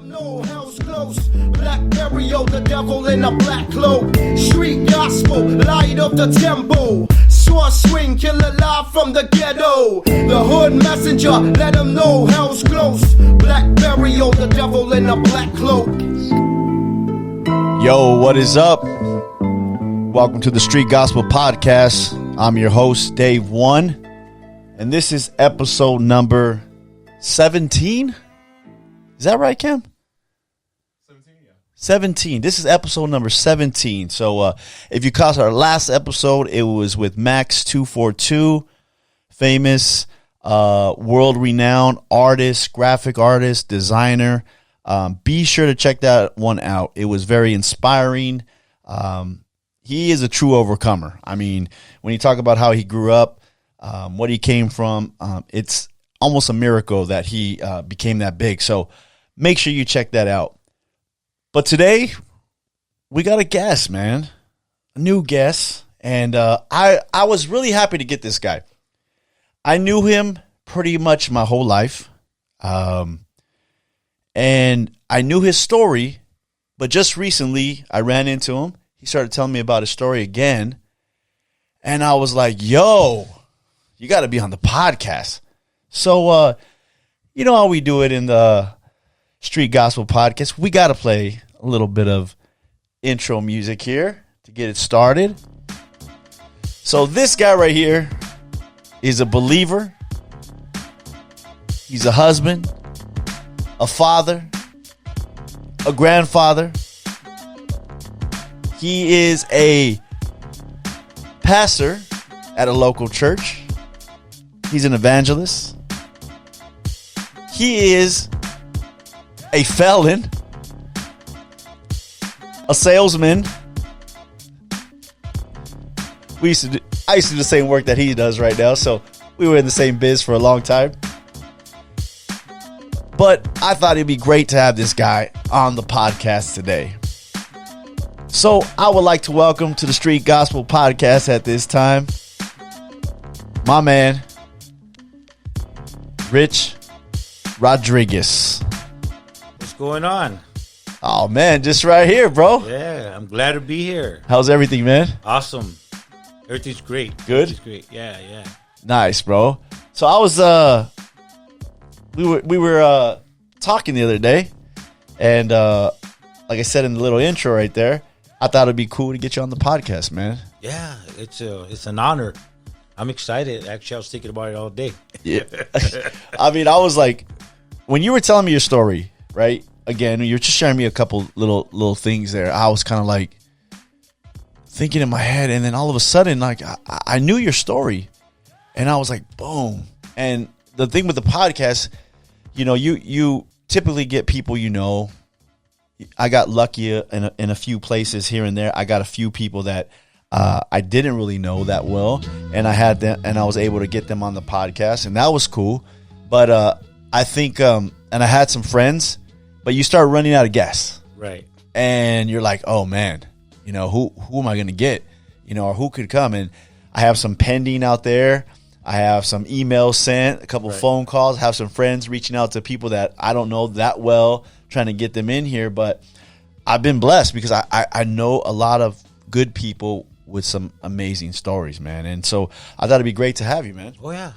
No hell's close. Black burial, the devil in a black cloak. Street gospel, light of the temple. Sword swing, killer live from the ghetto. The hood messenger, let him know hell's close. Black burial, the devil in a black cloak. Yo, what is up? Welcome to the Street Gospel Podcast. I'm your host, Dave One, and this is episode number 17. Is that right, Cam? 17. This is episode number 17. So if you caught our last episode, it was with Max 242, famous, world-renowned artist, graphic artist, designer. Be sure to check that one out. It was very inspiring. He is a true overcomer. I mean, when you talk about how he grew up, what he came from, it's almost a miracle that he became that big. So make sure you check that out. But today, we got a guest, man. A new guest. And I was really happy to get this guy. I knew him pretty much my whole life. And I knew his story. But just recently, I ran into him. He started telling me about his story again. And I was like, yo, you got to be on the podcast. So, you know how we do it in the Street Gospel Podcast. We got to play a little bit of intro music here to get it started. So this guy right here is a believer. He's a husband, a father, a grandfather. He is a pastor at a local church. He's an evangelist. He is a felon, a salesman. I used to do the same work that he does right now, so we were in the same biz for a long time. But I thought it'd be great to have this guy on the podcast today. So I would like to welcome to the Street Gospel Podcast at this time, my man, Rich Rodriguez. What's going on? Oh, man, just right here, bro. Yeah, I'm glad to be here. How's everything, man? Awesome. Everything's great. Good? Everything's great. Yeah. Nice, bro. So I was, we were talking the other day, and like I said in the little intro right there, I thought it'd be cool to get you on the podcast, man. Yeah, it's an honor. I'm excited. Actually, I was thinking about it all day. Yeah. I mean, I was like, when you were telling me your story, right? Again, you were just sharing me a couple little things there. I was kind of like thinking in my head, and then all of a sudden, like I knew your story, and I was like, boom. And the thing with the podcast, you know, you typically get people you know. I got lucky in a few places here and there. I got a few people that I didn't really know that well, and I had them, and I was able to get them on the podcast, and that was cool. But I think, and I had some friends, but you start running out of guests, right? And you're like, oh man, you know, who am I going to get, you know, or who could come? And I have some pending out there. I have some emails sent, a couple phone calls, have some friends reaching out to people that I don't know that well, trying to get them in here. But I've been blessed because I know a lot of good people with some amazing stories, man. And so I thought it'd be great to have you, man. Oh, yeah.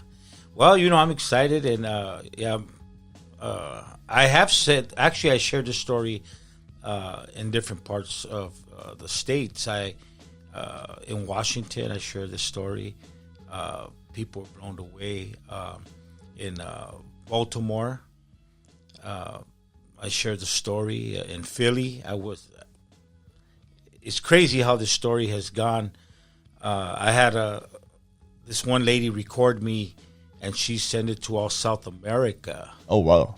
Well, you know, I'm excited. And, I have said, actually, I shared this story in different parts of the states. In Washington, I shared this story. People were blown away. In Baltimore, I shared the story. In Philly, it's crazy how this story has gone. I had this one lady record me, and she sent it to all South America. Oh, wow.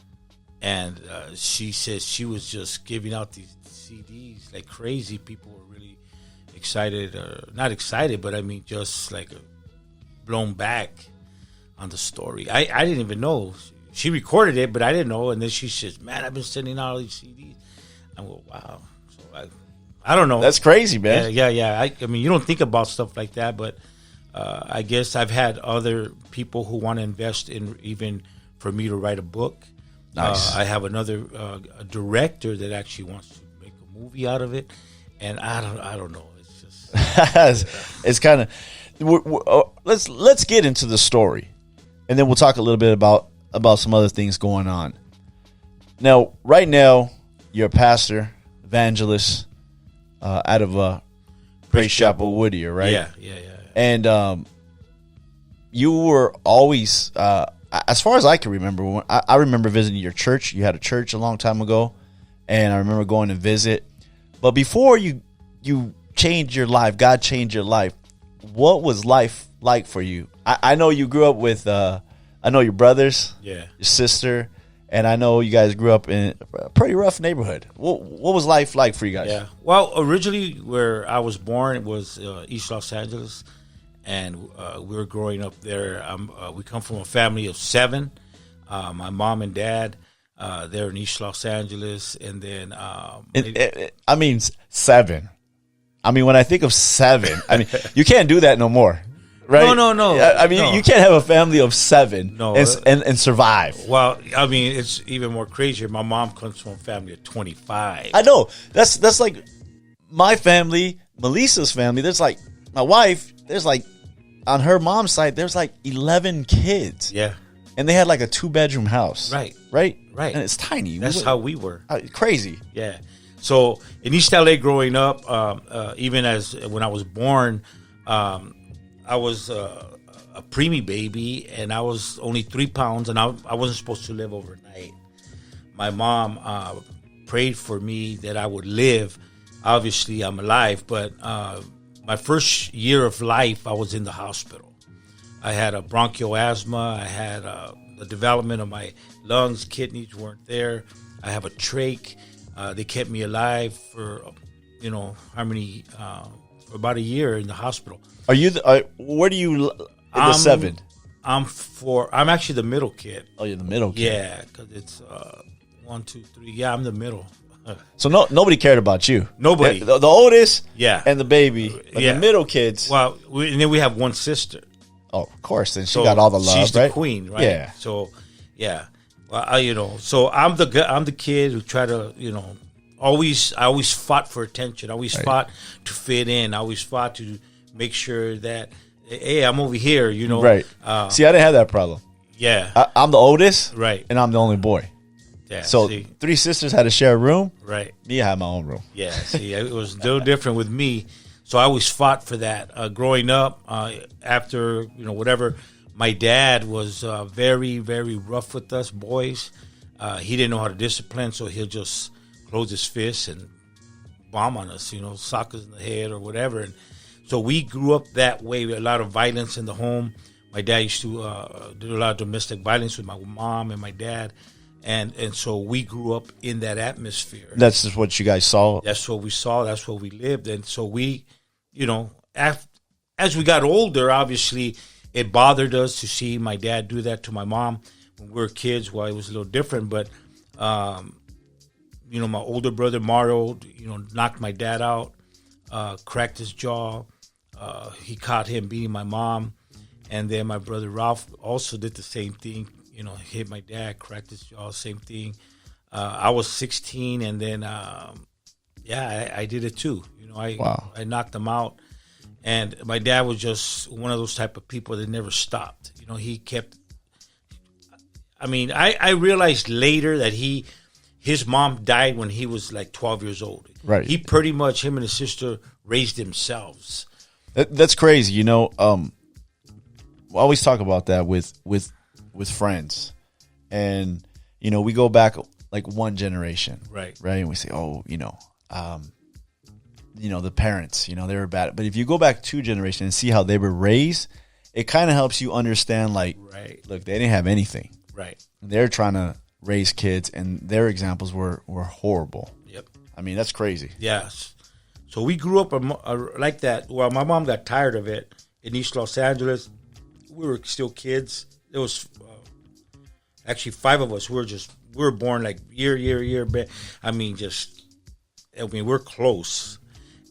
And she says she was just giving out these CDs like crazy. People were really excited, not excited, but I mean just like blown back on the story. I didn't even know. She recorded it, but I didn't know. And then she says, man, I've been sending out all these CDs. I go, wow. So I don't know. That's crazy, man. Yeah. I mean, you don't think about stuff like that, but I guess I've had other people who want to invest in even for me to write a book. Nice. I have another a director that actually wants to make a movie out of it, and I don't know. It's just It's kind of let's get into the story, and then we'll talk a little bit about some other things going on. Now, right now, you're a pastor, evangelist, out of Praise Chapel, Whittier, right? Yeah. And you were always, as far as I can remember, I remember visiting your church. You had a church a long time ago, and I remember going to visit. But before you changed your life, God changed your life, what was life like for you? I know you grew up with, I know your brothers, your sister, and I know you guys grew up in a pretty rough neighborhood. What was life like for you guys? Yeah. Well, originally where I was born, it was East Los Angeles, and we were growing up there. We come from a family of 7. My mom and dad, they're in East Los Angeles, and then I mean 7. I mean, when I think of 7, I mean you can't do that no more. Right? No. I mean, you can't have a family of 7 and survive. Well, I mean, it's even more crazier. My mom comes from a family of 25. I know. That's like my family, Melissa's family. There's like my wife. There's like on her mom's side. There's like 11 kids. Yeah, and they had like a 2-bedroom house. Right. And it's tiny. That's how we were. Crazy. Yeah. So in East LA, growing up, even as when I was born. I was a preemie baby, and I was only 3 pounds, and I wasn't supposed to live overnight. My mom prayed for me that I would live. Obviously, I'm alive, but my first year of life, I was in the hospital. I had a bronchial asthma. I had the development of my lungs, kidneys weren't there. I have a trach. They kept me alive for, for about a year in the hospital. Are you? Where do you? The 7. I'm actually the middle kid. Oh, you're the middle kid. Yeah, because it's 1, 2, 3. Yeah, I'm the middle. So nobody cared about you. Nobody. The oldest. Yeah. And the baby. But the middle kids. Well, and then we have one sister. Oh, of course. And she got all the love. She's the right? queen, right? Yeah. So, yeah. Well, so I'm the kid who try to, I always fought for attention. I always fought to fit in. I always fought to make sure that, hey, I'm over here, Right. See, I didn't have that problem. Yeah. I'm the oldest. Right. And I'm the only boy. Yeah. So 3 sisters had to share a room. Right. Me, I had my own room. Yeah. See, it was a little different with me. So I always fought for that. Growing up, after, whatever, my dad was very, very rough with us boys. He didn't know how to discipline, so he'll just close his fists and bomb on us, sock us in the head or whatever. And so we grew up that way with a lot of violence in the home. My dad used to do a lot of domestic violence with my mom and my dad. And so we grew up in that atmosphere. That's just what you guys saw? That's what we saw. That's what we lived. And so we, as we got older, obviously, it bothered us to see my dad do that to my mom when we were kids. Well, it was a little different. But, my older brother, Mario, knocked my dad out, cracked his jaw. He caught him beating my mom. And then my brother Ralph also did the same thing, hit my dad, cracked his jaw, same thing. I was 16, and then, I did it too. I knocked him out. And my dad was just one of those type of people that never stopped. He kept, I realized later that his mom died when he was like 12 years old. Right. He pretty much, him and his sister raised themselves. That's crazy. We always talk about that with friends, and we go back like one generation, right, and we say, the parents, they were bad. But if you go back 2 generations and see how they were raised, it kind of helps you understand. Like, look, they didn't have anything, right? They're trying to raise kids, and their examples were horrible. Yep. That's crazy. Yes. So we grew up like that. Well, my mom got tired of it in East Los Angeles. We were still kids. There was actually 5 of us. We were born like year. We're close.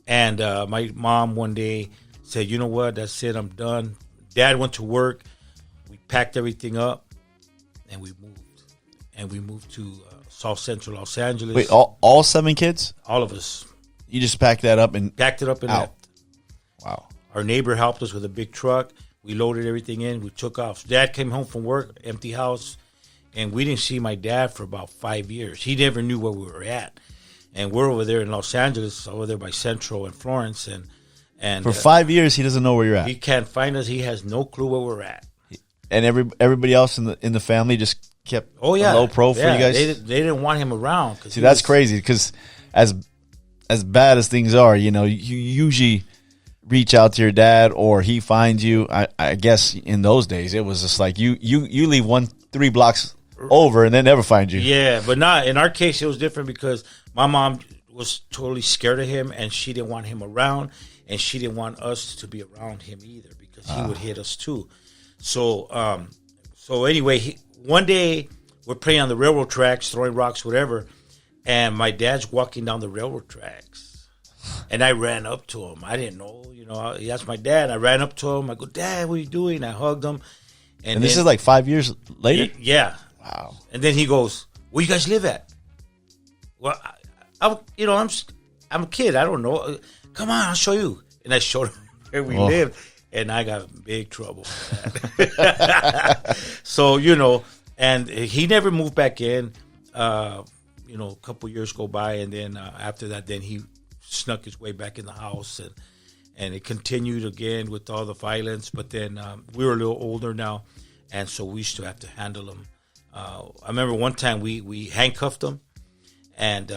And my mom one day said, "You know what? That's it. I'm done." Dad went to work. We packed everything up, and we moved. and we moved to South Central Los Angeles. Wait, all 7 kids? All of us You just packed that up and packed it up and out. left. Wow. Our neighbor helped us with a big truck. We loaded everything in. We took off. Dad came home from work, empty house, and we didn't see my dad for about 5 years. He never knew where we were at. And we're over there in Los Angeles, over there by Central and Florence. And For 5 years, he doesn't know where you're at. he can't find us. He has no clue where we're at. And everybody else in the family just kept Oh, yeah. a low pro for you guys? They didn't want him around. See, that's crazy because as bad as things are, you usually reach out to your dad or he finds you. I guess in those days, it was just like you leave 3 blocks over and they never find you. Yeah, but not in our case. It was different because my mom was totally scared of him, and she didn't want him around, and she didn't want us to be around him either because he would hit us too. So, anyway, one day we're playing on the railroad tracks, throwing rocks, whatever, and my dad's walking down the railroad tracks, and I ran up to him. I didn't know, that's my dad. I ran up to him. I go, Dad, what are you doing? I hugged him, And this is like 5 years later? Yeah. Wow. And then he goes, "Where you guys live at?" Well, I'm a kid. I don't know. Come on, I'll show you. And I showed him where we lived, and I got in big trouble. So and he never moved back in. A couple years go by, and then after that, then he snuck his way back in the house, and it continued again with all the violence. But then we were a little older now, and so we used to have to handle him. I remember one time we handcuffed him, and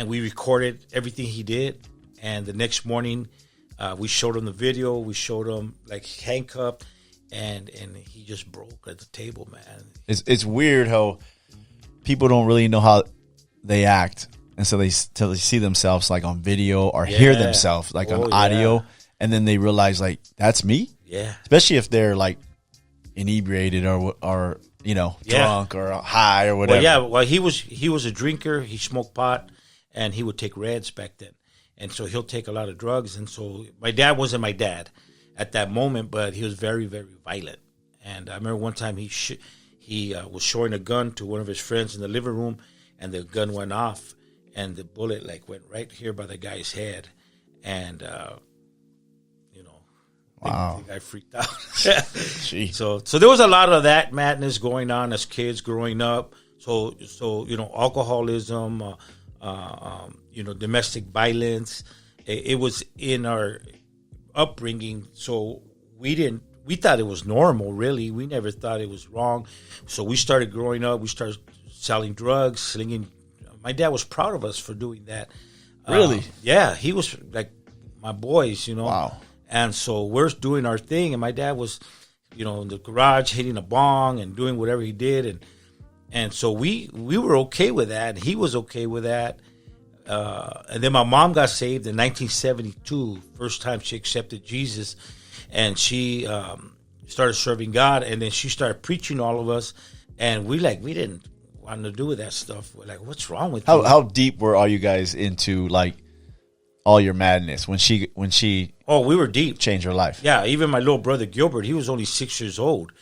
we recorded everything he did. And the next morning, we showed him the video. We showed him like handcuffed, and he just broke at the table, man. It's weird how people don't really know how they act, and so till they see themselves like on video or hear themselves like on audio, and then they realize like that's me. Yeah, especially if they're like inebriated or drunk or high or whatever. Well, he was a drinker. He smoked pot, and he would take reds back then, and so he'll take a lot of drugs. And so my dad wasn't my dad at that moment, but he was very, very violent. And I remember one time he was showing a gun to one of his friends in the living room, and the gun went off, and the bullet went right here by the guy's head, and wow, the guy freaked out. Gee. So there was a lot of that madness going on as kids growing up. So alcoholism, domestic violence, it was in our upbringing. So we thought it was normal. Really, we never thought it was wrong. So we started growing up. We started selling drugs, slinging. My dad was proud of us for doing that. Really? Yeah, he was like my boys. Wow. And so we're doing our thing, and my dad was, in the garage hitting a bong and doing whatever he did, and so we were okay with that, and he was okay with that. And then my mom got saved in 1972, first time she accepted Jesus, and she started serving God, and then she started preaching to all of us, and we didn't want to do with that stuff. We're like, what's wrong with you? How deep were all you guys into like all your madness when she we were deep. Changed her life? Yeah, even my little brother Gilbert, he was only 6 years old,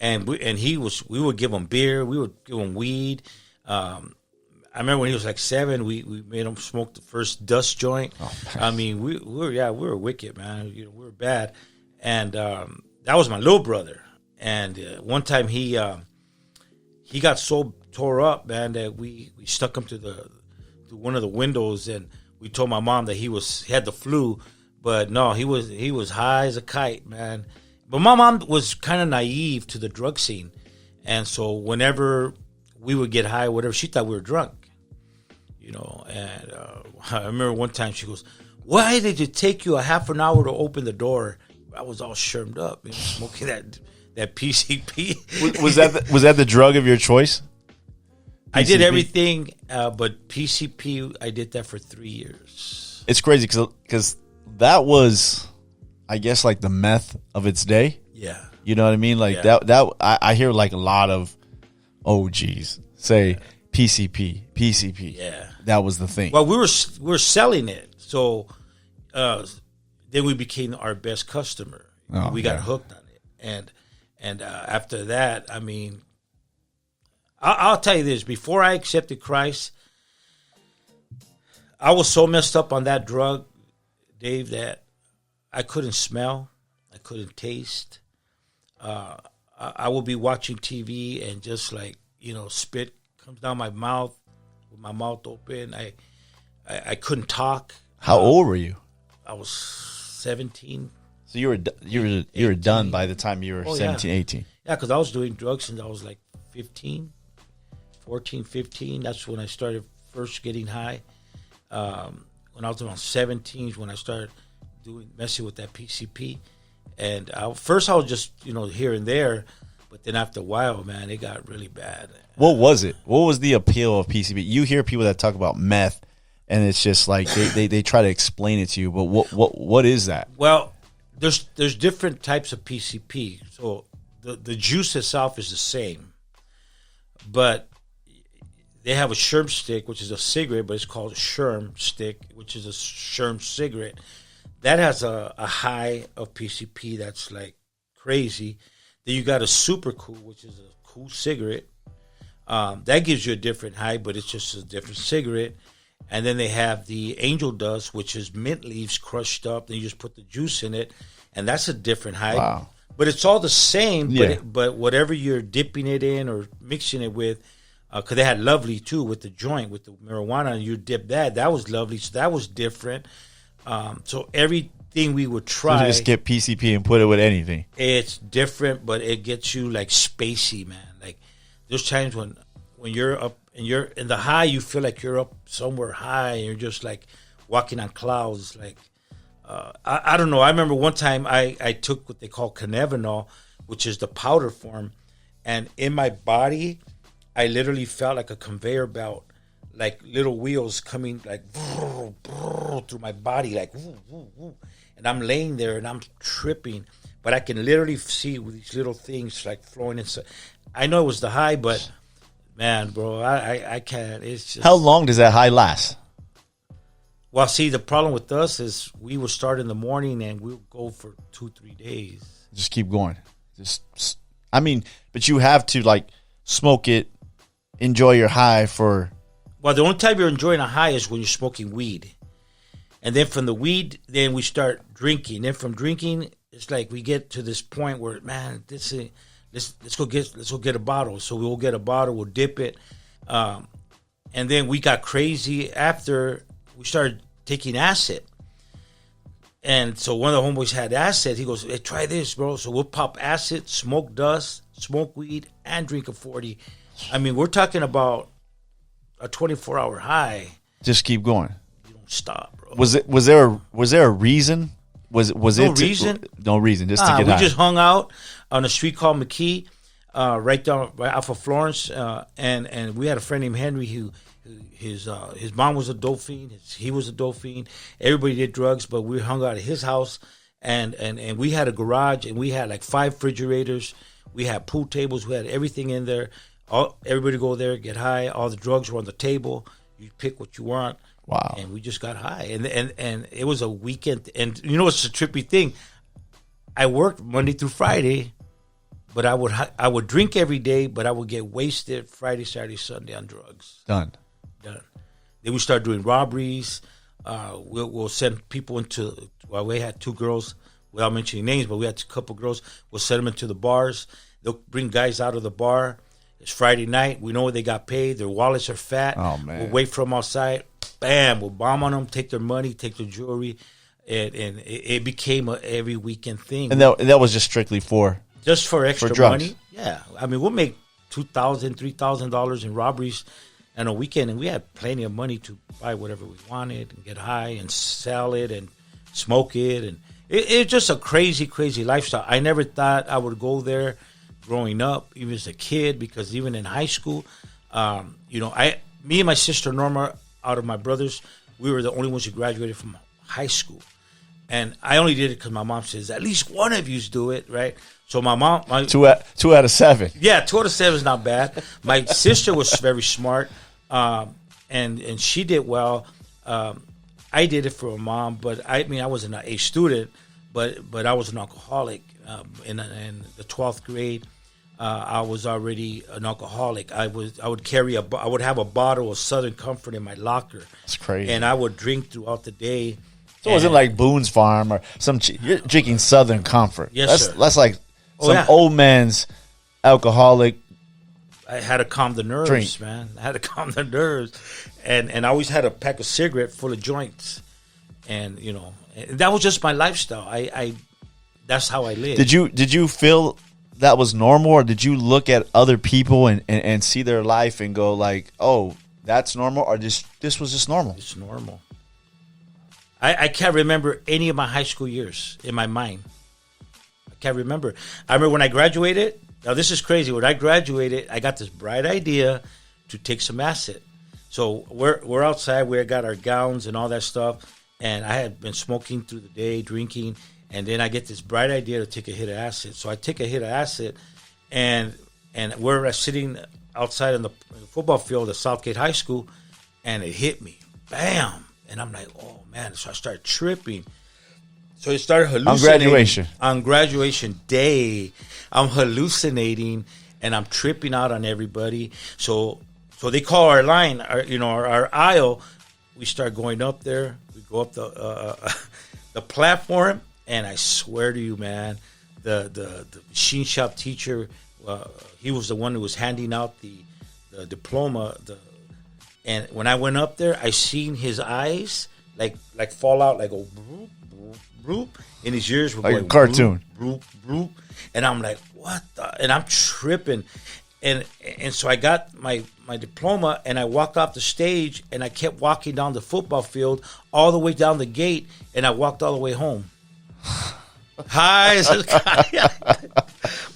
and we would give him beer, we would give him weed. I remember when he was like 7, we made him smoke the first dust joint. Oh, I mean, we were wicked, man. We were bad, and that was my little brother. And one time he got so tore up, man, that we stuck him to one of the windows, and we told my mom that he had the flu, but no, he was high as a kite, man. But my mom was kind of naive to the drug scene, and so whenever we would get high or whatever, she thought we were drunk, And I remember one time she goes, "Why did it take you a half an hour to open the door?" I was all shermed up, smoking that PCP. Was that the drug of your choice? PCP? I did everything, but PCP, I did that for 3 years. It's crazy because that was, I guess, like the meth of its day. Yeah. You know what I mean? Like that I hear like a lot of OGs say PCP. Yeah. That was the thing. Well, we were selling it. So then we became our best customer. We got hooked on it. And after that, I mean, I'll tell you this: before I accepted Christ, I was so messed up on that drug, Dave, that I couldn't smell, I couldn't taste. I would be watching TV and just like, spit comes down my mouth with my mouth open. I couldn't talk. How old were you? I was 17. So you were done by the time you were 17, 18. Yeah, because I was doing drugs since I was like 14, 15. That's when I started first getting high. When I was around 17 is when I started messing with that PCP. And first I was just, here and there. But then after a while, man, it got really bad. What was it? What was the appeal of PCP? You hear people that talk about meth, and it's just like they try to explain it to you. But what is that? Well, there's different types of PCP. So the juice itself is the same, but they have a sherm stick, which is a cigarette, but it's called a sherm stick, which is a sherm cigarette. That has a high of PCP that's like crazy. Then you got a super cool, which is a cool cigarette. That gives you a different high, but it's just a different cigarette. And then they have the angel dust, which is mint leaves crushed up. Then you just put the juice in it, and that's a different high. Wow. But it's all the same. Yeah. But whatever you're dipping it in or mixing it with, because they had lovely too with the joint, with the marijuana, and you dip that. That was lovely. So that was different. So everything we would try. So you just get PCP and put it with anything. It's different, but it gets you like spacey, man. Like there's times when you're up and you're in the high, you feel like you're up somewhere high, and you're just like walking on clouds. Like I don't know. I remember one time I took what they call cannabinol, which is the powder form, and in my body, I literally felt like a conveyor belt, like little wheels coming like through my body, like woo, woo, woo. And I'm laying there and I'm tripping, but I can literally see these little things like flowing inside. I know it was the high, but man, bro, I can't. It's just. How long does that high last? Well, see, the problem with us is we would start in the morning and we'll go for 2-3 days. Just keep going. But you have to like smoke it, enjoy your high for. Well, the only time you're enjoying a high is when you're smoking weed. And then from the weed, then we start drinking. Then from drinking, it's like we get to this point where, man, let's go get a bottle. So we'll get a bottle, we'll dip it. And then we got crazy after we started taking acid. And so one of the homeboys had acid. He goes, hey, try this, bro. So we'll pop acid, smoke dust, smoke weed, and drink a 40. I mean, we're talking about a 24-hour high. Just keep going. You don't stop, bro. Was there a reason? Was no it reason? No reason. Just to get we high. just hung out on a street called McKee, right off of Florence, and we had a friend named Henry who his mom was a dope fiend. He was a dope fiend. Everybody did drugs, but we hung out at his house, and we had a garage, and we had like 5 refrigerators. We had pool tables. We had everything in there. Everybody go there, get high. All the drugs were on the table. You pick what you want. Wow. And we just got high. And it was a weekend. And you know what's a trippy thing? I worked Monday through Friday, but I would drink every day, but I would get wasted Friday, Saturday, Sunday on drugs. Done. Then we started doing robberies. We'll send people into, well, we had 2 girls, without mentioning names, but we had a couple girls. We'll send them into the bars. They'll bring guys out of the bar. It's Friday night. We know they got paid. Their wallets are fat. Oh, man. We'll wait for them outside. Bam. We'll bomb on them, take their money, take their jewelry. And it became a every weekend thing. And that was just strictly for? Just for extra drugs. money. Yeah. I mean, we'll make $2,000, $3,000 in robberies on a weekend. And we had plenty of money to buy whatever we wanted and get high and sell it and smoke it. And it's just a crazy, crazy lifestyle. I never thought I would go there growing up, even as a kid, because even in high school, me and my sister Norma, out of my brothers, we were the only ones who graduated from high school. And I only did it because my mom says, at least one of yous do it, right? So my mom... Two out of 7. Yeah, 2 out of 7 is not bad. My sister was very smart, and she did well. I did it for my mom, but I wasn't an A student, but I was an alcoholic in the 12th grade. I was already an alcoholic. I would have a bottle of Southern Comfort in my locker. That's crazy. And I would drink throughout the day. So it wasn't like Boone's Farm or you're drinking Southern Comfort. Yes, sir. That's like some old man's alcoholic. I had to calm the nerves, drink. man. I had to calm the nerves. And I always had a pack of cigarettes full of joints. And, and that was just my lifestyle. I that's how I lived. Did you feel that was normal, or did you look at other people and see their life and go like, oh, that's normal, or this was just normal? It's normal. I can't remember any of my high school years in my mind. I can't remember. I remember when I graduated. Now, this is crazy. When I graduated, I got this bright idea to take some acid. So we're outside. We got our gowns and all that stuff. And I had been smoking through the day, drinking. And then I get this bright idea to take a hit of acid. So I take a hit of acid. And we're sitting outside in the football field at Southgate High School. And it hit me. Bam. And I'm like, oh, man. So I started tripping. So it started hallucinating. On graduation day, I'm hallucinating, and I'm tripping out on everybody. So they call our line, our aisle. We start going up there. We go up the platform, and I swear to you, man, the machine shop teacher, he was the one who was handing out the diploma. And when I went up there, I seen his eyes like fall out, like go broop, broop, broop, and his ears were like going a cartoon. Broop, broop, broop. And I'm like, what the? And I'm tripping. And so I got my diploma, and I walked off the stage, and I kept walking down the football field all the way down the gate, and I walked all the way home. Hi,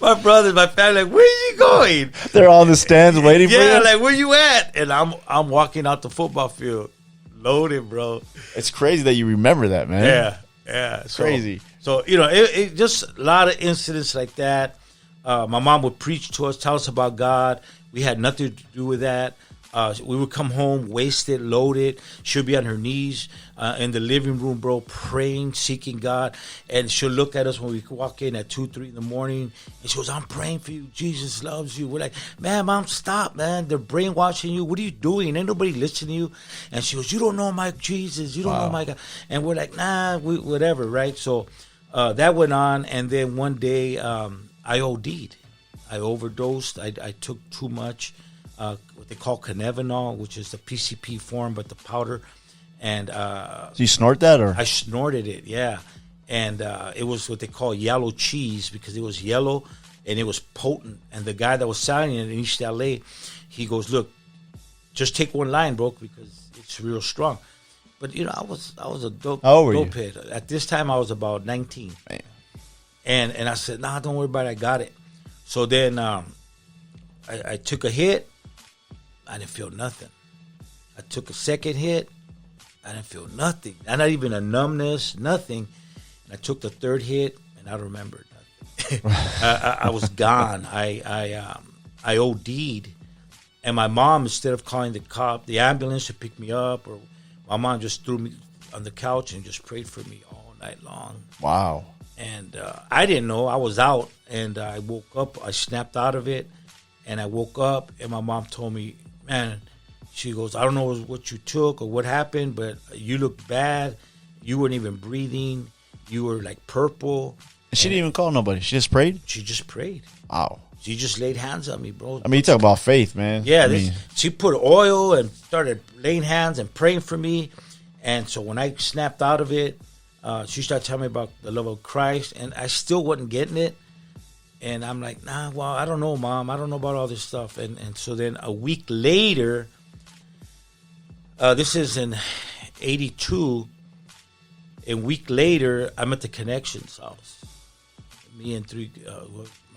my brothers, my family, like, where's he going? They're all in the stands waiting for you? Yeah, like, where you at? And I'm walking out the football field, loaded, bro. It's crazy that you remember that, man. Yeah. It's crazy. So, it just a lot of incidents like that. My mom would preach to us, tell us about God. We had nothing to do with that. We would come home wasted, loaded. She'll be on her knees in the living room, bro, praying, seeking God. And she'll look at us when we walk in at 2, 3 in the morning. And she goes, I'm praying for you. Jesus loves you. We're like, man, Mom, stop, man. They're brainwashing you. What are you doing? Ain't nobody listening to you. And she goes, you don't know my Jesus. You don't know my God. And we're like, nah, whatever, right? So that went on. And then one day I OD'd. I overdosed. I took too much. What they call Canevanol, which is the PCP form, but the powder. And so you snort that, or I snorted it, yeah. And it was what they call yellow cheese because it was yellow and it was potent. And the guy that was selling it in East LA, he goes, "Look, just take one line, bro, because it's real strong." But I was a dope head. At this time, I was about 19. Man. And I said, "Nah, don't worry about it. I got it." So then I took a hit. I didn't feel nothing. I took a second hit. I didn't feel nothing. Not even a numbness, nothing. And I took the third hit, and I remembered nothing. I was gone. I OD'd. And my mom, instead of calling the ambulance to pick me up, or my mom just threw me on the couch and just prayed for me all night long. Wow. And I didn't know. I was out, and I woke up. I snapped out of it, and I woke up, and my mom told me, man, she goes, I don't know what you took or what happened, but you looked bad. You weren't even breathing. You were like purple. She didn't even call nobody. She just prayed? She just prayed. Wow. She just laid hands on me, bro. I mean, you talk about faith, man. Yeah, she put oil and started laying hands and praying for me. And so when I snapped out of it, she started telling me about the love of Christ, and I still wasn't getting it. And I'm like, nah, well, I don't know, Mom. I don't know about all this stuff. And so then a week later, this is in 82, a week later, I'm at the Connections house. Me and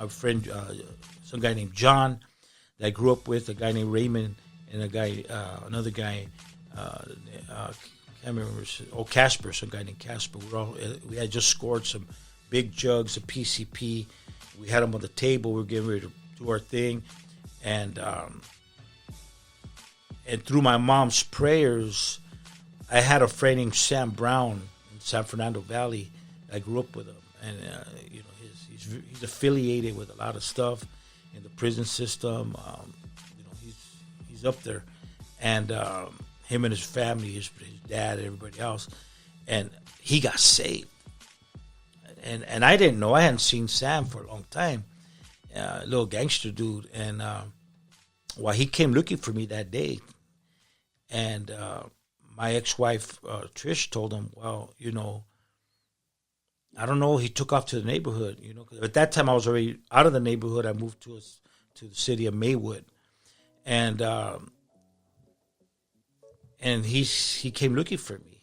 my friend, some guy named John that I grew up with, a guy named Raymond, and another guy, can't remember, Casper, some guy named Casper. We had just scored some big jugs of PCP. We had them on the table. We were getting ready to do our thing. And through my mom's prayers, I had a friend named Sam Brown in San Fernando Valley. I grew up with him. And, he's affiliated with a lot of stuff. in the prison system. He's up there, and him and his family, his dad, everybody else, and he got saved. And I didn't know. I hadn't seen Sam for a long time, little gangster dude. And he came looking for me that day, and my ex-wife Trish told him, well, I don't know. He took off to the neighborhood, 'cause at that time I was already out of the neighborhood. I moved to the city of Maywood, and he came looking for me.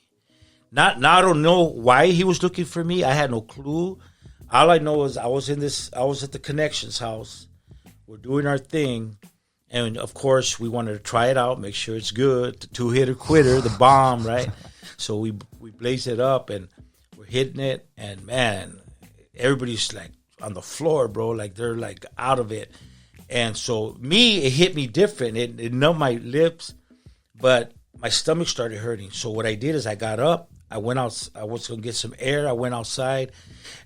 Now I don't know why he was looking for me. I had no clue. All I know is I was at the Connections house. We're doing our thing, and of course we wanted to try it out, make sure it's good. The 2-hitter quitter, the bomb, right? So we blaze it up and we're hitting it, and man, everybody's like on the floor, bro, like they're like out of it. And so it hit me different. It numbed my lips, but my stomach started hurting. So what I did is I got up. I went out. I was going to get some air. I went outside.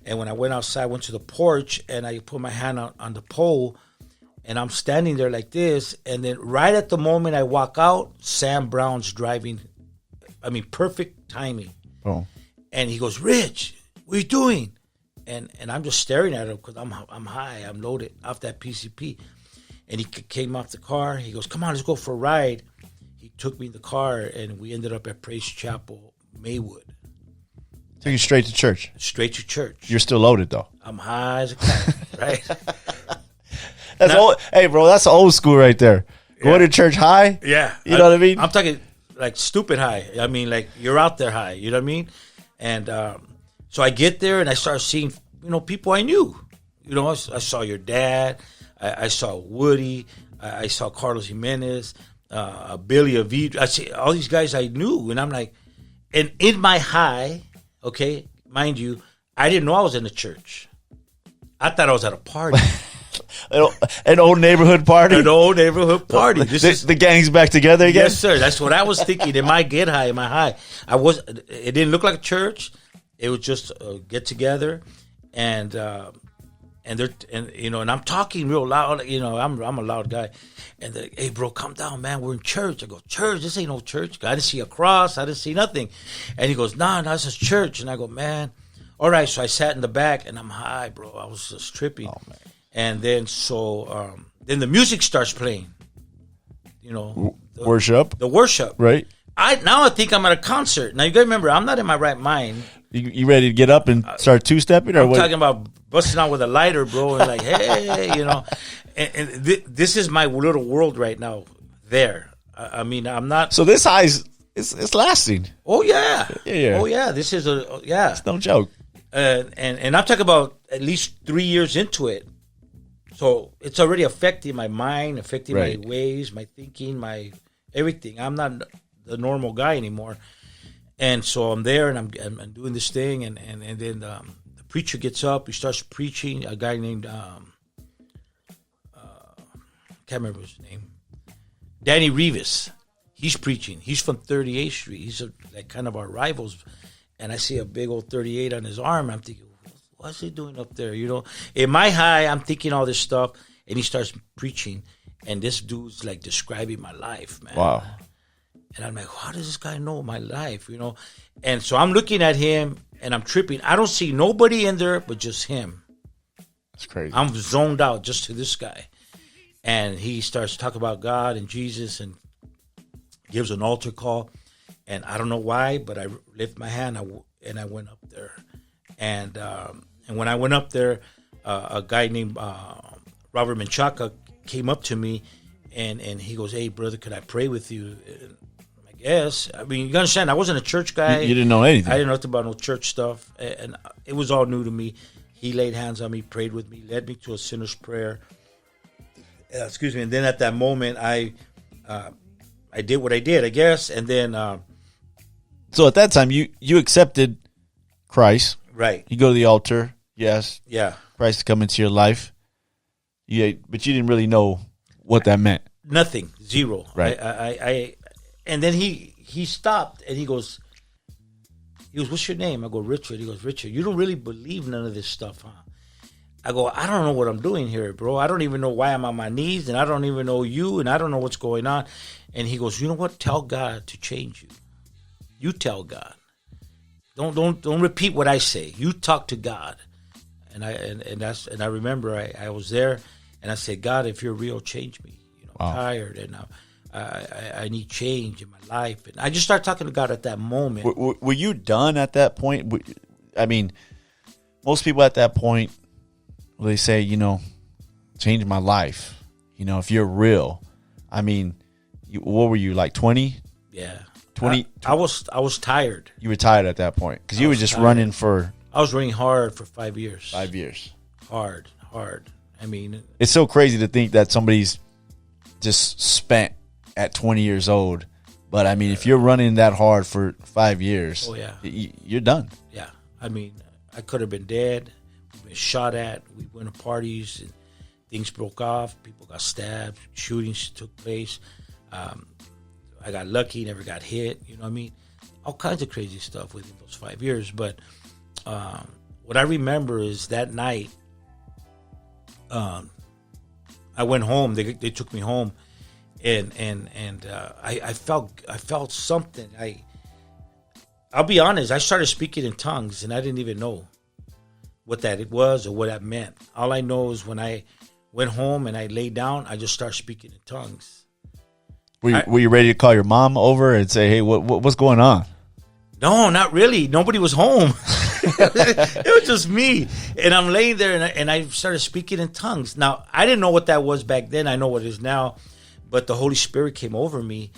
And when I went outside, I went to the porch, and I put my hand on the pole, and I'm standing there like this. And then right at the moment I walk out, Sam Brown's driving. I mean, perfect timing. Oh. And he goes, Rich, what are you doing? And I'm just staring at him because I'm high. I'm loaded off that PCP. And he came off the car. He goes, come on, let's go for a ride. He took me in the car, and we ended up at Praise Chapel, Maywood. Took you straight to church? Straight to church. You're still loaded, though. I'm high as a cat, right? Hey, bro, that's old school right there. Yeah. Going to church high? Yeah. You know what I mean? I'm talking like stupid high. I mean, like you're out there high. You know what I mean? And so I get there, and I start seeing, people I knew. I saw your dad. I saw Woody. I saw Carlos Jimenez. Billy Avid. I see all these guys I knew, and I'm like, and in my high, okay, mind you, I didn't know I was in a church. I thought I was at a party. An old neighborhood party? An old neighborhood party. The gang's back together again? Yes, sir. That's what I was thinking. Am I get high? Am I high? It didn't look like a church. It was just a get together, and I'm talking real loud. I'm a loud guy, and they're like, hey, bro, calm down, man. We're in church. I go, church? This ain't no church. I didn't see a cross. I didn't see nothing. And he goes, nah, this is church. And I go, man, all right. So I sat in the back, and I'm high, bro. I was just tripping. Oh, man. And then then the music starts playing. Worship. The worship, right? Now I think I'm at a concert. Now you gotta remember, I'm not in my right mind. You ready to get up and start two-stepping, or I'm what? Talking about busting out with a lighter, bro, and like, hey, And this is my little world right now. There, I mean, I'm not. So this high it's lasting. Oh yeah. Yeah. Oh yeah. This is It's no joke. And I'm talking about at least 3 years into it. So it's already affecting my mind, affecting my ways, my thinking, my everything. I'm not the normal guy anymore. And so I'm there, and I'm doing this thing, and then the preacher gets up. He starts preaching. A guy named can't remember his name, Danny Rivas. He's preaching. He's from 38th Street. He's like kind of our rivals. And I see a big old 38 on his arm. I'm thinking, what's he doing up there? In my high, I'm thinking all this stuff, and he starts preaching, and this dude's like describing my life, man. Wow. And I'm like, how does this guy know my life, And so I'm looking at him, and I'm tripping. I don't see nobody in there but just him. That's crazy. I'm zoned out just to this guy. And he starts talking about God and Jesus and gives an altar call. And I don't know why, but I lift my hand and I went up there. And when I went up there, a guy named Robert Menchaca came up to me, and he goes, hey, brother, could I pray with you? And I guess. I mean, you understand, I wasn't a church guy. You didn't know anything. I didn't know nothing about no church stuff. And it was all new to me. He laid hands on me, prayed with me, led me to a sinner's prayer. Excuse me. And then at that moment, I did what I did, I guess. And then... so at that time, you accepted Christ. Right. You go to the altar. Yes. Yeah. Christ to come into your life. But you didn't really know what that meant. Nothing. Zero. Right. I and then he stopped, and he goes, what's your name? I go, Richard. He goes, Richard, you don't really believe none of this stuff, huh? I go, I don't know what I'm doing here, bro. I don't even know why I'm on my knees, and I don't even know you, and I don't know what's going on. And he goes, you know what? Tell God to change you. You tell God. Don't repeat what I say. You talk to God. And I remember I was there, and I said, God, if you're real, change me. I'm tired, and I need change in my life. And I just started talking to God at that moment. Were you done at that point? I mean, most people at that point, they say, change my life. If you're real. I mean, what were you, like 20? Yeah. 20? I was tired. You were tired at that point because you were just running for... I was running hard for 5 years. 5 years. Hard. I mean... It's so crazy to think that somebody's just spent at 20 years old. But, I mean, if you're running that hard for 5 years, you're done. Yeah. I mean, I could have been dead. We've been shot at. We went to parties, and things broke off. People got stabbed. Shootings took place. I got lucky, never got hit. You know what I mean? All kinds of crazy stuff within those 5 years. But what I remember is that night, I went home. They took me home, and I felt something. I'll be honest. I started speaking in tongues, and I didn't even know what that it was or what that meant. All I know is when I went home and I laid down, I just started speaking in tongues. Were you ready to call your mom over and say, hey, what's going on? No, not really. Nobody was home. It was just me. And I'm laying there, and I started speaking in tongues. Now, I didn't know what that was back then. I know what it is now. But the Holy Spirit came over me,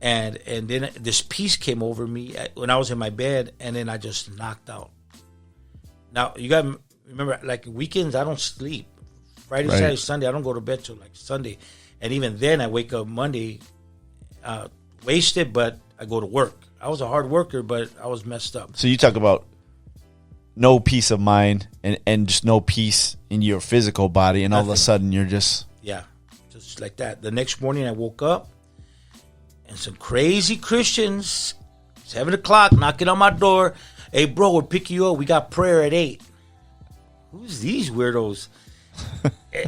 and then this peace came over me when I was in my bed, and then I just knocked out. Now, you got to remember, like weekends, I don't sleep. Friday, Saturday, Sunday, I don't go to bed till like Sunday. And even then, I wake up Monday wasted, but I go to work. I was a hard worker, but I was messed up. So you talk about no peace of mind and just no peace in your physical body, and all of a sudden you're just... Yeah, just like that. The next morning I woke up, and some crazy Christians, 7 o'clock, knocking on my door. Hey, bro, we're picking you up. We got prayer at 8. Who's these weirdos?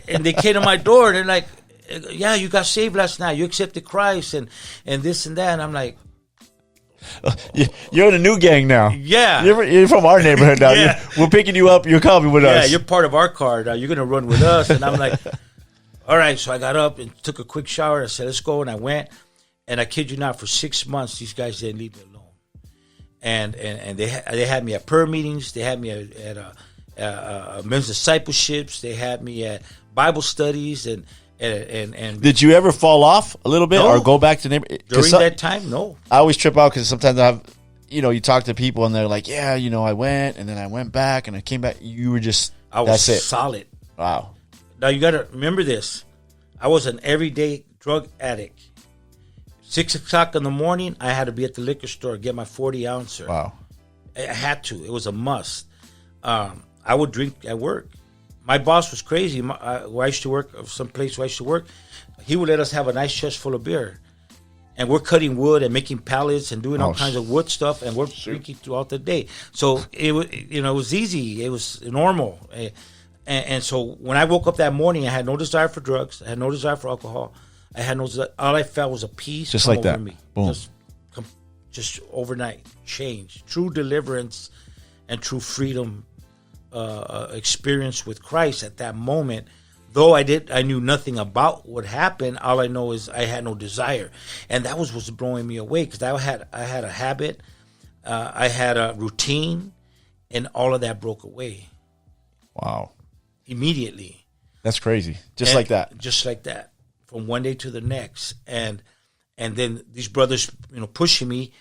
And they came to my door, and they're like, yeah, you got saved last night. You accepted Christ and this and that. And I'm like... You're in a new gang now. Yeah. You're from our neighborhood now. Yeah. We're picking you up. You're coming with us. Yeah, you're part of our card. You're going to run with us. And I'm like, all right. So I got up and took a quick shower. I said, let's go. And I went. And I kid you not, for 6 months, these guys didn't leave me alone. And they had me at prayer meetings. They had me at men's discipleships. They had me at Bible studies and did you ever fall off a little bit or go back to neighbor during that time? No. I always trip out because sometimes I have, you talk to people and they're like, yeah, I went and then I went back and I came back. You were just I was solid. Wow. Now you got to remember this. I was an everyday drug addict. 6 o'clock in the morning, I had to be at the liquor store get my 40-ouncer. Wow. I had to. It was a must. I would drink at work. My boss was crazy. Where I used to work, some place where I used to work, he would let us have a nice chest full of beer. And we're cutting wood and making pallets and doing all kinds of wood stuff, and we're drinking throughout the day. So it was, it was easy. It was normal. And so when I woke up that morning, I had no desire for drugs. I had no desire for alcohol. I had no desire. All I felt was a peace. Just like that. Me. Boom. Just overnight change, true deliverance, and true freedom. Experience with Christ at that moment. Though I knew nothing about what happened. All I know is I had no desire, and that was what's blowing me away, because I had a habit, I had a routine, and all of that broke away. Wow! Immediately. That's crazy. Just like that, from one day to the next, and then these brothers, pushing me,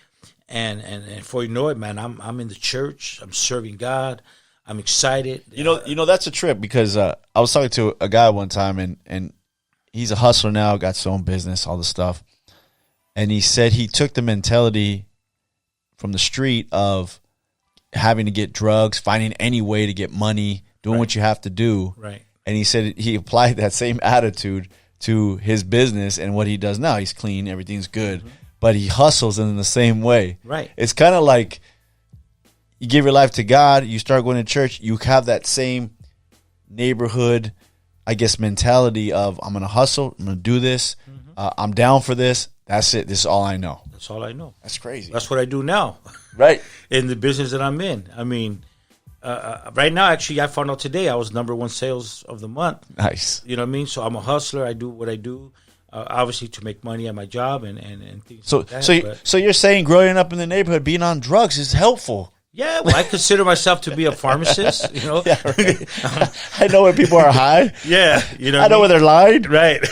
and before you know it, man, I'm in the church. I'm serving God. I'm excited. That's a trip, because I was talking to a guy one time, and he's a hustler now, got his own business, all this stuff. And he said he took the mentality from the street of having to get drugs, finding any way to get money, doing what you have to do. Right. And he said he applied that same attitude to his business and what he does now. He's clean, everything's good, but he hustles in the same way. Right. It's kind of like, you give your life to God, you start going to church, you have that same neighborhood, I guess, mentality of I'm going to hustle, I'm going to do this, I'm down for this. That's it. This is all I know. That's all I know. That's crazy. That's what I do now. Right. In the business that I'm in. I mean, right now, actually, I found out today I was #1 sales of the month. Nice. You know what I mean? So I'm a hustler. I do what I do, obviously to make money at my job and things So, like that. so you're saying growing up in the neighborhood, being on drugs is helpful? Yeah, well, I consider myself to be a pharmacist, you know? Yeah, right. I know when people are high. Yeah, you know I know when they're lying. Right.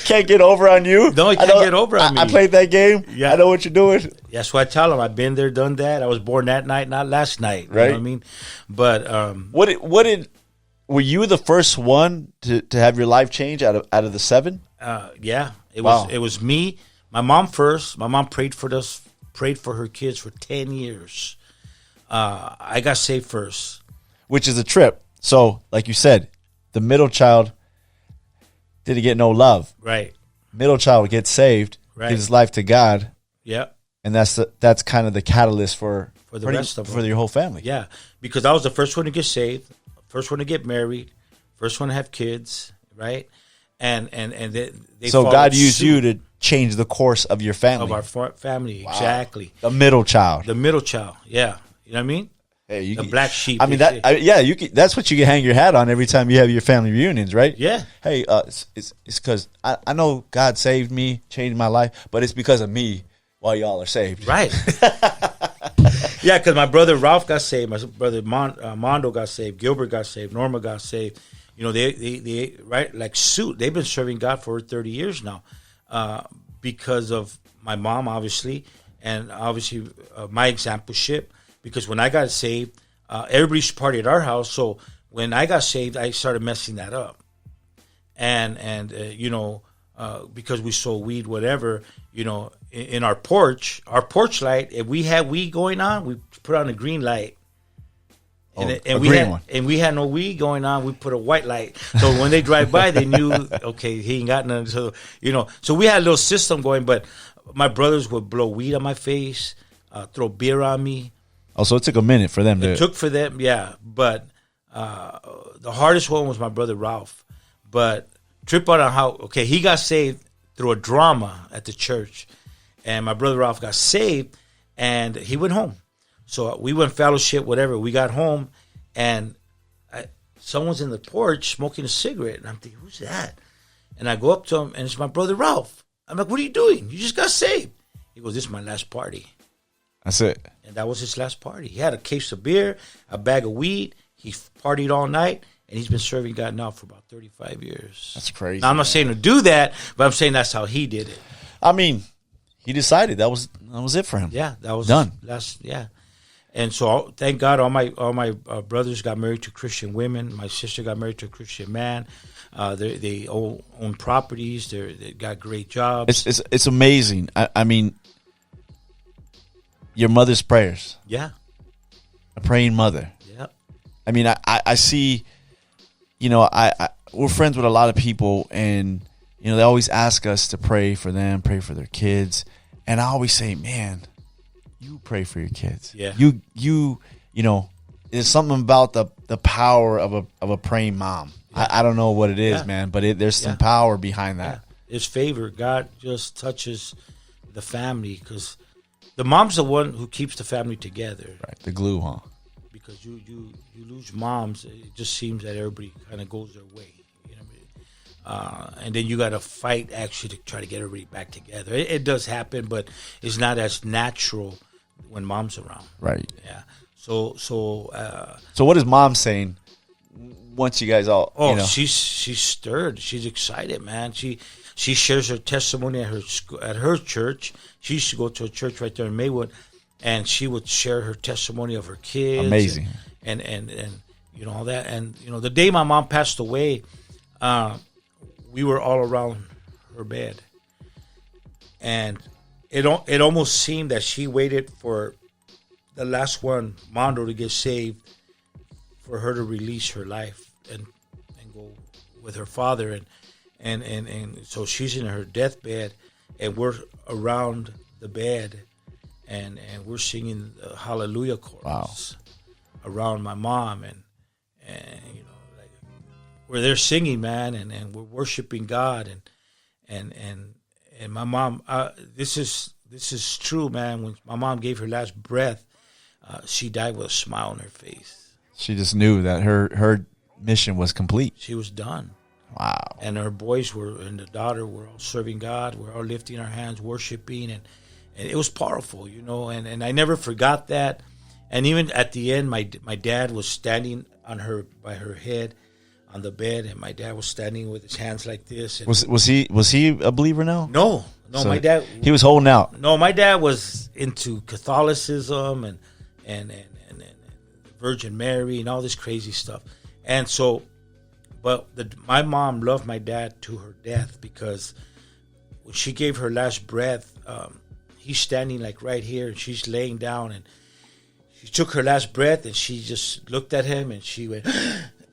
Can't get over on you. No, you can't get over on me. I played that game. Yeah. I know what you're doing. That's what I tell them. I've been there, done that. I was born that night, not last night. Right. You know what I mean? But were you the first one to have your life change out of the 7? Yeah. It Wow. was me. My mom first. My mom prayed for her kids for 10 years. I got saved first. Which is a trip. So, like you said, the middle child didn't get no love. Right. Middle child gets saved, Right. gives his life to God, Yeah. and that's kind of the catalyst for the rest of them. for your whole family. Yeah. Because I was the first one to get saved, first one to get married, first one to have kids, right? And they So followed God used suit you to change the course of your family. of our family. Wow. Exactly. The middle child. The middle child. Yeah. You know what I mean? Hey, the black sheep. I mean that's what you can hang your hat on every time you have your family reunions, right? Yeah. Hey, it's because I know God saved me, changed my life, but it's because of me while y'all are saved. Right. Yeah, because my brother Ralph got saved, my brother Mondo got saved, Gilbert got saved, Norma got saved. You know, they right, like suit. They've been serving God for 30 years now, because of my mom, obviously, and obviously my exampleship. Because when I got saved, everybody used to party at our house. So when I got saved, I started messing that up, and you know, because we sold weed, whatever, you know, in our porch light. If we had weed going on, we put on a green light. And we had no weed going on. We put a white light, so when they drive by, they knew, okay, he ain't got nothing. So you know, so we had a little system going. But my brothers would blow weed on my face, throw beer on me. Oh, so it took a minute for them to. It took for them, yeah. But the hardest one was my brother Ralph. But trip out on how he got saved through a drama at the church, and my brother Ralph got saved, and he went home. So we went fellowship, whatever. We got home, and someone's in the porch smoking a cigarette. And I'm thinking, who's that? And I go up to him, and it's my brother Ralph. I'm like, what are you doing? You just got saved. He goes, this is my last party. That's it. And that was his last party. He had a case of beer, a bag of weed. He partied all night, and he's been serving God now for about 35 years. That's crazy. Now, I'm not saying to do that, but I'm saying that's how he did it. I mean, he decided that was it for him. Yeah, that was done. Yeah. And so, thank God, all my brothers got married to Christian women. My sister got married to a Christian man. They own properties. They got great jobs. It's amazing. I mean, your mother's prayers. Yeah. A praying mother. Yeah. I mean, I see. You know, we're friends with a lot of people, and you know, they always ask us to pray for them, pray for their kids, and I always say, man, you pray for your kids. Yeah. You know, there's something about the power of a praying mom. Yeah. I don't know what it is, man, but there's some power behind that. Yeah. It's favor. God just touches the family, because the mom's the one who keeps the family together. Right, the glue, huh? Because you lose moms, it just seems that everybody kind of goes their way. You know what I mean? And then you got to fight actually to try to get everybody back together. It does happen, but it's not as natural when mom's around. Right. Yeah. So what is mom saying once you guys all? Oh, you know? she's stirred. She's excited, man. She shares her testimony at her church. She used to go to a church right there in Maywood, and she would share her testimony of her kids. Amazing. And you know all that. And you know, the day my mom passed away, we were all around her bed, and it almost seemed that she waited for the last one, Mondo, to get saved, for her to release her life and go with her father. And so she's in her deathbed, and we're around the bed, and we're singing the Hallelujah chorus around my mom, and you know, we're there singing, man, and we're worshiping God, and my mom. This is true, man. When my mom gave her last breath, she died with a smile on her face. She just knew that her mission was complete. She was done. Wow. And her boys and the daughter were all serving God. We're all lifting our hands, worshiping, and it was powerful, you know. And I never forgot that. And even at the end, my dad was standing by her head on the bed, and my dad was standing with his hands like this. And Was he a believer now? No, So my dad. He was holding out. No, my dad was into Catholicism and Virgin Mary and all this crazy stuff. And so, but my mom loved my dad to her death, because when she gave her last breath, he's standing like right here and she's laying down, and she took her last breath and she just looked at him and she went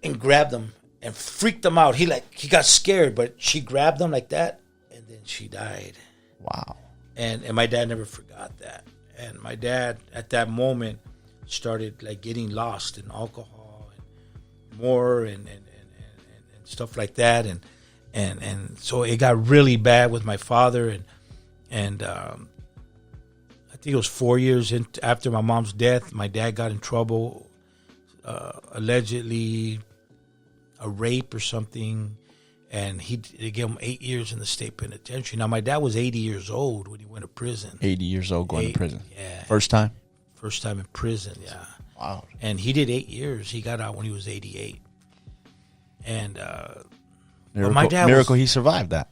and grabbed him and freaked him out. He got scared, but she grabbed him like that, and then she died. Wow. And my dad never forgot that. And my dad at that moment started like getting lost in alcohol and more and stuff like that, and so it got really bad with my father, and I think it was 4 years after my mom's death, my dad got in trouble, allegedly a rape or something, and they gave him 8 years in the state penitentiary. Now my dad was 80 years old when he went to prison. 80 years old going to prison. Yeah. First time in prison, yeah. Wow. And he did 8 years. He got out when he was 88. And Miracle, my dad he survived that.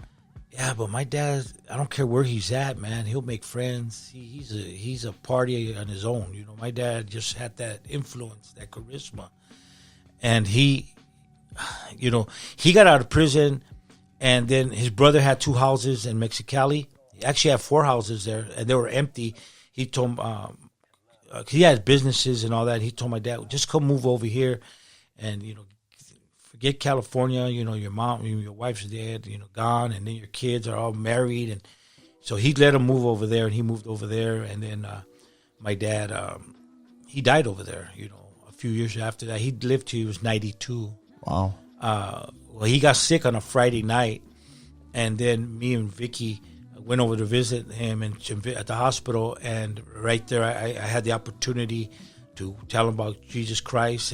Yeah, but my dad, I don't care where he's at, man. He'll make friends. He's a party on his own. You know, my dad just had that influence, that charisma. And he got out of prison, and then his brother had 2 houses in Mexicali. He actually had 4 houses there, and they were empty. He told he had businesses and all that. He told my dad, just come move over here, and forget California. Your mom, your wife's dead, gone, and then your kids are all married, and so he let him move over there, and he moved over there, and then my dad, he died over there. A few years after that, he lived till he was 92. Wow. Well, he got sick on a Friday night, and then me and Vicky went over to visit him at the hospital, and right there I had the opportunity to tell him about Jesus Christ,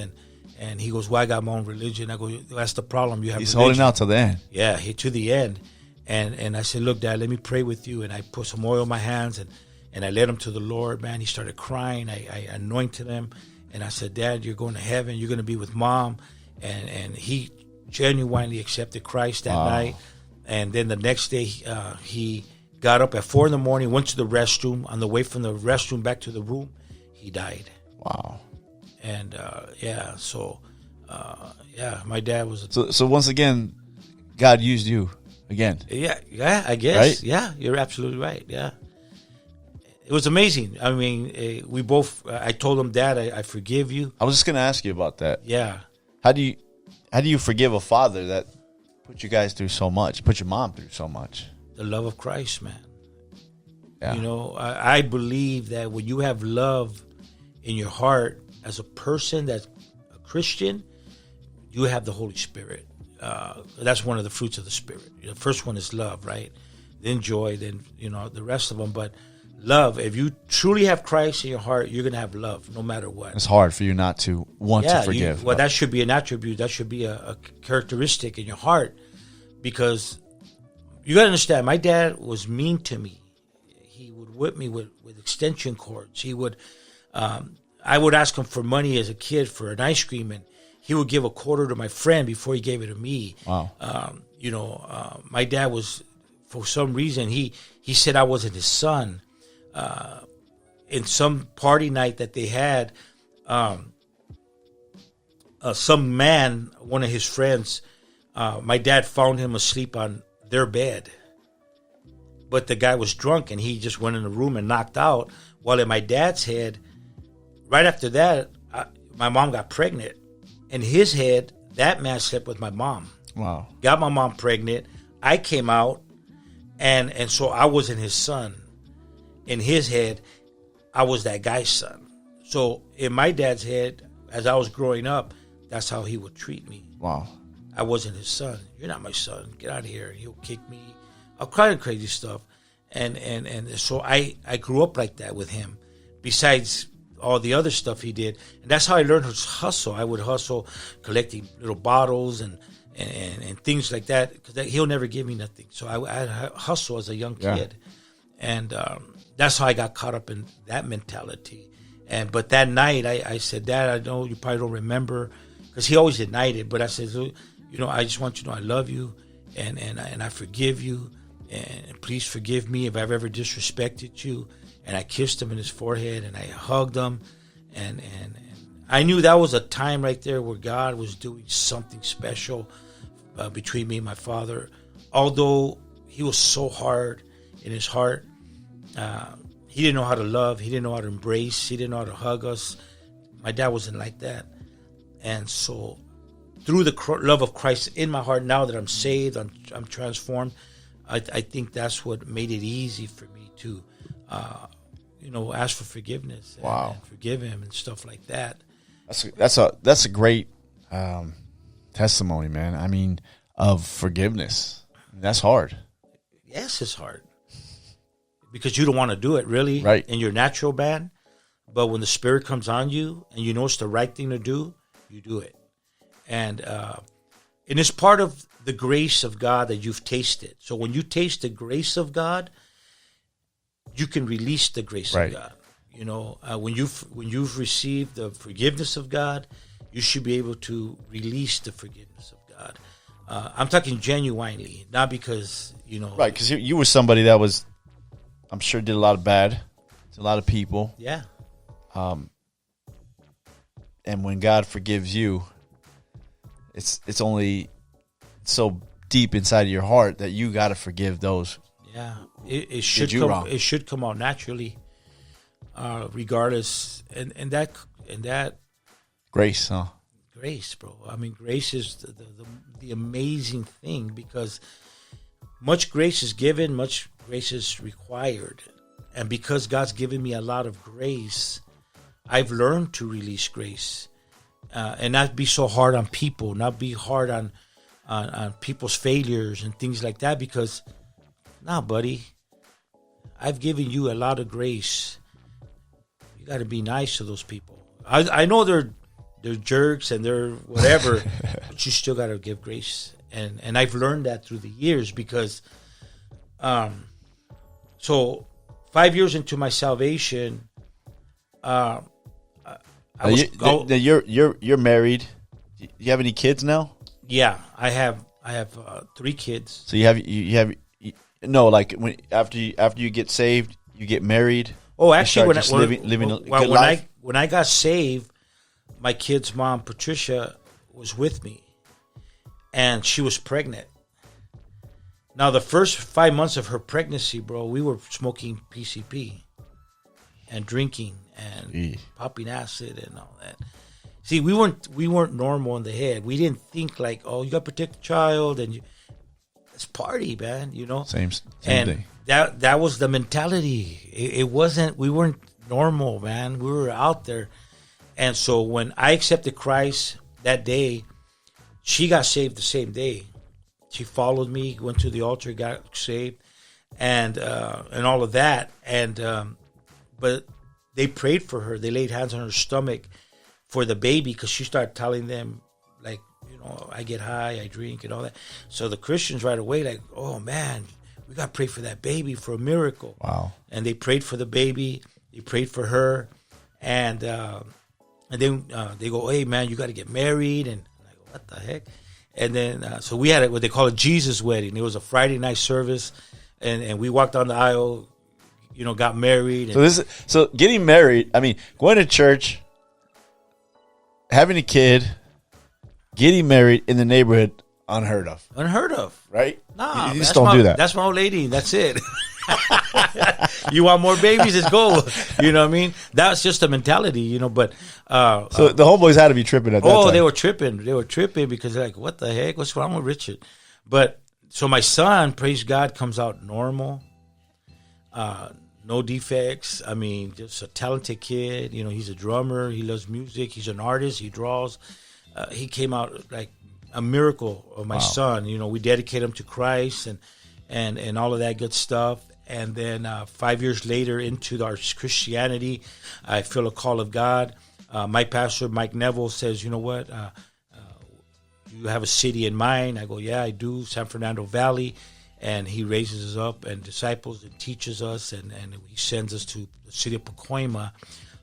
and he goes, well, I got my own religion. I go, that's the problem. You have He's religion. holding out to the end. Yeah, to the end. And I said, look, Dad, let me pray with you. And I put some oil in my hands, and I led him to the Lord, man. He started crying. I anointed him, and I said, Dad, you're going to heaven. You're going to be with Mom. And he genuinely accepted Christ that night. And then the next day, he got up at 4 a.m, went to the restroom. On the way from the restroom back to the room, he died. Wow. And my dad was. So once again, God used you again. Yeah, I guess. Right? Yeah, you're absolutely right. Yeah, it was amazing. I mean, we both. I told him, Dad, I forgive you. I was just going to ask you about that. Yeah. How do you forgive a father that put you guys through so much, put your mom through so much? The love of Christ, man. Yeah. I believe that when you have love in your heart as a person that's a Christian, you have the Holy Spirit. That's one of the fruits of the Spirit. The first one is love, right? Then joy, then, the rest of them. But love, if you truly have Christ in your heart, you're going to have love no matter what. It's hard for you not to want to forgive. That should be an attribute. That should be a characteristic in your heart, because you got to understand, my dad was mean to me. He would whip me with extension cords. He would, I would ask him for money as a kid for an ice cream, and he would give a quarter to my friend before he gave it to me. Wow. My dad was, for some reason, he said I wasn't his son. In some party night that they had, some man, one of his friends, my dad found him asleep on their bed. But the guy was drunk, and he just went in the room and knocked out. While in my dad's head, right after that, my mom got pregnant. In his head, that man slept with my mom. Wow. Got my mom pregnant. I came out, and so I wasn't his son. In his head, I was that guy's son. So in my dad's head, as I was growing up, that's how he would treat me. Wow. I wasn't his son. You're not my son. Get out of here. He'll kick me. I'll cry and crazy stuff. And so I grew up like that with him, besides all the other stuff he did. And that's how I learned to hustle. I would hustle collecting little bottles and things like that, because he'll never give me nothing. So I hustle as a young kid. And that's how I got caught up in that mentality. But that night I said, Dad, I know you probably don't remember, because he always denied it. But I said, I just want you to know I love you and I forgive you. And please forgive me if I've ever disrespected you. And I kissed him in his forehead and I hugged him. And I knew that was a time right there where God was doing something special between me and my father. Although he was so hard in his heart, he didn't know how to love. He didn't know how to embrace. He didn't know how to hug us. My dad wasn't like that. And so through the love of Christ in my heart, now that I'm saved, I'm transformed, I think that's what made it easy for me to, ask for forgiveness. And forgive him and stuff like that. That's a great testimony, man. I mean, of forgiveness. That's hard. Yes, it's hard. Because you don't want to do it, really, right, in your natural man. But when the Spirit comes on you and you know it's the right thing to do, you do it. And it's part of the grace of God that you've tasted. So when you taste the grace of God, you can release the grace of God. When you've received the forgiveness of God, you should be able to release the forgiveness of God. I'm talking genuinely, not because, Right, because you were somebody that was, I'm sure, did a lot of bad to a lot of people. Yeah. And when God forgives you, it's only so deep inside of your heart that you got to forgive those. Yeah, it should come. Wrong. It should come out naturally, regardless. And that grace, huh? Grace, bro. I mean, grace is the amazing thing, because much grace is given, much grace is required, and because God's given me a lot of grace, I've learned to release grace. And not be so hard on people, not be hard on people's failures and things like that, because, buddy, I've given you a lot of grace. You got to be nice to those people. I know they're jerks and they're whatever, but you still got to give grace. And I've learned that through the years, because, so 5 years into my salvation, you're married. Do you have any kids now? Yeah, I have 3 kids. So you have like after you get saved, you get married. Oh, actually, when I got saved, my kid's mom, Patricia, was with me, and she was pregnant. Now, the first 5 months of her pregnancy, bro, we were smoking PCP and drinking and popping acid and all that. See, we weren't normal in the head. We didn't think like, oh, you got to protect the child and let's party, man. Same and thing. That was the mentality. It wasn't. We weren't normal, man. We were out there. And so when I accepted Christ that day, she got saved the same day. She followed me, went to the altar, got saved, and all of that. And but they prayed for her. They laid hands on her stomach for the baby, because she started telling them, like, I get high, I drink, and all that. So the Christians right away, like, oh man, we got to pray for that baby for a miracle. Wow. And they prayed for the baby. They prayed for her, and then they go, hey man, you got to get married. And I go, what the heck? And then so we had what they call a Jesus wedding. It was a Friday night service, and we walked down the aisle, got married. And so getting married, I mean, going to church, having a kid, getting married in the neighborhood, unheard of. Unheard of. Right? Nah, you just don't do that. That's my old lady. That's it. You want more babies? Let's go. You know what I mean? That's just a mentality, But so the homeboys had to be tripping at that time. Oh, they were tripping. They were tripping because they're like, what the heck? What's wrong with Richard? But so my son, praise God, comes out normal. No defects. I mean, just a talented kid. He's a drummer. He loves music. He's an artist. He draws. He came out like a miracle of my son. You know, we dedicate him to Christ and all of that good stuff. And then 5 years later into our Christianity, I feel a call of God. My pastor, Mike Neville, says, you know what, you have a city in mind? I go, yeah, I do, San Fernando Valley. And he raises us up and disciples and teaches us, and he sends us to the city of Pacoima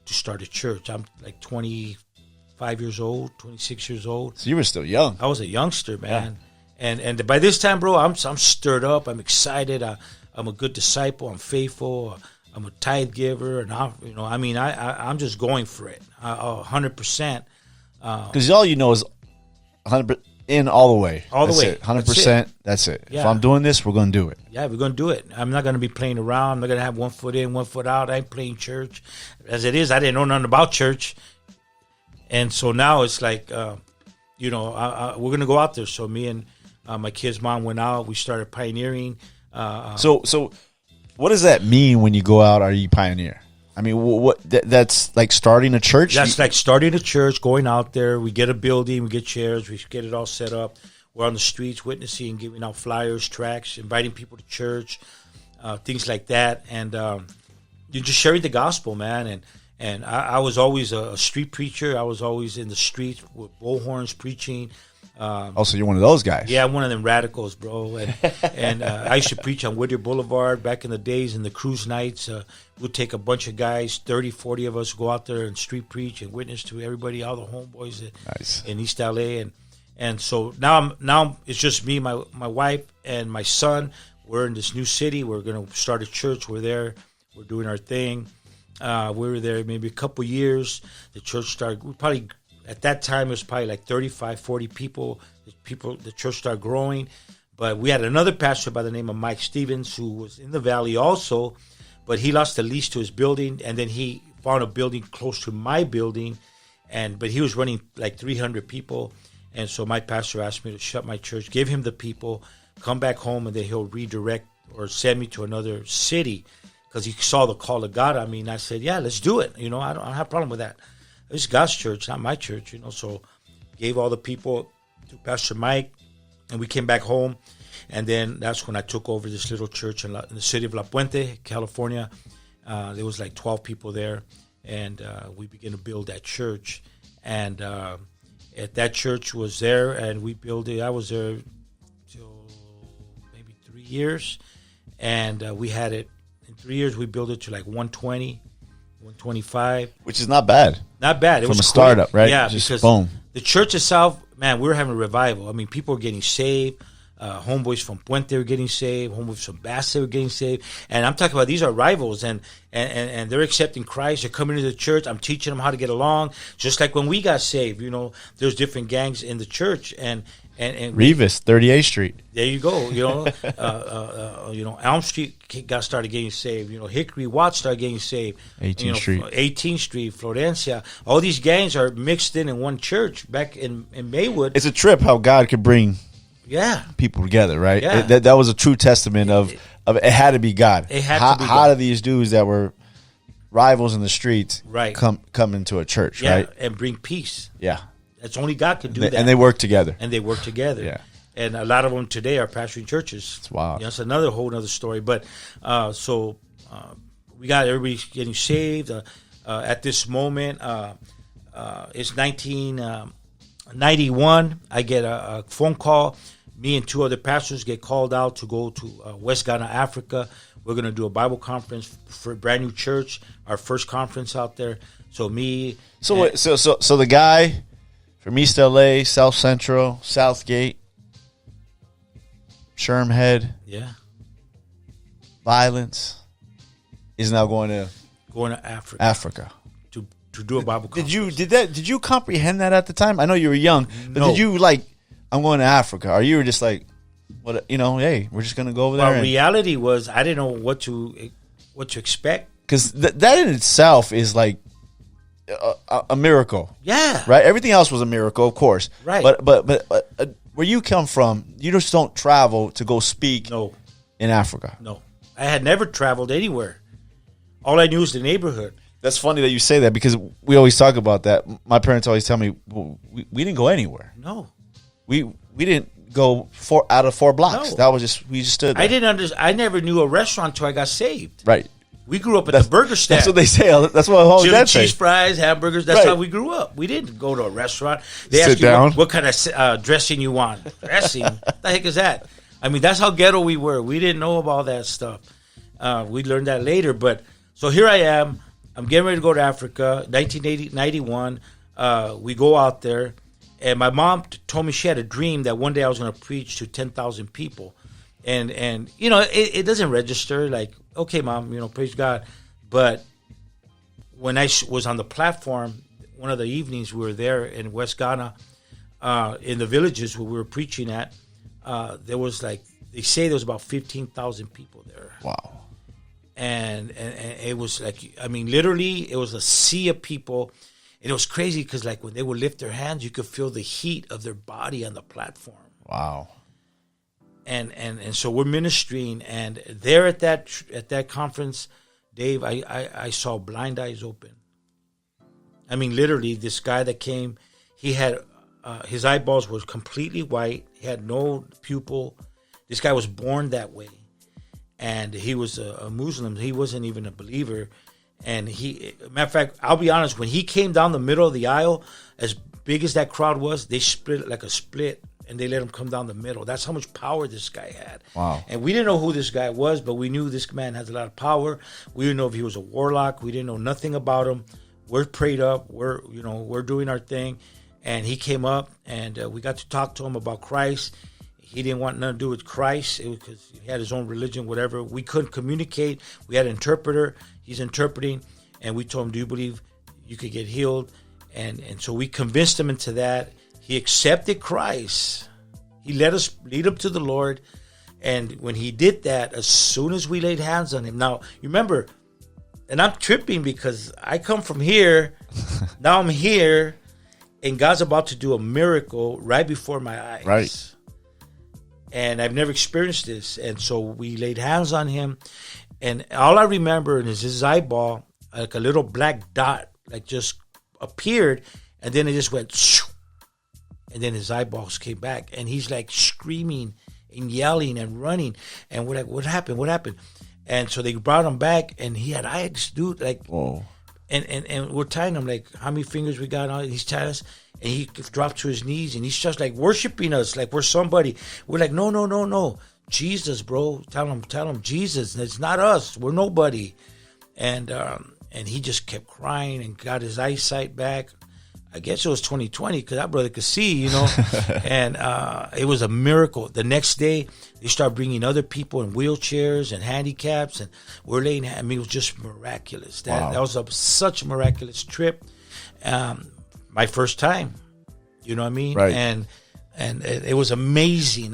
to start a church. I'm like 25 years old, 26 years old. So you were still young. I was a youngster, man. Yeah. And by this time, bro, I'm stirred up. I'm excited. I'm a good disciple. I'm faithful. I'm a tithe giver, and I'm just going for it, 100%. Because all you know is 100% in all the way. All the way. 100%. That's it. Yeah. If I'm doing this, we're going to do it. Yeah, we're going to do it. I'm not going to be playing around. I'm not going to have 1 foot in, 1 foot out. I ain't playing church. As it is, I didn't know nothing about church. And so now it's like, we're going to go out there. So me and my kid's mom went out. We started pioneering. So what does that mean when you go out? Are you pioneer? I mean, that's like starting a church? That's like starting a church, going out there. We get a building, we get chairs, we get it all set up. We're on the streets witnessing, giving out flyers, tracts, inviting people to church, things like that. And you're just sharing the gospel, man. And I was always a street preacher. I was always in the streets with bullhorns preaching. So you're one of those guys. Yeah, I'm one of them radicals, bro. And I used to preach on Whittier Boulevard back in the days in the cruise nights. We'd take a bunch of guys, 30, 40 of us, go out there and street preach and witness to everybody, all the homeboys in East LA. And so now it's just me, my wife, and my son. We're in this new city. We're going to start a church. We're there. We're doing our thing. We were there maybe a couple years. The church started. We probably at that time it was probably like 35, 40 people. The church started growing. But we had another pastor by the name of Mike Stevens who was in the valley also, but he lost the lease to his building, and then he found a building close to my building, but he was running like 300 people. And so my pastor asked me to shut my church, give him the people, come back home, and then he'll redirect or send me to another city because he saw the call of God on me. And I said, yeah, let's do it. I don't have a problem with that. It's God's church, not my church, So gave all the people to Pastor Mike, and we came back home. And then that's when I took over this little church in the city of La Puente, California. There was like 12 people there, and we began to build that church. And at that church was there, and we built it. I was there till maybe 3 years, and we had it in 3 years. We built it to like 120, 125, which is not bad. Not bad. It from was a startup, right? Yeah, just because boom. The church itself, man, we were having a revival. I mean, people were getting saved. Homeboys from Puente were getting saved. Homeboys from Basse were getting saved. And I'm talking about these are rivals, and they're accepting Christ. They're coming to the church. I'm teaching them how to get along. Just like when we got saved, there's different gangs in the church. And Revis, 38th Street. There you go. Elm Street started getting saved. Hickory Watts started getting saved. 18th Street. 18th Street, Florencia. All these gangs are mixed in one church back in Maywood. It's a trip how God could bring people together, right? Yeah. That was a true testament of it had to be God. It had to be how God. do these dudes that were rivals in the streets come into a church, right? And bring peace. Yeah. That's only God could do that. And they work together. Yeah. And a lot of them today are pastoring churches. It's wild. That's another whole other story. But we got everybody getting saved. At this moment, it's 1991. I get a phone call. Me and two other pastors get called out to go to West Ghana, Africa. We're going to do a Bible conference for a brand new church, our first conference out there. So me. So the guy from East LA, South Central, Southgate, Shermhead, violence, is now going to Africa. to do a Bible conference. Did you comprehend that at the time? I know you were young, but did you I'm going to Africa? Or you were just like, what? Hey, we're just going to go over there. Well, reality was I didn't know what to expect, because that in itself is like a miracle. Yeah. Right. Everything else was a miracle, of course. Right. But where you come from, you just don't travel to go speak. No. In Africa. No, I had never traveled anywhere. All I knew was the neighborhood. That's funny that you say that, because we always talk about that. My parents always tell me, well, we didn't go anywhere. No. We didn't go out of 4 blocks. No. That was just we just stood there. I never knew a restaurant until I got saved. Right. We grew up at the burger stand. That's what they say. That's what all Chili dad say. cheese fries, hamburgers. That's Right. how we grew up. We didn't go to a restaurant. They Sit ask you down. what kind of dressing you want. Dressing? What the heck is that? I mean, that's how ghetto we were. We didn't know about that stuff. We learned that later. But so here I am. I'm getting ready to go to Africa. 1991. We go out there, and my mom told me she had a dream that one day I was going to preach to 10,000 people, and you know it doesn't register. Like, okay, Mom, you know, praise God. But when I was on the platform, one of the evenings we were there in West Ghana, in the villages where we were preaching at, there was like, they say there was about 15,000 people there. Wow. And it was like, I mean, literally, it was a sea of people. And it was crazy because, like, when they would lift their hands, you could feel the heat of their body on the platform. Wow. And so we're ministering, and there at that conference, Dave, I saw blind eyes open. I mean, literally, this guy that came, he had his eyeballs were completely white. He had no pupil. This guy was born that way, and he was a Muslim. He wasn't even a believer. And matter of fact, I'll be honest. When he came down the middle of the aisle, as big as that crowd was, they split it like a split. And they let him come down the middle. That's how much power this guy had. Wow. And we didn't know who this guy was, but we knew this man has a lot of power. We didn't know if he was a warlock. We didn't know nothing about him. We're prayed up. We're doing our thing. And he came up, and we got to talk to him about Christ. He didn't want nothing to do with Christ because he had his own religion, whatever. We couldn't communicate. We had an interpreter. He's interpreting. And we told him, do you believe you could get healed? And so we convinced him into that. He accepted Christ. He let us lead him to the Lord. And when he did that, as soon as we laid hands on him. Now, you remember, and I'm tripping because I come from here. Now I'm here. And God's about to do a miracle right before my eyes. Right. And I've never experienced this. And so we laid hands on him. And all I remember is his eyeball, like a little black dot, like just appeared. And then it just went shoo. And then his eyeballs came back, and he's like screaming and yelling and running. And we're like, what happened? What happened? And so they brought him back, and he had eyes, dude. Like, whoa. And we're tying him, like, how many fingers we got on? He's tying us, and he dropped to his knees, and he's just like worshiping us, like we're somebody. We're like, no, Jesus, bro. Tell him, Jesus. It's not us. We're nobody. And he just kept crying and got his eyesight back. I guess it was 2020 because that brother could see, you know, and it was a miracle. The next day, they started bringing other people in wheelchairs and handicaps, and we're laying. I mean, it was just miraculous. That was such a miraculous trip. My first time, you know what I mean? Right. And it was amazing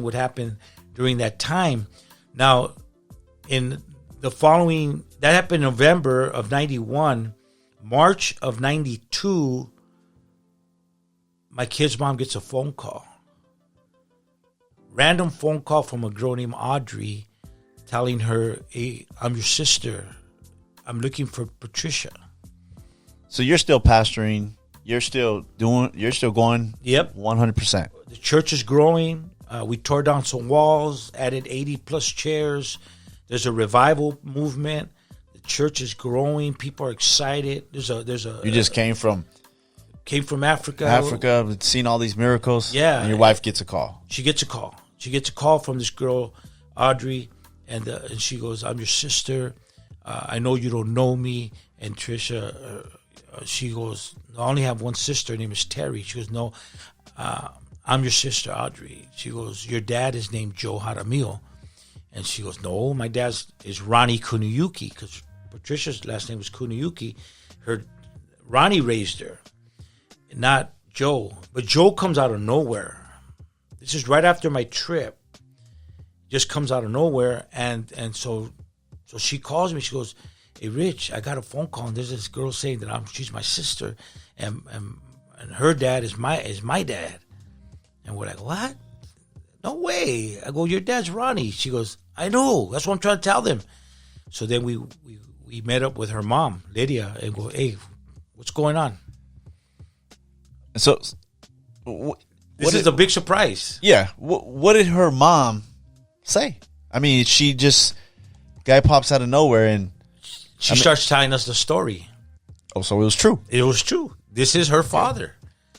what happened during that time. Now, in the following, that happened in November of 91, March of 92. My kid's mom gets a phone call. Random phone call from a girl named Audrey telling her, hey, I'm your sister. I'm looking for Patricia. So you're still pastoring. You're still going. Yep. 100%. The church is growing. We tore down some walls, added 80 plus chairs. There's a revival movement. The church is growing. People are excited. There's a. You just came from Africa, seen all these miracles. Yeah. And your wife gets a call. She gets a call from this girl, Audrey, and she goes, I'm your sister. I know you don't know me. And Trisha, she goes, I only have one sister. Her name is Terry. She goes, no, I'm your sister, Audrey. She goes, your dad is named Joe Jaramillo. And she goes, no, my dad is Ronnie Kuniyuki, because Patricia's last name was Kuniyuki. Ronnie raised her. Not Joe, but Joe comes out of nowhere. This is right after my trip. Just comes out of nowhere, and so she calls me. She goes, "Hey, Rich, I got a phone call, and there's this girl saying that she's my sister, and her dad is my dad." And we're like, "What? No way!" I go, "Your dad's Ronnie." She goes, "I know. That's what I'm trying to tell them." So then we met up with her mom, Lydia, and go, "Hey, what's going on?" So This is a big surprise. Yeah. What did her mom say? I mean, she just guy pops out of nowhere and she starts telling us the story. Oh, so it was true. It was true. This is her father.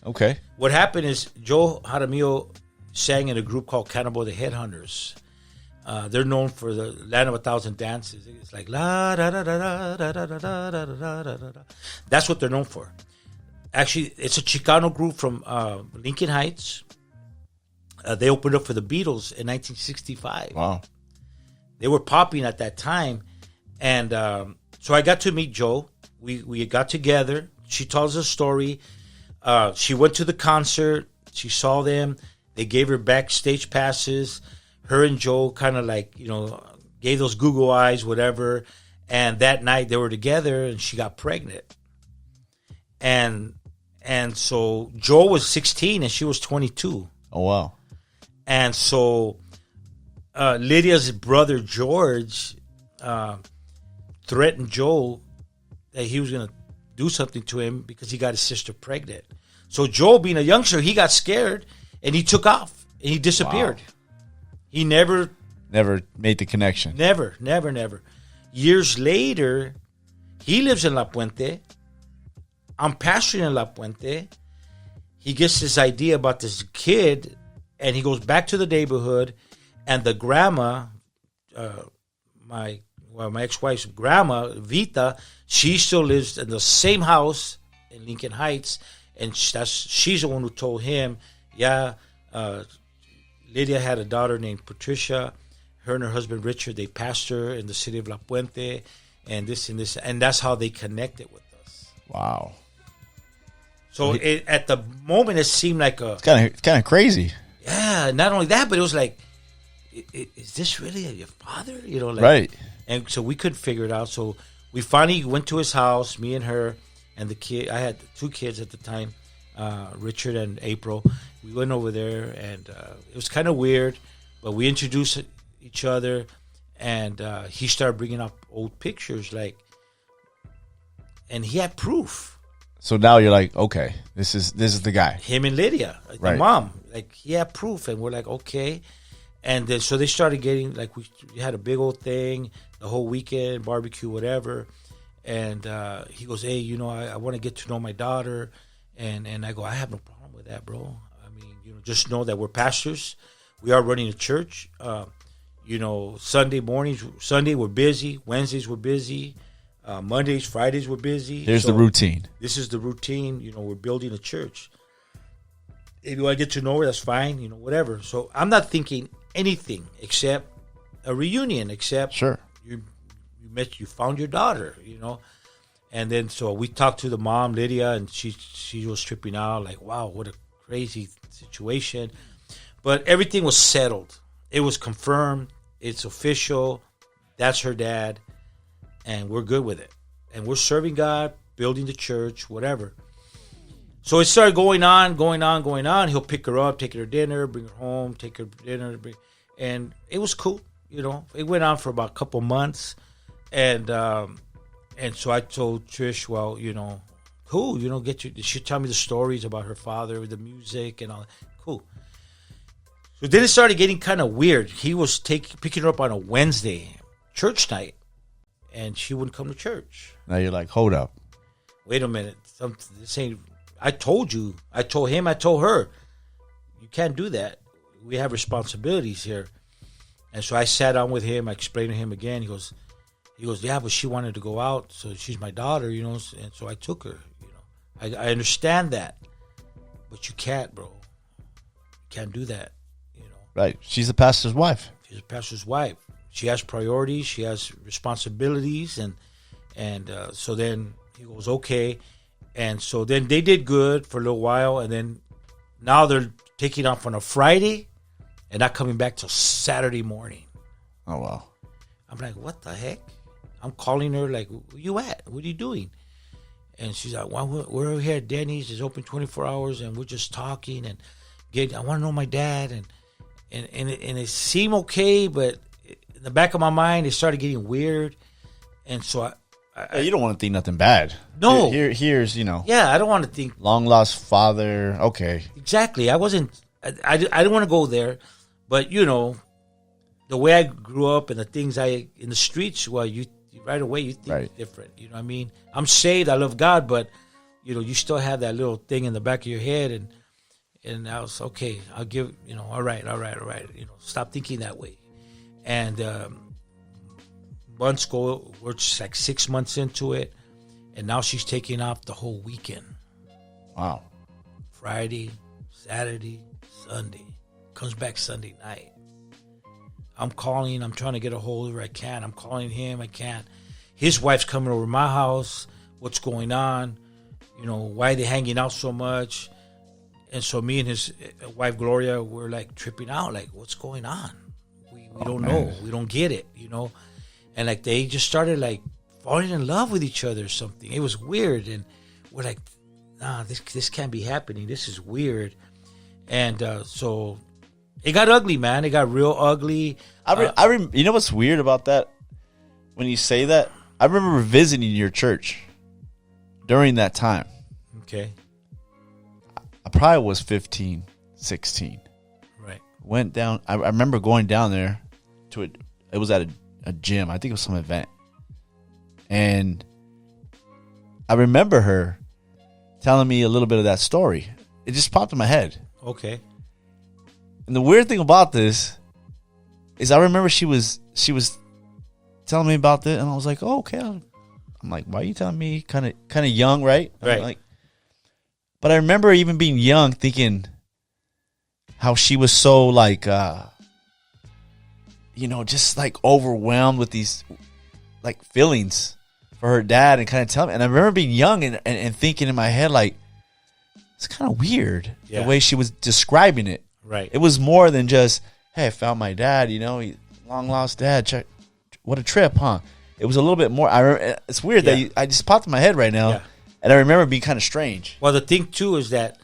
Okay. What happened is Joe Jaramillo sang in a group called Cannibal the Headhunters. They're known for the Land of a Thousand Dances. It's like la da da da da da da da da da da da. That's what they're known for. Actually, it's a Chicano group from Lincoln Heights. They opened up for the Beatles in 1965. Wow. They were popping at that time. And so I got to meet Joe. We got together. She tells a story. She went to the concert. She saw them. They gave her backstage passes. Her and Joe kind of like, gave those Google eyes, whatever. And that night they were together and she got pregnant. And so Joe was 16 and she was 22. Oh, wow. And so Lydia's brother, George, threatened Joe that he was going to do something to him because he got his sister pregnant. So Joe, being a youngster, he got scared and he took off and he disappeared. Wow. He never made the connection. Never. Years later, he lives in La Puente. I'm pastoring in La Puente. He gets this idea about this kid, and he goes back to the neighborhood, and the grandma, my ex-wife's grandma, Vita, she still lives in the same house in Lincoln Heights, and she's the one who told him, Lydia had a daughter named Patricia. Her and her husband Richard, they pastor in the city of La Puente, and this, and that's how they connected with us. Wow. So at the moment, it seemed like it's kind of crazy. Yeah, not only that, but it was like, is this really your father? Right. And so we couldn't figure it out. So we finally went to his house, me and her, and the kid. I had 2 kids at the time, Richard and April. We went over there, and it was kind of weird, but we introduced each other, and he started bringing up old pictures, and he had proof. So now you're like, okay, this is the guy. Him and Lydia, right. The mom, he had proof, and we're like, okay. And then, so they started getting, we had a big old thing, the whole weekend, barbecue, whatever. And he goes, hey, I want to get to know my daughter. And I go, I have no problem with that, bro. I mean, just know that we're pastors. We are running a church. Sunday we're busy. Wednesdays we're busy. Mondays, Fridays we're busy. There's the routine. This is the routine. We're building a church. If you want to get to know her, that's fine. Whatever. So I'm not thinking anything except a reunion. Except sure, you found your daughter. And then so we talked to the mom, Lydia, and she was tripping out. Like, wow, what a crazy situation. But everything was settled. It was confirmed. It's official. That's her dad. And we're good with it. And we're serving God, building the church, whatever. So it started going on. He'll pick her up, take her to dinner, bring her home, take her to dinner. And it was cool. It went on for about a couple months. And so I told Trish, well, cool, she tell me the stories about her father, the music and all that. Cool. So then it started getting kind of weird. He was picking her up on a Wednesday, church night. And she wouldn't come to church. Now you're like, hold up. Wait a minute. I told you. I told him. I told her. You can't do that. We have responsibilities here. And so I sat down with him. I explained to him again. He goes, yeah, but she wanted to go out. So she's my daughter, And so I took her, I understand that. But you can't, bro. You can't do that, Right. She's the pastor's wife. She's a pastor's wife. She has priorities. She has responsibilities, and so then he goes, okay, and so then they did good for a little while, and then now they're taking off on a Friday, and not coming back till Saturday morning. Oh wow! I'm like, what the heck? I'm calling her like, where you at? What are you doing? And she's like, well, we're here at Denny's. It's open 24 hours, and we're just talking and I want to know my dad, and it seemed okay, but in the back of my mind, it started getting weird, and so you don't want to think nothing bad. No. Here's Yeah, I don't want to think. Long lost father. Okay. Exactly. I wasn't I don't want to go there, but the way I grew up and the things in the streets, well, you right away you think Right. different. You know what I mean? I'm saved, I love God, but you still have that little thing in the back of your head, and I was okay. I'll give all right. Stop thinking that way. And months go, we're just like 6 months into it, and now she's taking off the whole weekend. Wow. Friday, Saturday, Sunday. Comes back Sunday night. I'm calling. I'm trying to get a hold of her. I can't. I'm calling him. I can't. His wife's coming over to my house. What's going on? Why are they hanging out so much? And so me and his wife, Gloria, we're like tripping out. Like, what's going on? We don't know. We don't get it, And like they just started like falling in love with each other or something. It was weird. And we're like, nah, this can't be happening. This is weird. And so it got ugly, man. It got real ugly. You know what's weird about that? When you say that, I remember visiting your church during that time. Okay. I probably was 15, 16. Right. Went down. I remember going down there to it. It was at a gym. I think it was some event. And I remember her telling me a little bit of that story. It just popped in my head. Okay. And the weird thing about this is I remember she was telling me about this, and I was like, oh, okay. I'm like, why are you telling me? Kind of young, right? Right. But I remember even being young thinking how she was so like, just like overwhelmed with these like feelings for her dad, and kind of telling me. And I remember being young and thinking in my head, like, it's kind of weird the way she was describing it. Right. It was more than just, hey, I found my dad, he long lost dad. Check, what a trip, huh? It was a little bit more. It's weird that I just popped in my head right now. Yeah. And I remember being kind of strange. Well, the thing, too, is that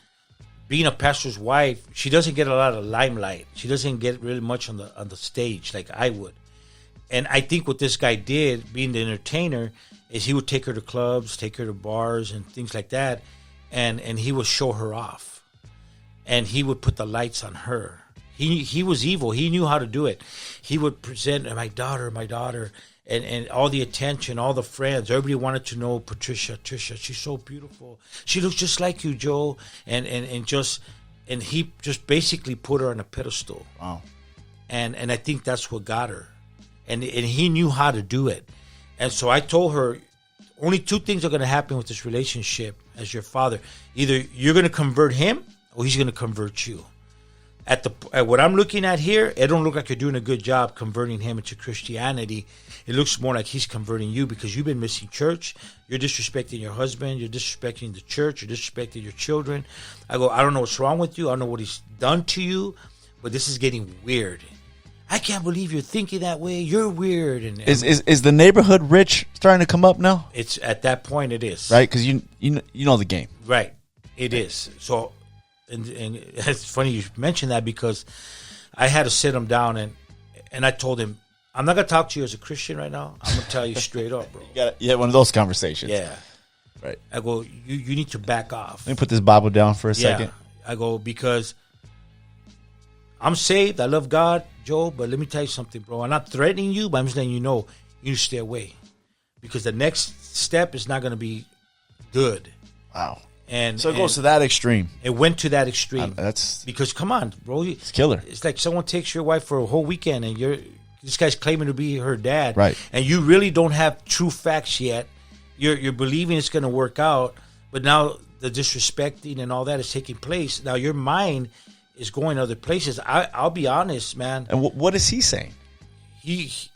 being a pastor's wife, she doesn't get a lot of limelight. She doesn't get really much on the stage like I would. And I think what this guy did, being the entertainer, is he would take her to clubs, take her to bars and things like that, and he would show her off. And he would put the lights on her. He was evil. He knew how to do it. He would present my daughter, and all the attention, all the friends. Everybody wanted to know Patricia, she's so beautiful. She looks just like you, Joe. And he just basically put her on a pedestal. Wow. And I think that's what got her. And he knew how to do it. And so I told her, only two things are going to happen with this relationship as your father. Either you're going to convert him or he's going to convert you. At what I'm looking at here, it don't look like you're doing a good job converting him into Christianity. It looks more like he's converting you because you've been missing church. You're disrespecting your husband. You're disrespecting the church. You're disrespecting your children. I go, I don't know what's wrong with you. I don't know what he's done to you, but this is getting weird. I can't believe you're thinking that way. You're weird. And is the neighborhood rich starting to come up now? It's at that point it is. Right, because you know the game. Right, it is. So, and it's funny you mentioned that because I had to sit him down and I told him, I'm not gonna talk to you as a Christian right now. I'm gonna tell you straight up, bro. You had one of those conversations. Yeah. Right. I go, you need to back off. Let me put this Bible down for a second. I go, because I'm saved. I love God, Joe, but let me tell you something, bro. I'm not threatening you, but I'm just letting you know you need to stay away. Because the next step is not going to be good. Wow. And so it goes to that extreme. It went to that extreme. That's because, come on, bro. It's killer. It's like someone takes your wife for a whole weekend and this guy's claiming to be her dad. Right. And you really don't have true facts yet. You're believing it's going to work out, but now the disrespecting and all that is taking place. Now your mind is going other places. I'll be honest, man. And what is he saying? He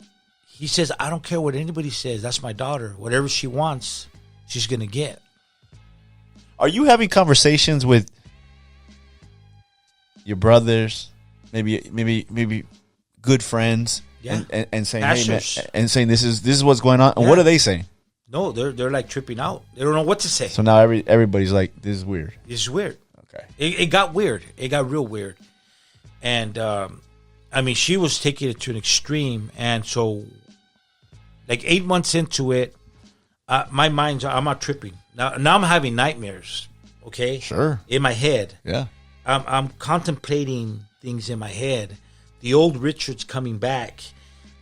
says, I don't care what anybody says. That's my daughter. Whatever she wants, she's going to get. Are you having conversations with your brothers, maybe good friends, and saying, Pastors. hey man, and saying this is what's going on? And what are they saying? No, they're like tripping out. They don't know what to say. So now everybody's like, this is weird. This is weird. Okay. It got weird. It got real weird. And I mean, she was taking it to an extreme. And so, like 8 months into it, my mind's, I'm not tripping. Now I'm having nightmares, okay? Sure. In my head. Yeah. I'm contemplating things in my head. The old Richard's coming back.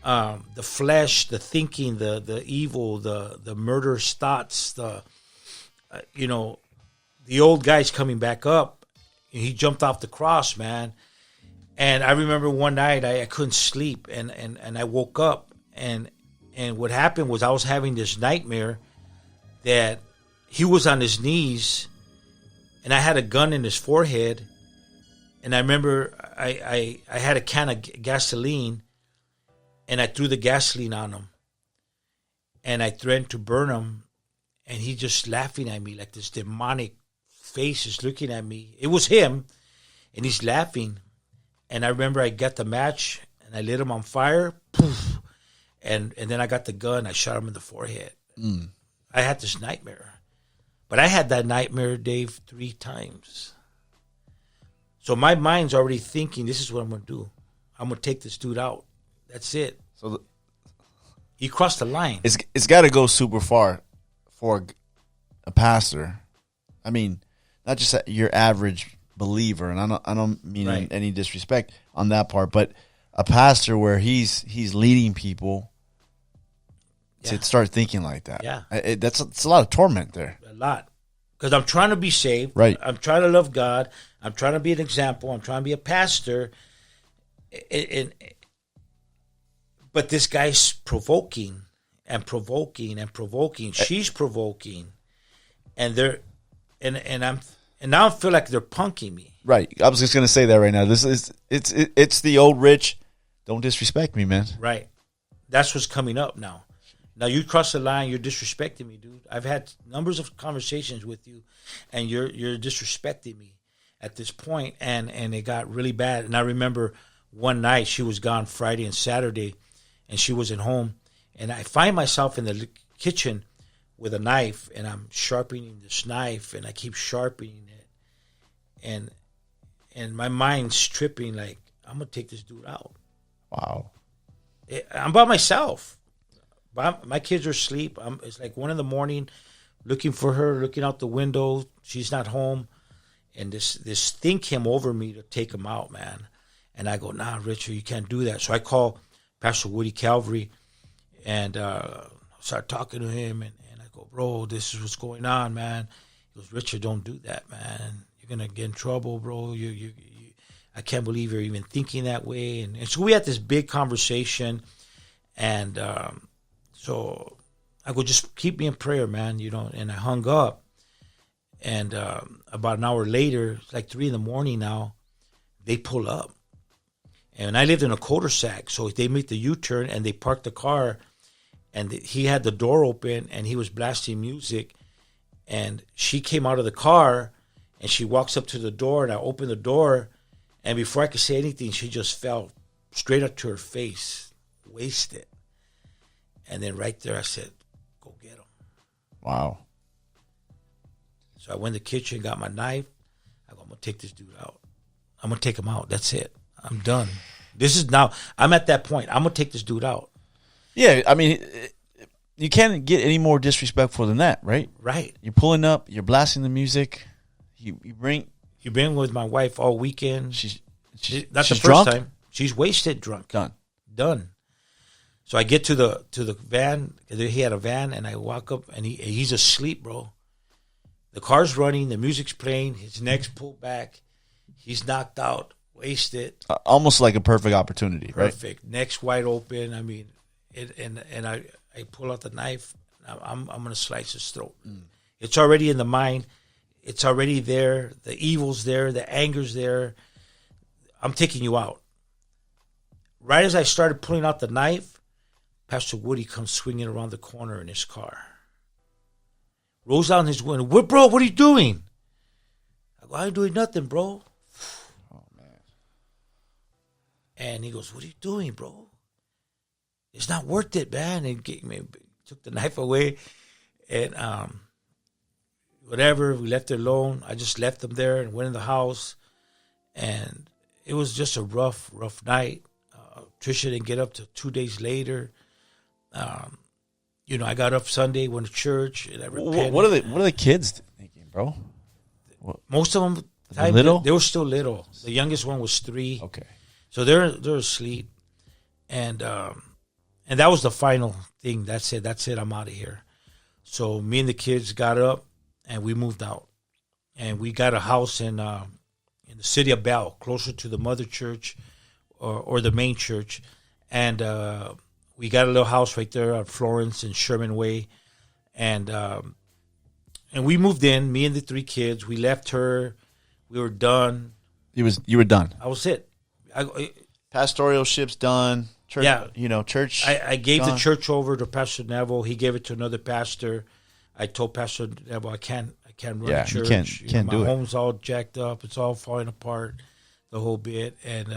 The flesh, the thinking, the evil, the murderous thoughts, the old guy's coming back up. He jumped off the cross, man. And I remember one night I couldn't sleep, and I woke up, and what happened was I was having this nightmare that he was on his knees, and I had a gun in his forehead, and I remember I had a can of gasoline, and I threw the gasoline on him, and I threatened to burn him, and he just laughing at me like this demonic face is looking at me. It was him, and he's laughing. And I remember I got the match, and I lit him on fire, poof, and then I got the gun, I shot him in the forehead. I had this nightmare. But I had that nightmare, Dave, 3 times. So my mind's already thinking, this is what I'm going to do. I'm going to take this dude out. That's it. So he crossed the line. It's got to go super far for a pastor. I mean, not just your average believer, and I don't mean any disrespect on that part, but a pastor where he's leading people to start thinking like that. Yeah, it's a lot of torment there. A lot, because I'm trying to be saved. Right. I'm trying to love God. I'm trying to be an example. I'm trying to be a pastor. But this guy's provoking and provoking and provoking. She's provoking, and now I feel like they're punking me. Right. I was just going to say that right now. It's the old rich. Don't disrespect me, man. Right. That's what's coming up now. Now you cross the line. You're disrespecting me, dude. I've had numbers of conversations with you, and you're disrespecting me at this point, and it got really bad. And I remember one night she was gone Friday and Saturday, and she wasn't home, and I find myself in the kitchen with a knife, and I'm sharpening this knife, and I keep sharpening it, and my mind's tripping like, I'm gonna take this dude out. Wow. I'm by myself. My kids are asleep. It's like 1 a.m, looking for her, looking out the window. She's not home, and this thing came over me to take him out, man. And I go, nah, Richard, you can't do that. So I call Pastor Woody Calvary, and start talking to him, and I go, bro, this is what's going on, man. He goes, Richard, don't do that, man. You're gonna get in trouble, bro. You I can't believe you're even thinking that way. And so we had this big conversation, and so I go, just keep me in prayer, man. And I hung up, and about an hour later, it's like 3 a.m. now, they pull up, and I lived in a cul-de-sac, so they make the U-turn and they park the car. And he had the door open, and he was blasting music. And she came out of the car, and she walks up to the door, and I open the door. And before I could say anything, she just fell straight up to her face, wasted. And then right there, I said, go get him. Wow. So I went in the kitchen, got my knife. I go, I'm going to take this dude out. I'm going to take him out. That's it. I'm done. I'm at that point. I'm going to take this dude out. Yeah, I mean, you can't get any more disrespectful than that, right? Right. You're pulling up, you're blasting the music. You've been with my wife all weekend. She's not the first drunk? time. She's wasted drunk. Done. So I get to the van. He had a van, and I walk up, and he's asleep, bro. The car's running, the music's playing, his neck's pulled back, he's knocked out, wasted. Almost like a perfect opportunity, right? Perfect. Neck's wide open. I mean, and I pull out the knife. I'm gonna slice his throat. It's already in the mind. It's already there. The evil's there. The anger's there. I'm taking you out. Right as I started pulling out the knife, Pastor Woody comes swinging around the corner in his car. Rolls down his window. Bro, what are you doing? I go, I ain't doing nothing, bro. Oh, man. And he goes, what are you doing, bro? It's not worth it, man. And took the knife away. And whatever, we left it alone. I just left him there and went in the house. And it was just a rough night. Trisha didn't get up till 2 days later. I got up Sunday, went to church, and I repented. What are the kids thinking, bro? Most of them Little? They were still little. The youngest one was 3. Okay. So they're asleep, and that was the final thing. That's it. I'm out of here. So me and the kids got up, and we moved out, and we got a house in the city of Bell, closer to the mother church, or the main church, and we got a little house right there on Florence and Sherman Way, and we moved in. Me and the 3 kids. We left her. We were done. You were done. I was it. Pastoral ship's done. Church, Yeah. Church. I gave gone. the church over to Pastor Neville. He gave it to another pastor. I told Pastor Neville I can't run a church. You can't do my it. home's all jacked up. It's all falling apart, the whole bit. And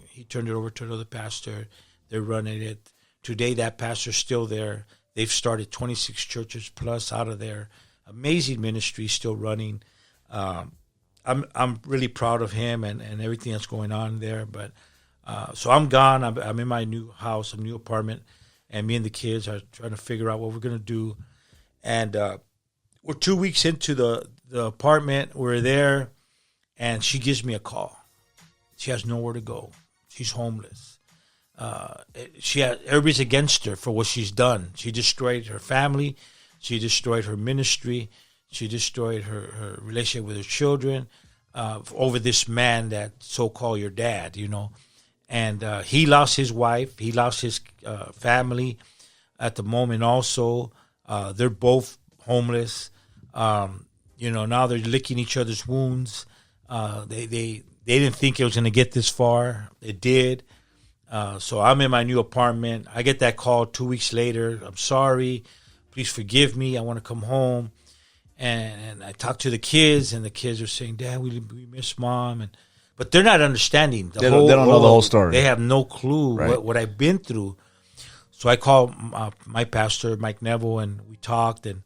he turned it over to another pastor. They're running it. Today, that pastor's still there. They've started 26 churches plus out of there. Amazing ministry, still running. I'm really proud of him and everything that's going on there. But so I'm gone. I'm in my new house, new apartment, and me and the kids are trying to figure out what we're gonna do. And we're 2 weeks into the apartment. We're there, and she gives me a call. She has nowhere to go. She's homeless. Everybody's against her for what she's done. She destroyed her family. She destroyed her ministry. She destroyed her relationship with her children over this man that so-called your dad, And he lost his wife. He lost his family at the moment also. They're both homeless. Now they're licking each other's wounds. They didn't think it was going to get this far. It did. So I'm in my new apartment. I get that call 2 weeks later. I'm sorry. Please forgive me. I want to come home. And I talked to the kids, and the kids are saying, Dad, we miss Mom. But they're not understanding. They don't know the whole story. They have no clue Right. what I've been through. So I called my pastor, Mike Neville, and we talked. And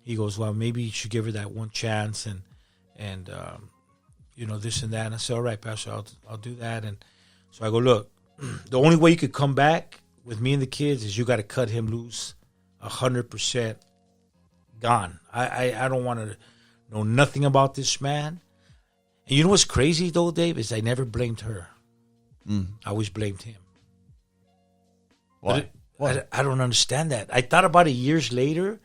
he goes, well, maybe you should give her that one chance and this and that. And I said, all right, Pastor, I'll do that. And so I go, look, the only way you could come back with me and the kids is you got to cut him loose 100%. Gone. I don't want to know nothing about this man. And you know what's crazy though, Dave, is I never blamed her. I always blamed him. Why? I don't understand that. I thought about it years later.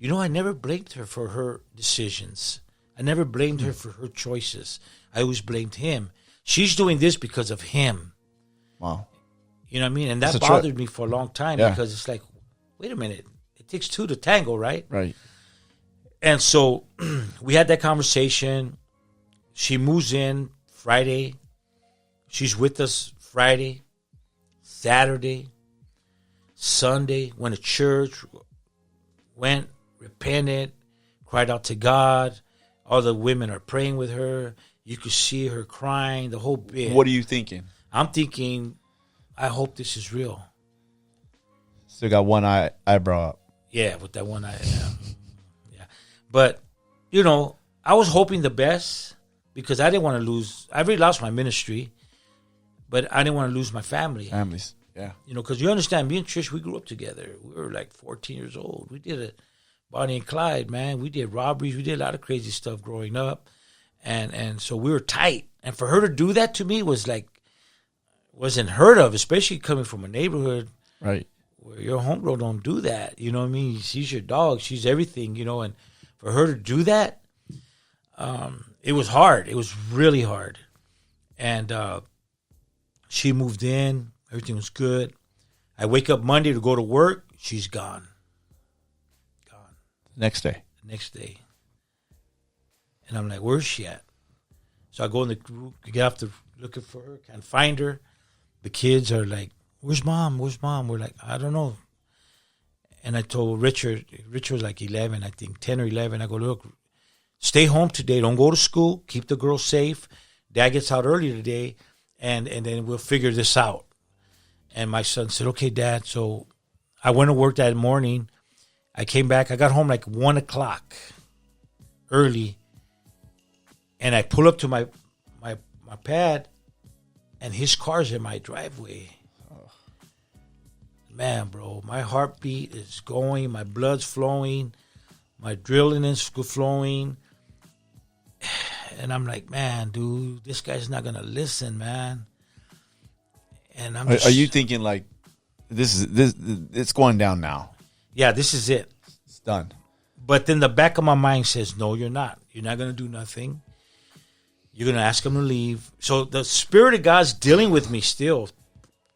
I never blamed her for her decisions. I never blamed her for her choices. I always blamed him. She's doing this because of him. Wow. You know what I mean? And that That's a bothered me for a long time Yeah. because it's like, wait a minute. It takes 2 to tango, right? Right. And so we had that conversation. She moves in Friday. She's with us Friday, Saturday, Sunday. Went to church, went, repented, cried out to God. All the women are praying with her. You could see her crying, the whole bit. What are you thinking? I'm thinking, I hope this is real. Still got one eyebrow up. Yeah, with that one eye. Yeah. But, I was hoping the best because I didn't want to lose. I already lost my ministry, but I didn't want to lose my family. Families. Yeah. Because you understand, me and Trish, we grew up together. We were like 14 years old. We did it, Bonnie and Clyde, man. We did robberies. We did a lot of crazy stuff growing up. And so we were tight. And for her to do that to me wasn't heard of, especially coming from a neighborhood. Right. Where your homegirl don't do that. You know what I mean? She's your dog. She's everything, and for her to do that, it was hard. It was really hard. And she moved in. Everything was good. I wake up Monday to go to work. She's gone. Gone. Next day. The next day. And I'm like, where's she at? So I go in the group, get off looking for her, can't find her. The kids are like, where's Mom? Where's Mom? We're like, I don't know. And I told Richard was like 11, I think, 10 or 11. I go, look, stay home today. Don't go to school. Keep the girl safe. Dad gets out early today, and then we'll figure this out. And my son said, okay, Dad. So I went to work that morning. I came back. I got home like 1 o'clock early. And I pull up to my pad, and his car's in my driveway. Man, bro, my heartbeat is going, my blood's flowing, my adrenaline is flowing. And I'm like, man, dude, this guy's not gonna listen, man. And I'm Are you thinking like this? It's going down now. Yeah, this is it. It's done. But then the back of my mind says, no, you're not. You're not gonna do nothing. You're gonna ask him to leave. So the Spirit of God's dealing with me still.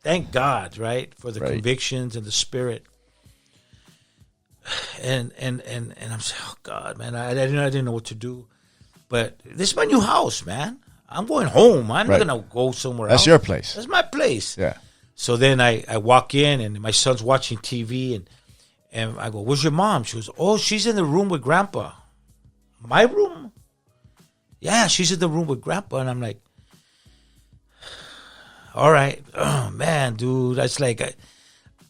Thank God, right, for the convictions and the Spirit. And I'm saying, oh God, man, I didn't know what to do. But this is my new house, man. I'm going home. I'm not gonna go somewhere else. That's your place. That's my place. Yeah. So then I walk in and my son's watching TV and I go, where's your mom? She goes, oh, she's in the room with Grandpa. My room? Yeah, she's in the room with Grandpa. And I'm like, all right. Oh, man, dude. That's like,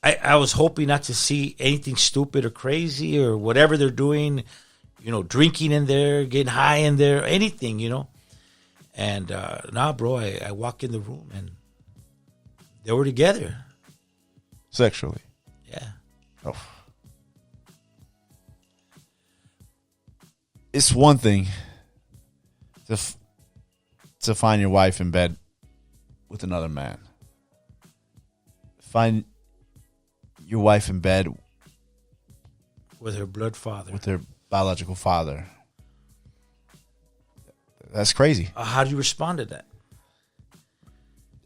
I was hoping not to see anything stupid or crazy or whatever they're doing, drinking in there, getting high in there, anything, And nah, bro, I walk in the room and they were together. Sexually. Yeah. Oh. It's one thing to find your wife in bed with another man. Find your wife in bed with her blood father. With her biological father. That's crazy. How do you respond to that?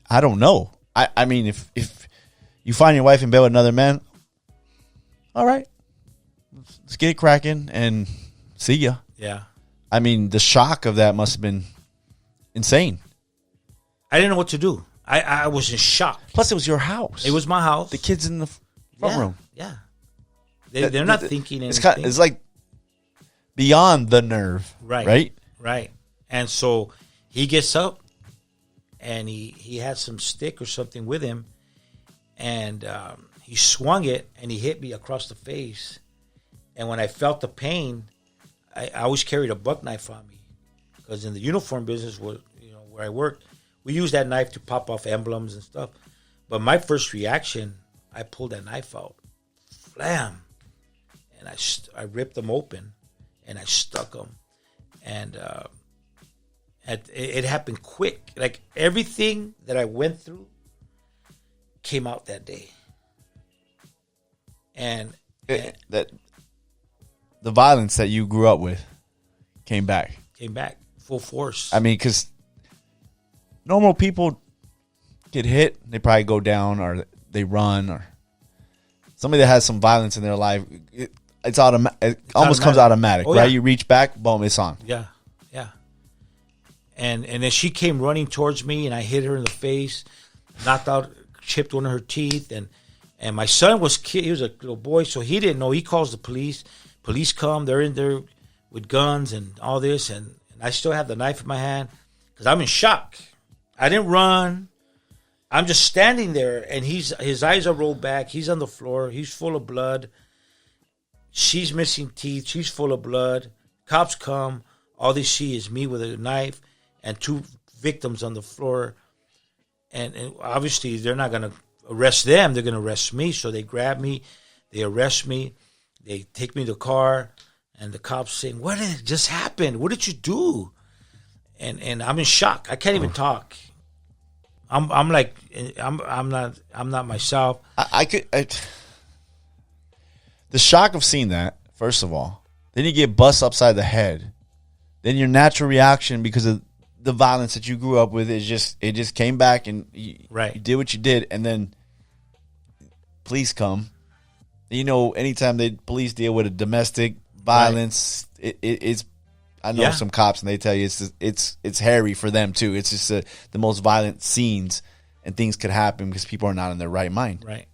I don't know. I mean, if you find your wife in bed with another man, all right, let's get it cracking and see ya. Yeah. I mean, the shock of that must have been insane. I didn't know what to do. I was in shock. Plus, it was your house. It was my house. The kids in the front room. Yeah. They're not thinking anything. anything. It's like beyond the nerve. Right. Right. And so he gets up and he had some stick or something with him. And he swung it and he hit me across the face. And when I felt the pain, I always carried a buck knife on me. Because in the uniform business where I worked, we use that knife to pop off emblems and stuff. But my first reaction, I pulled that knife out. Flam. And I ripped them open and I stuck them. And it happened quick. Like everything that I went through came out that day. And that the violence that you grew up with came back full force. I mean, because normal people get hit, they probably go down or they run, or somebody that has some violence in their life, it's automatic. It almost comes automatic, right? Yeah. You reach back, boom, it's on. Yeah. And then she came running towards me, and I hit her in the face, knocked out, chipped one of her teeth, and my son he was a little boy, so he didn't know. He calls the police. Police come, they're in there with guns and all this, and I still have the knife in my hand because I'm in shock. I didn't run. I'm just standing there, and his eyes are rolled back. He's on the floor. He's full of blood. She's missing teeth. She's full of blood. Cops come. All they see is me with a knife and two victims on the floor. And obviously, they're not going to arrest them. They're going to arrest me. So they grab me. They arrest me. They take me to the car. And the cops saying, what just happened? What did you do? And I'm in shock. I can't even talk. I'm not myself. The shock of seeing that, first of all, then you get bust upside the head. Then your natural reaction, because of the violence that you grew up with, it just came back, and you did what you did, and then police come. Anytime the police deal with a domestic violence, it's. I know some cops, and they tell you it's hairy for them too. It's just the most violent scenes, and things could happen because people are not in their right mind. Right.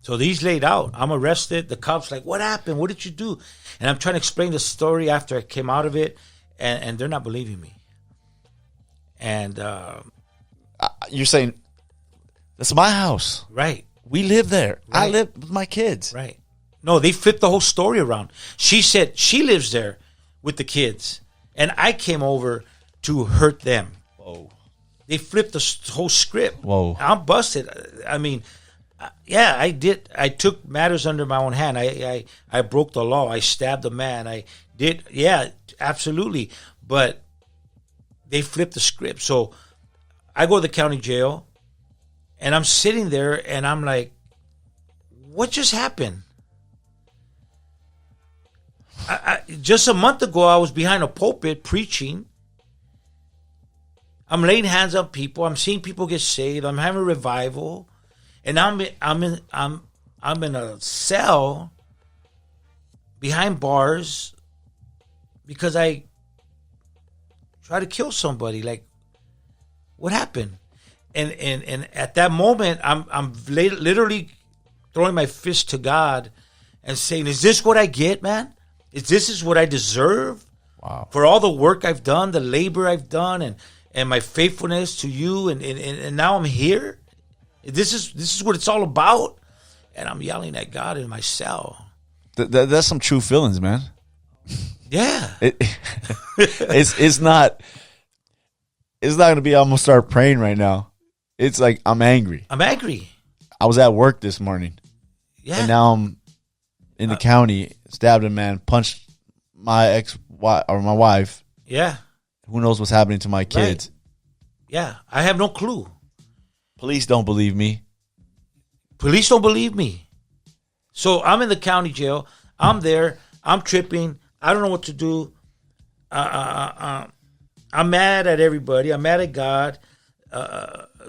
So these laid out. I'm arrested. The cops like, what happened? What did you do? And I'm trying to explain the story after I came out of it, and they're not believing me. And you're saying, that's my house. Right. We live there. Right. I live with my kids. Right. No, they flipped the whole story around. She said she lives there with the kids, and I came over to hurt them. Whoa. They flipped the whole script. Whoa. I'm busted. I mean, yeah, I did. I took matters under my own hand. I broke the law. I stabbed a man. I did. Yeah, absolutely. But they flipped the script. So I go to the county jail, and I'm sitting there, and I'm like, what just happened? Just a month ago, I was behind a pulpit preaching. I'm laying hands on people. I'm seeing people get saved. I'm having a revival, and I'm in a cell behind bars because I tried to kill somebody. Like, what happened? And at that moment, I'm literally throwing my fist to God and saying, "Is this what I get, man? This is what I deserve? Wow. For all the work I've done, the labor I've done, and my faithfulness to you, and now I'm here. This is what it's all about." And I'm yelling at God in my cell. That's some true feelings, man. Yeah. It's not gonna be, I'm gonna start praying right now. It's like I'm angry. I'm angry. I was at work this morning. Yeah. And now I'm in the county, stabbed a man, punched my my wife. Yeah. Who knows what's happening to my kids? Right. Yeah. I have no clue. Police don't believe me. Police don't believe me. So I'm in the county jail. I'm there. I'm tripping. I don't know what to do. I'm mad at everybody. I'm mad at God.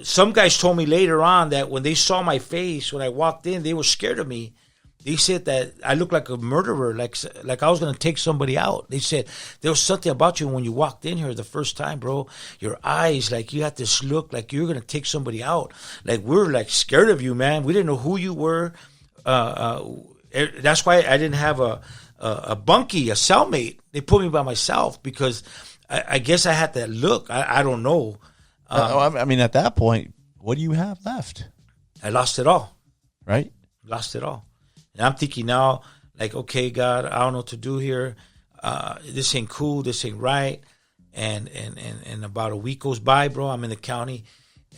Some guys told me later on that when they saw my face when I walked in, they were scared of me. They said that I looked like a murderer, like I was going to take somebody out. They said there was something about you when you walked in here the first time, bro. Your eyes, like you had this look like you were going to take somebody out. Like we were like scared of you, man. We didn't know who you were. That's why I didn't have a bunkie, a cellmate. They put me by myself because I guess I had that look. I don't know. I mean, at that point, what do you have left? I lost it all. Right? Lost it all. And I'm thinking now, like, okay, God, I don't know what to do here. This ain't cool. This ain't right. And about a week goes by, bro. I'm in the county,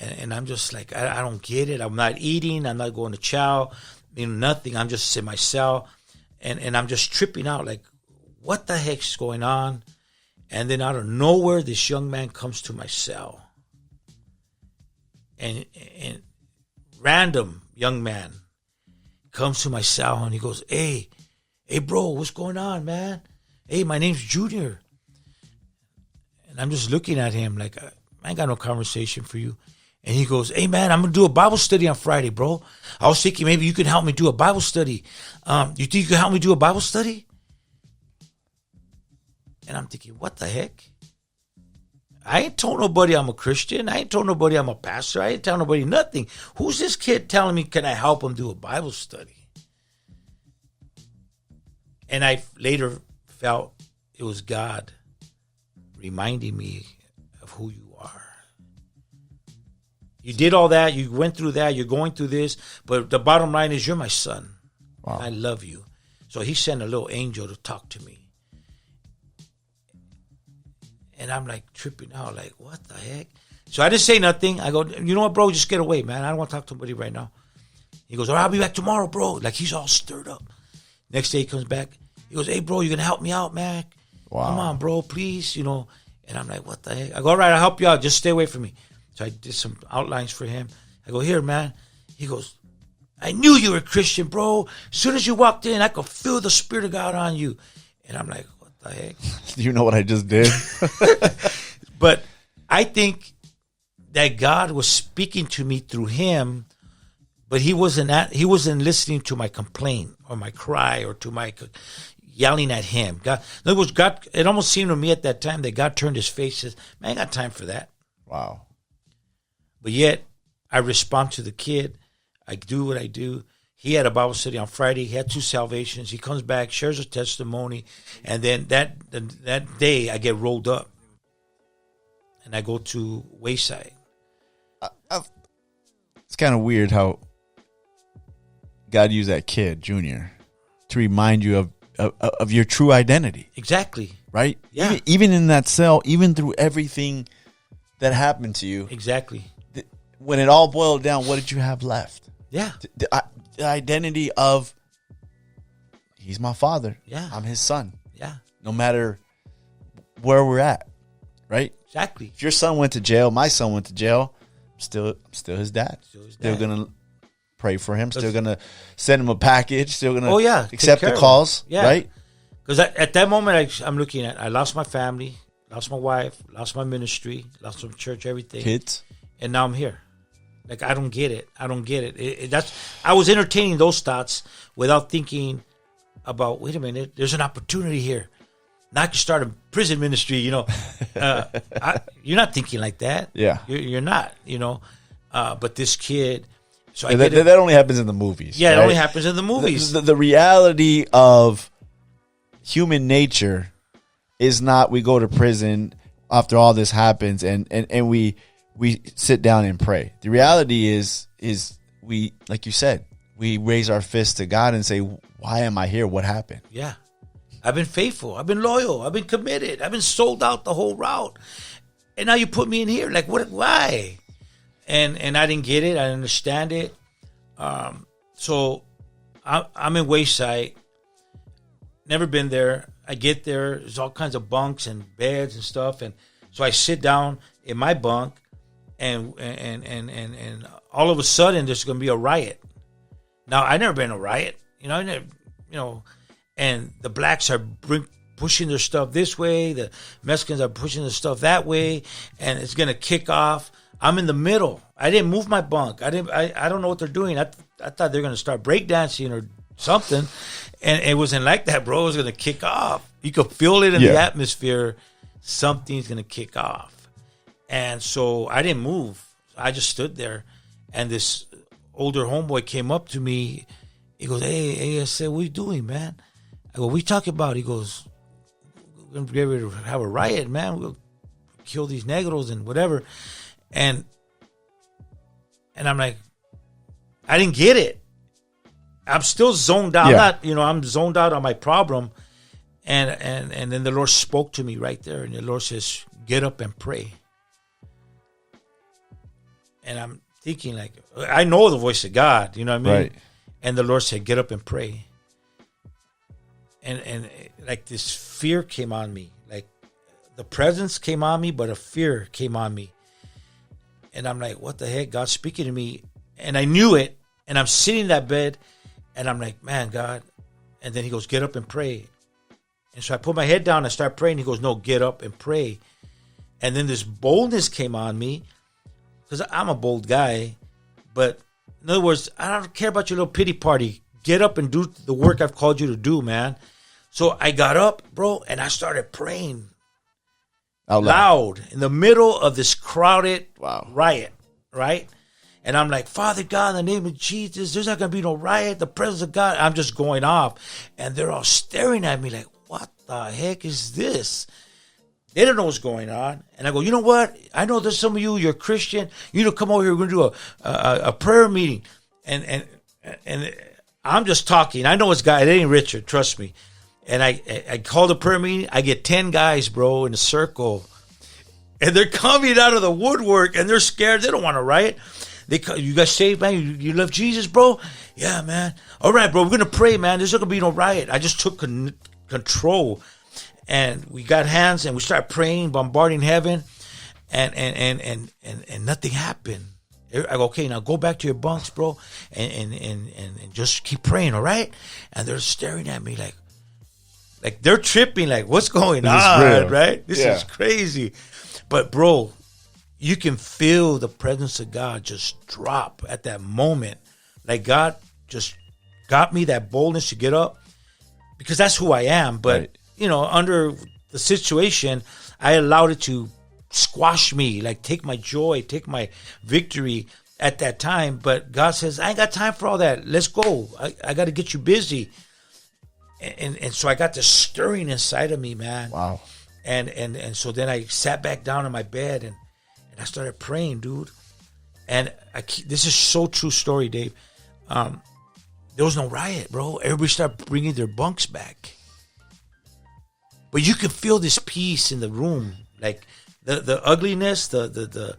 and I'm just like, I don't get it. I'm not eating. I'm not going to chow. Nothing. I'm just in my cell, and I'm just tripping out. Like, what the heck's going on? And then out of nowhere, this young man comes to my cell, and random young man comes to my cell, and he goes, hey, bro, what's going on, man? Hey, my name's Junior. And I'm just looking at him like, I ain't got no conversation for you. And he goes, hey, man, I'm going to do a Bible study on Friday, bro. I was thinking maybe you could help me do a Bible study. You think you could help me do a Bible study? And I'm thinking, what the heck? I ain't told nobody I'm a Christian. I ain't told nobody I'm a pastor. I ain't telling nobody nothing. Who's this kid telling me, can I help him do a Bible study? And I later felt it was God reminding me of who you are. You did all that. You went through that. You're going through this. But the bottom line is you're my son. Wow. I love you. So he sent a little angel to talk to me. And I'm like tripping out, like, what the heck? So I didn't say nothing. I go, you know what, bro? Just get away, man. I don't want to talk to anybody right now. He goes, all right, I'll be back tomorrow, bro. Like, he's all stirred up. Next day he comes back. He goes, hey, bro, you going to help me out, man? Wow. Come on, bro, please, And I'm like, what the heck? I go, all right, I'll help you out. Just stay away from me. So I did some outlines for him. I go, here, man. He goes, I knew you were a Christian, bro. As soon as you walked in, I could feel the Spirit of God on you. And I'm like, what the heck? You know what I just did? But I think that God was speaking to me through him, but he wasn't listening to my complaint or my cry or to my yelling at him. God, in other words, God, it almost seemed to me at that time that God turned his face and says, man, I ain't got time for that. Wow. But yet I respond to the kid. I do what I do. He had a Bible study on Friday. He had 2 salvations. He comes back, shares a testimony, and then that day I get rolled up, and I go to Wayside. It's kind of weird how God used that kid, Junior, to remind you of your true identity. Exactly. Right? Yeah. Even in that cell, even through everything that happened to you. Exactly. When it all boiled down, what did you have left? Yeah. The identity of, he's my father. Yeah. I'm his son. Yeah. No matter where we're at. right? Exactly. If your son went to jail, my son went to jail, I'm still his dad. Still gonna pray for him. Still gonna send him a package. Still gonna accept the calls. Yeah. Right? Because at that moment, I'm looking at, I lost my family, lost my wife, lost my ministry, lost my church, everything. Kids. And now I'm here. Like, I don't get it. I was entertaining those thoughts without thinking about, wait a minute, there's an opportunity here. Now I can start a prison ministry, You're not thinking like that. Yeah. You're not, But this kid... So that only happens in the movies. Yeah, right? It only happens in the movies. The reality of human nature is not we go to prison after all this happens and we sit down and pray. The reality is we, like you said, we raise our fists to God and say, why am I here? What happened? Yeah. I've been faithful. I've been loyal. I've been committed. I've been sold out the whole route. And now you put me in here. Like, what? Why? And I didn't get it. I didn't understand it. So I'm in Wayside. Never been there. I get there. There's all kinds of bunks and beds and stuff. And so I sit down in my bunk, and all of a sudden there's going to be a riot. Now, I've never been in a riot. And the blacks are pushing their stuff this way. The Mexicans are pushing their stuff that way. And it's going to kick off. I'm in the middle. I didn't move my bunk. I don't know what they're doing. I thought they were going to start breakdancing or something. And it wasn't like that, bro. It was going to kick off. You could feel it in the atmosphere. Something's going to kick off. And so I didn't move. I just stood there. And this older homeboy came up to me. He goes, hey, I said, what are you doing, man? I go, what are you talking about? He goes, we're going to get ready to have a riot, man. We'll kill these negros and whatever. And I'm like, I didn't get it. I'm still zoned out. I'm zoned out on my problem. And then the Lord spoke to me right there. And the Lord says, get up and pray. And I'm thinking, like, I know the voice of God, you know what I mean? Right. And the Lord said, get up and pray. And like this fear came on me. Like the presence came on me, but a fear came on me. And I'm like, what the heck? God's speaking to me. And I knew it. And I'm sitting in that bed. And I'm like, man, God. And then he goes, get up and pray. And so I put my head down and start praying. He goes, no, get up and pray. And then this boldness came on me. Because I'm a bold guy. But in other words, I don't care about your little pity party. Get up and do the work I've called you to do, man. So I got up, bro, and I started praying. Out loud in the middle of this crowded riot, right? And I'm like, Father God, in the name of Jesus, there's not going to be no riot. The presence of God, I'm just going off. And they're all staring at me like, what the heck is this? They don't know what's going on. And I go, you know what? I know there's some of you, you're Christian. You need to come over here. We're going to do a prayer meeting. And I'm just talking. I know it's God. It ain't Richard. Trust me. And I called a prayer meeting. I get 10 guys, bro, in a circle. And they're coming out of the woodwork, and they're scared. They don't want to riot. You guys saved, man? You love Jesus, bro? Yeah, man. All right, bro, we're going to pray, man. There's not going to be no riot. I just took control. And we got hands, and we started praying, bombarding heaven. And nothing happened. I go, okay, now go back to your bunks, bro, and just keep praying, all right? And they're staring at me like they're tripping, like, what's going on, right? This is crazy. But, bro, you can feel the presence of God just drop at that moment. Like God just got me that boldness to get up because that's who I am. But, under the situation, I allowed it to squash me, like take my joy, take my victory at that time. But God says, I ain't got time for all that. Let's go. I got to get you busy. And so I got this stirring inside of me, man. Wow. And so then I sat back down in my bed and I started praying, dude. And this is so true story, Dave. There was no riot, bro. Everybody started bringing their bunks back. But you could feel this peace in the room. Like the ugliness, the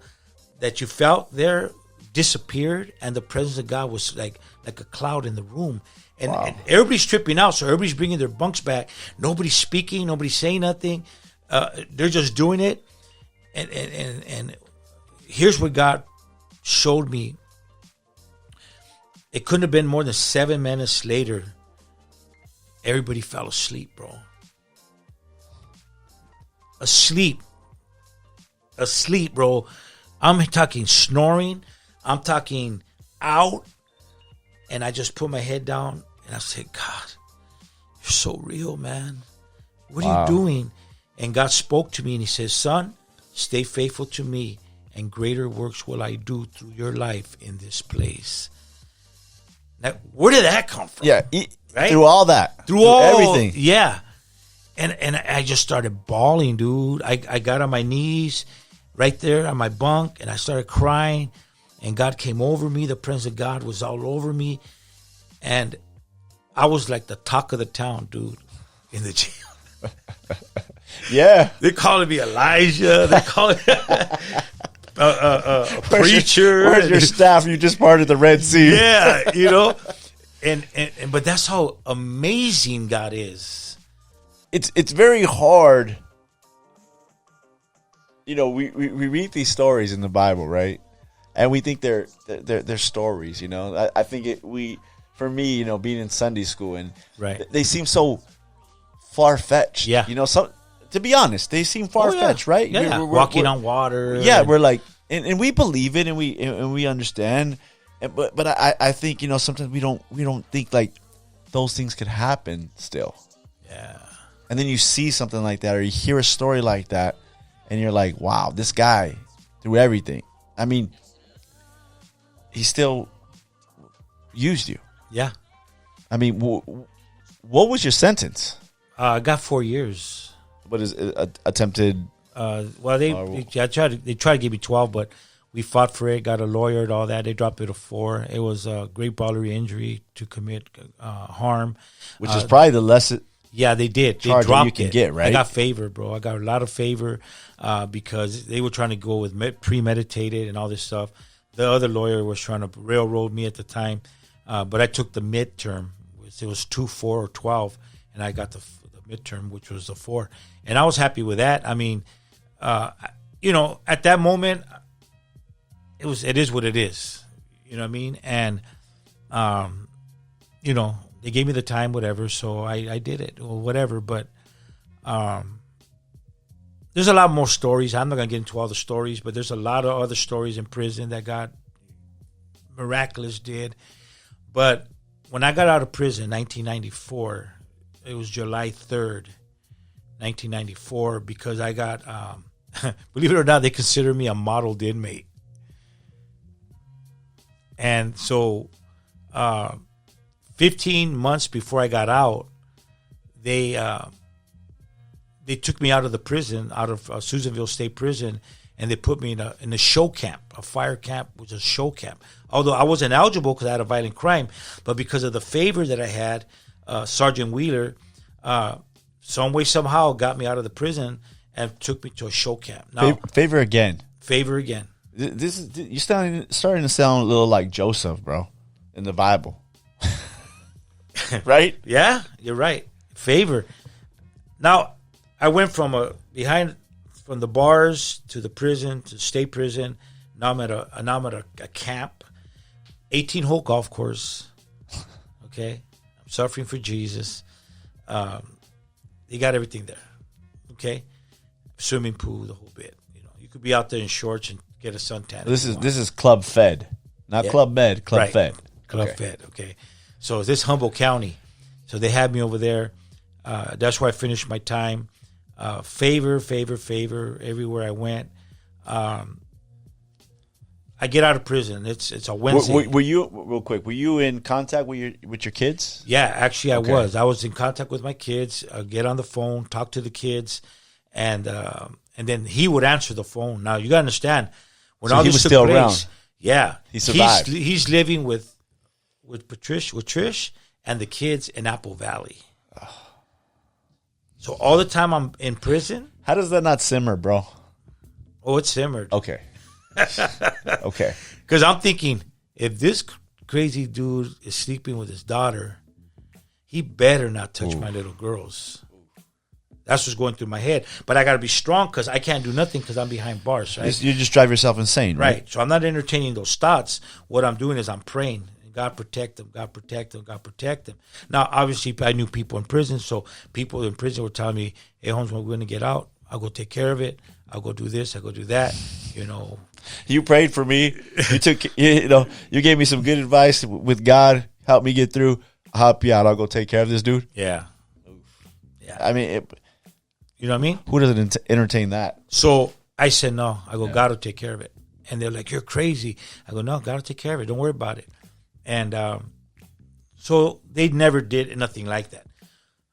that you felt there disappeared, and the presence of God was like a cloud in the room. And everybody's tripping out, so everybody's bringing their bunks back. Nobody's speaking, nobody's saying nothing. They're just doing it. And here's what God showed me. It couldn't have been more than 7 minutes later. Everybody fell asleep, bro. Asleep, bro. I'm talking snoring. I'm talking out. And I just put my head down and I said, God, you're so real, man. What are you doing? And God spoke to me and he says, son, stay faithful to me and greater works will I do through your life in this place. Now, where did that come from? Yeah. Right? Through all that. Through all everything. Yeah. And I just started bawling, dude. I got on my knees right there on my bunk and I started crying. And God came over me. The presence of God was all over me. And I was like the talk of the town, dude, in the jail. Yeah. They're calling me Elijah. They're calling a preacher. Where's your staff? You just parted the Red Sea. Yeah, you know. And but that's how amazing God is. It's very hard. You know, we read these stories in the Bible, right? And we think they're stories, you know. I think for me, you know, being in Sunday school and right. They seem so far fetched. Yeah. You know, to be honest, they seem far fetched, right? Yeah. We're walking on water. Yeah, we're like, and we believe it and we understand. But I think, you know, sometimes we don't think like those things could happen still. Yeah. And then you see something like that or you hear a story like that and you're like, wow, this guy through everything. I mean, he still used you. Yeah. I mean, what was your sentence? I got 4 years. What is attempted? Well, they tried to give me 12, but we fought for it, got a lawyer and all that. They dropped it to 4. It was a great bodily injury to commit harm. Which is probably the less. Yeah, they did. They charge dropped you can it. get, right? I got favor, bro. I got a lot of favor because they were trying to go with premeditated and all this stuff. The other lawyer was trying to railroad me at the time, but I took the midterm. It was 2, 4, or 12, and I got the midterm, which was the 4. And I was happy with that. I mean, you know, at that moment, it is what it is. You know what I mean? And, you know, they gave me the time, whatever, so I did it or whatever. But there's a lot more stories. I'm not going to get into all the stories, but there's a lot of other stories in prison that God miraculous did. But when I got out of prison in 1994, it was July 3rd, 1994, because I got, believe it or not, they consider me a modeled inmate. And so 15 months before I got out, they took me out of the prison, out of Susanville State Prison, and they put me in a show camp, a fire camp, which is a show camp. Although I wasn't eligible because I had a violent crime, but because of the favor that I had, Sergeant Wheeler, some way, somehow got me out of the prison and took me to a show camp. Now, favor again. Favor again. This is you're starting to sound a little like Joseph, bro, in the Bible. Right? Yeah, you're right. Favor. Now, I went from the bars to the prison to state prison. Now I'm at a camp, 18-hole golf course. Okay, I'm suffering for Jesus. They got everything there. Okay, swimming pool, the whole bit. You know, you could be out there in shorts and get a suntan. This is Club Fed, not Club Med. Club Fed. Club Fed. Okay, so it's this Humboldt County. So they had me over there. That's where I finished my time. Favor everywhere I went. I get out of prison. It's a Wednesday. Were you real quick? Were you in contact with your kids? Yeah, actually, I was. I was in contact with my kids. Get on the phone, talk to the kids, and then he would answer the phone. Now you gotta understand when so all he this was took still place. Around. Yeah, he survived. He's living with Trish and the kids in Apple Valley. So all the time I'm in prison. How does that not simmer, bro? Oh, it simmered. Okay. Okay. Because I'm thinking, if this crazy dude is sleeping with his daughter, he better not touch my little girls. That's what's going through my head. But I got to be strong because I can't do nothing because I'm behind bars, right? You just drive yourself insane, right? So I'm not entertaining those thoughts. What I'm doing is I'm praying. God protect them. God protect them. God protect them. Now, obviously, I knew people in prison, so people in prison were telling me, "Hey, Holmes, when we're going to get out, I'll go take care of it. I'll go do this. I'll go do that." You know. You prayed for me. You took, you gave me some good advice with God. Help me get through. I'll help you out. I'll go take care of this dude. Yeah. I mean, you know what I mean? Who doesn't entertain that? So I said, no. I go, God will take care of it. And they're like, you're crazy. I go, no, God will take care of it. Don't worry about it. And so they never did nothing like that.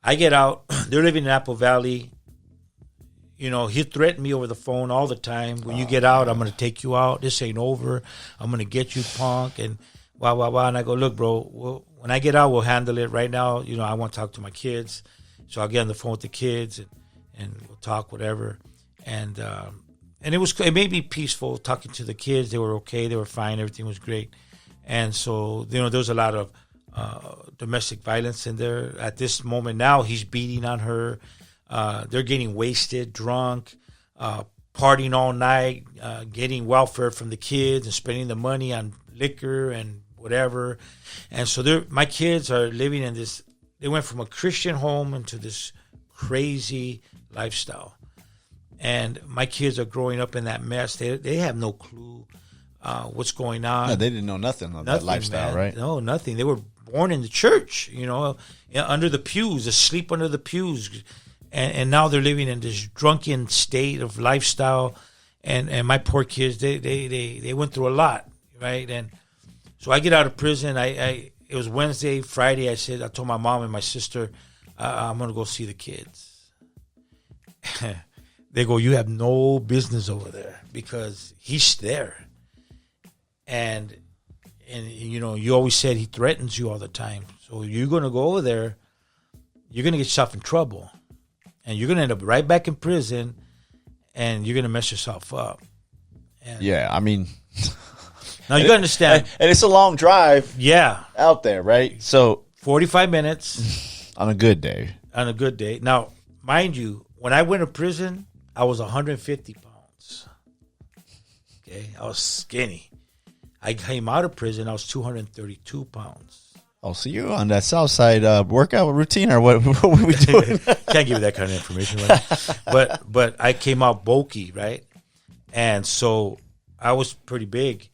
I get out. They're living in Apple Valley. You know, he threatened me over the phone all the time. When you get out, I'm going to take you out. This ain't over. I'm going to get you, punk. And blah, blah, blah. And I go, look, bro, when I get out, we'll handle it. Right now, I want to talk to my kids. So I'll get on the phone with the kids and we'll talk, whatever. And it made me peaceful talking to the kids. They were okay. They were fine. Everything was great. And so, there was a lot of domestic violence in there. At this moment now, he's beating on her. They're getting wasted, drunk, partying all night, getting welfare from the kids and spending the money on liquor and whatever. And so my kids are living in this. They went from a Christian home into this crazy lifestyle. And my kids are growing up in that mess. They have no clue what's going on. No, they didn't know nothing of that lifestyle, man. right? No, nothing. They were born in the church, under the pews, asleep under the pews. And now they're living in this drunken state of lifestyle. And my poor kids, they went through a lot, right? And so I get out of prison. It was Wednesday, Friday. I told my mom and my sister, I'm going to go see the kids. They go, you have no business over there because he's there. And you always said he threatens you all the time. So you're going to go over there, you're going to get yourself in trouble. And you're going to end up right back in prison, and you're going to mess yourself up. And yeah, I mean. Now, you got to understand. And it's a long drive out there, right? So 45 minutes. On a good day. On a good day. Now, mind you, when I went to prison, I was 150 pounds. Okay? I was skinny. I came out of prison, I was 232 pounds. Oh, so you're on that south side workout routine, or what were we doing? Can't give you that kind of information, right? But I came out bulky, right? And so I was pretty big.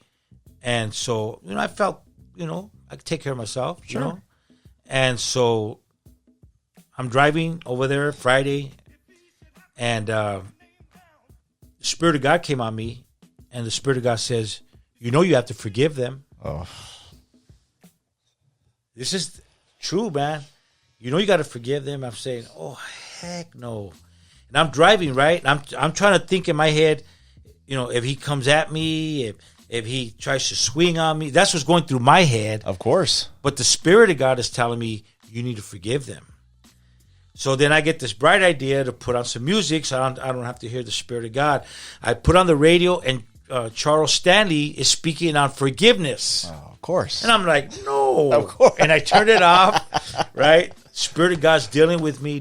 And so, I felt, I could take care of myself, Sure. And so I'm driving over there Friday, and the Spirit of God came on me, and the Spirit of God says, you have to forgive them. Oh. This is true, man. You got to forgive them. I'm saying, oh, heck no. And I'm driving, right? I'm trying to think in my head, if he comes at me, if he tries to swing on me. That's what's going through my head. Of course. But the Spirit of God is telling me, you need to forgive them. So then I get this bright idea to put on some music so I don't have to hear the Spirit of God. I put on the radio, and Charles Stanley is speaking on forgiveness. Oh, of course. And I'm like, no. Of course. And I turned it off, right? Spirit of God's dealing with me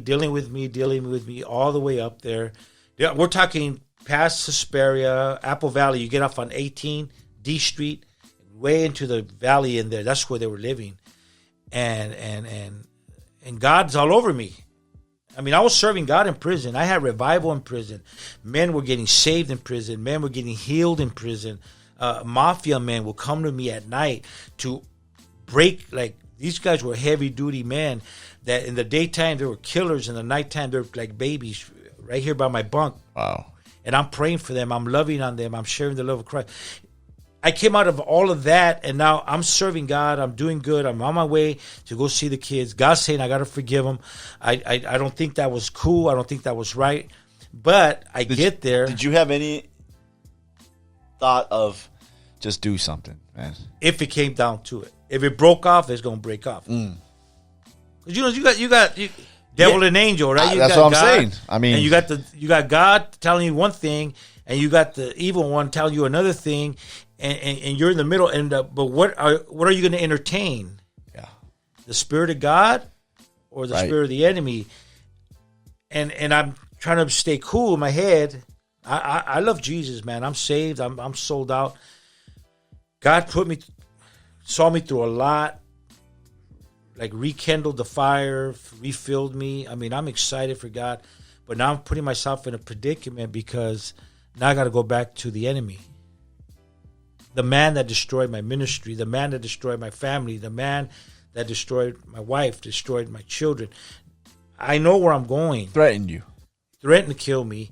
all the way up there. Yeah, we're talking past Hesperia, Apple Valley. You get off on 18, D Street, way into the valley in there. That's where they were living. And God's all over me. I mean, I was serving God in prison. I had revival in prison. Men were getting saved in prison. Men were getting healed in prison. Mafia men will come to me at night to break. Like, these guys were heavy duty men that in the daytime they were killers. In the nighttime they're like babies right here by my bunk. Wow. And I'm praying for them. I'm loving on them. I'm sharing the love of Christ. I came out of all of that, and now I'm serving God. I'm doing good. I'm on my way to go see the kids. God's saying I got to forgive them. I don't think that was cool. I don't think that was right. But get there. Did you have any thought of just do something, man? If it came down to it. If it broke off, it's going to break off. Because, you got devil and angel, right? That's what I'm saying. I mean, and you got God telling you one thing, and you got the evil one telling you another thing. And you're in the middle, but what are you going to entertain? Yeah, the Spirit of God or the spirit of the enemy? and I'm trying to stay cool in my head. I love Jesus, man. I'm saved. I'm sold out. God saw me through a lot, like rekindled the fire, refilled me. I mean, I'm excited for God, but now I'm putting myself in a predicament because now I got to go back to the enemy. The man that destroyed my ministry, the man that destroyed my family, the man that destroyed my wife, destroyed my children. I know where I'm going. Threatened Threatened to kill me.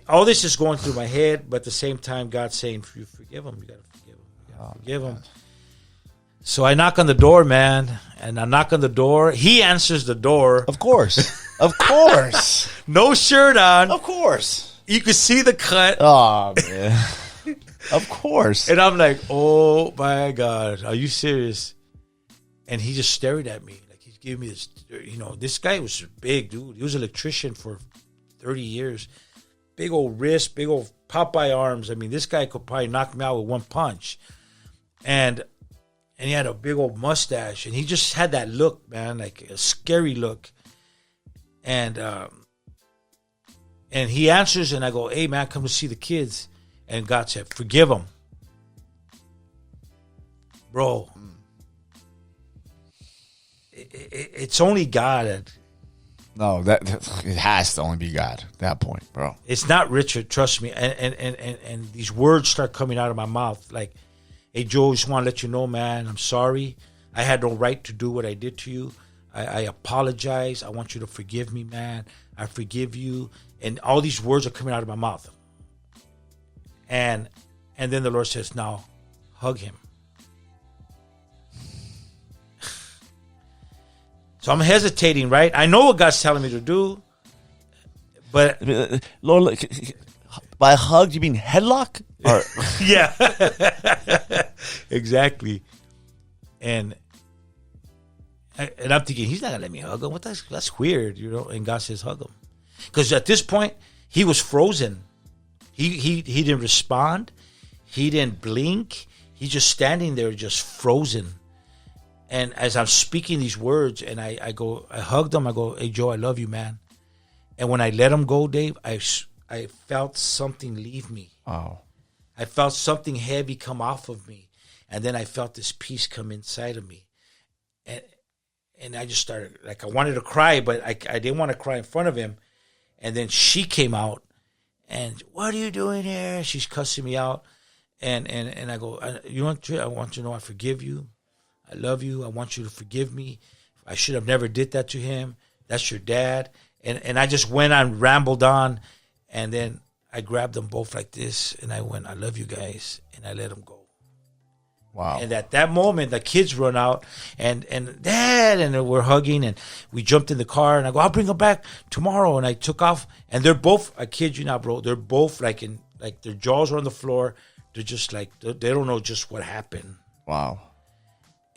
All this is going through my head, but at the same time, God's saying, "You forgive him. You got to forgive him. You got to forgive him." So I knock on the door, man, and I knock on the door. He answers the door. Of course. Of course. No shirt on. Of course. You can see the cut. Oh, man. Of course. And I'm like, oh, my God. Are you serious? And he just stared at me. Like, he's giving me this, this guy was big, dude. He was an electrician for 30 years. Big old wrist, big old Popeye arms. I mean, this guy could probably knock me out with one punch. And he had a big old mustache. And he just had that look, man, like a scary look. And he answers, and I go, "Hey, man, come to see the kids." And God said, "Forgive them." Bro. It's only God. No, that it has to only be God at that point, bro. It's not Richard, trust me. And these words start coming out of my mouth like, "Hey, Joe, just want to let you know, man, I'm sorry. I had no right to do what I did to you. I apologize. I want you to forgive me, man. I forgive you." And all these words are coming out of my mouth. And then the Lord says, "Now, hug him." So I'm hesitating, right? I know what God's telling me to do, but Lord, by hug, you mean headlock? Or yeah, exactly. And I'm thinking, he's not gonna let me hug him. That's weird, And God says, hug him, because at this point he was frozen. He didn't respond. He didn't blink. He's just standing there, just frozen. And as I'm speaking these words, and I hugged him. I go, "Hey, Joe, I love you, man." And when I let him go, Dave, I felt something leave me. Oh. I felt something heavy come off of me. And then I felt this peace come inside of me. And I just started, like, I wanted to cry, but I didn't want to cry in front of him. And then she came out, and, "What are you doing here?" She's cussing me out. And I go, I want you to know I forgive you. I love you. I want you to forgive me. I should have never did that to him. That's your dad. And I just went on, rambled on. And then I grabbed them both like this. And I went, "I love you guys." And I let them go. Wow. And at that moment, the kids run out and Dad, and we're hugging. And we jumped in the car. And I go, "I'll bring them back tomorrow." And I took off. And they're both, I kid you not, bro, they're both like their jaws are on the floor. They're just like, they don't know just what happened. Wow.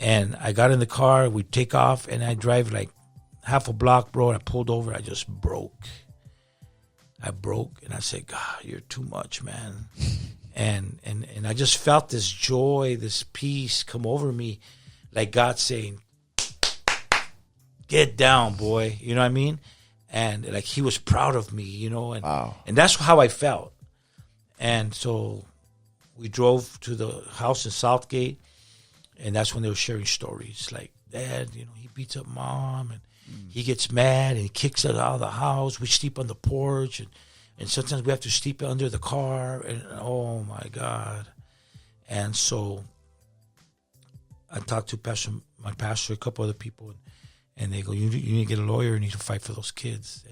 And I got in the car, we take off, and I drive like half a block, bro. And I pulled over, I just broke. I broke, and I said, "God, you're too much, man." And I just felt this joy, this peace come over me, like God saying, "Get down, boy." You know what I mean? And like he was proud of me, And, wow. And that's how I felt. And so we drove to the house in Southgate. And that's when they were sharing stories like, "Dad, he beats up Mom, and he gets mad and he kicks us out of the house. We sleep on the porch, and sometimes we have to sleep under the car." And oh my God! And so I talked to my pastor, a couple other people, and they go, "You need to get a lawyer. You need to fight for those kids."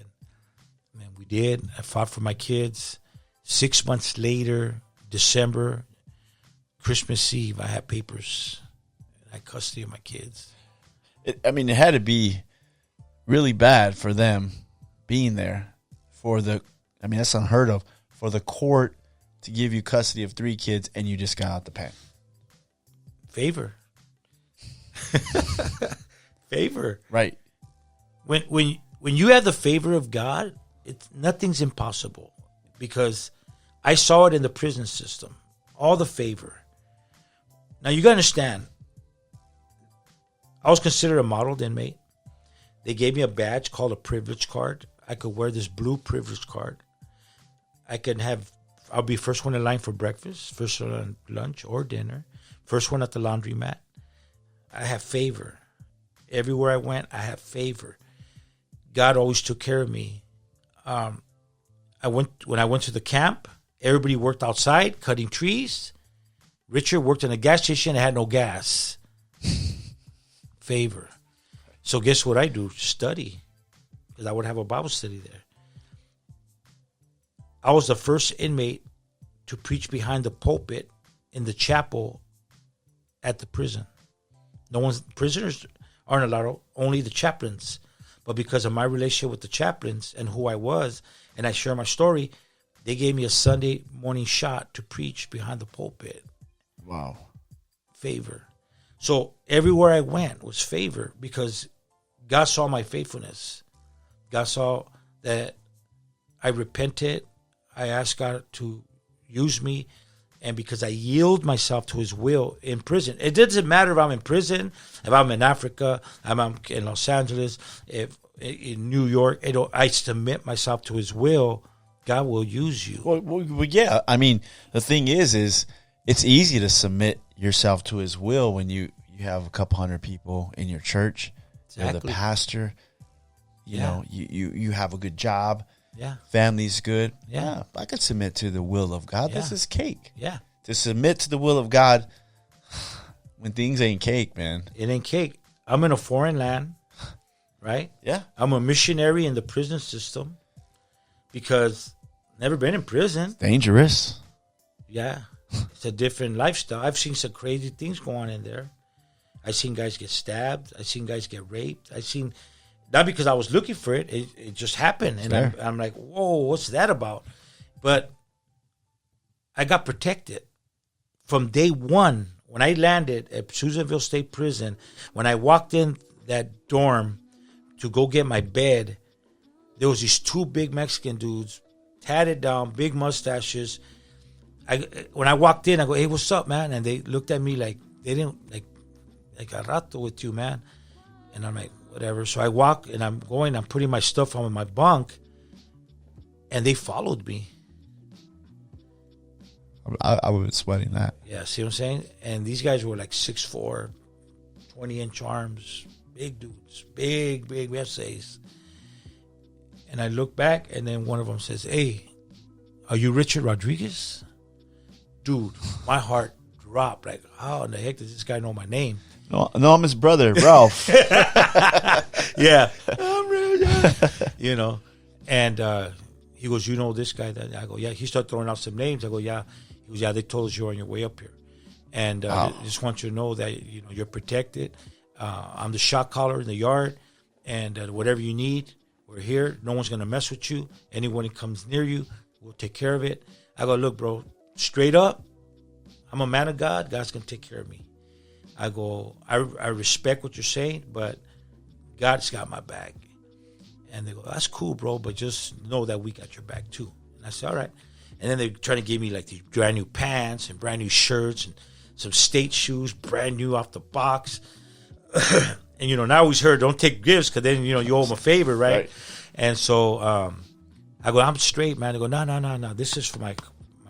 And we did. I fought for my kids. 6 months later, December, Christmas Eve, I had papers. I had custody of my kids. It had to be really bad for them being there that's unheard of, for the court to give you custody of 3 kids and you just got out the pen. Favor. Favor. Right. When you have the favor of God, nothing's impossible, because I saw it in the prison system. All the favor. Now you gotta understand, I was considered a modeled inmate. They gave me a badge called a privilege card. I could wear this blue privilege card. I'll be first one in line for breakfast, first one on lunch or dinner, first one at the laundromat. I have favor. Everywhere I went, I have favor. God always took care of me. When I went to the camp, everybody worked outside, cutting trees. Richard worked in a gas station and had no gas. Favor. So guess what I do? Study. Because I would have a Bible study there. I was the first inmate to preach behind the pulpit in the chapel at the prison. Prisoners aren't allowed, only the chaplains. But because of my relationship with the chaplains and who I was, and I share my story, they gave me a Sunday morning shot to preach behind the pulpit. Wow. Favor. So everywhere I went was favor because God saw my faithfulness. God saw that I repented. I asked God to use me. And because I yield myself to his will in prison. It doesn't matter if I'm in prison, if I'm in Africa, if I'm in Los Angeles, if in New York. I submit myself to his will. God will use you. Well, yeah. I mean, the thing is it's easy to submit yourself to his will when you have a couple hundred people in your church. Exactly. You're the pastor. You know, you have a good job. Yeah. Family's good. Yeah. I could submit to the will of God. Yeah. This is cake. Yeah. To submit to the will of God when things ain't cake, man. It ain't cake. I'm in a foreign land, right? Yeah. I'm a missionary in the prison system because never been in prison. Dangerous. Yeah. It's a different lifestyle. I've seen some crazy things go on in there. I've seen guys get stabbed. I've seen guys get raped. I've seen, not because I was looking for it. It just happened. And I'm like, whoa, what's that about? But I got protected from day one. When I landed at Susanville State Prison, when I walked in that dorm to go get my bed, there was these two big Mexican dudes, tatted down, big mustaches. When I walked in, I go, hey, what's up, man? And they looked at me like they didn't, like a rato with you, man. And I'm like, whatever. So I walk and I'm putting my stuff on my bunk, and they followed me. I would be sweating that. Yeah, see what I'm saying? And these guys were like 6'4", 20-inch arms, big dudes, big essays. And I look back, and then one of them says, hey, are you Richard Rodriguez? Dude, my heart dropped. Like, how in the heck does this guy know my name? No, I'm his brother, Ralph. Yeah. I'm Richard. You know, and he goes, you know this guy? That I go, yeah. He started throwing out some names. I go, yeah. He goes, yeah, they told us you're on your way up here. And I just want you to know that, you know, you're protected. I'm the shot caller in the yard. And whatever you need, we're here. No one's going to mess with you. Anyone that comes near you, we'll take care of it. I go, look, bro, straight up, I'm a man of God. God's going to take care of me. I go, I respect what you're saying, but God's got my back. And they go, that's cool, bro, but just know that we got your back too. And I said, all right. And then they're trying to give me like these brand new pants and brand new shirts and some state shoes, brand new off the box. And, you know, and I always heard, don't take gifts because then, you know, you owe them a favor, right? And so I go, I'm straight, man. They go, no. This is for my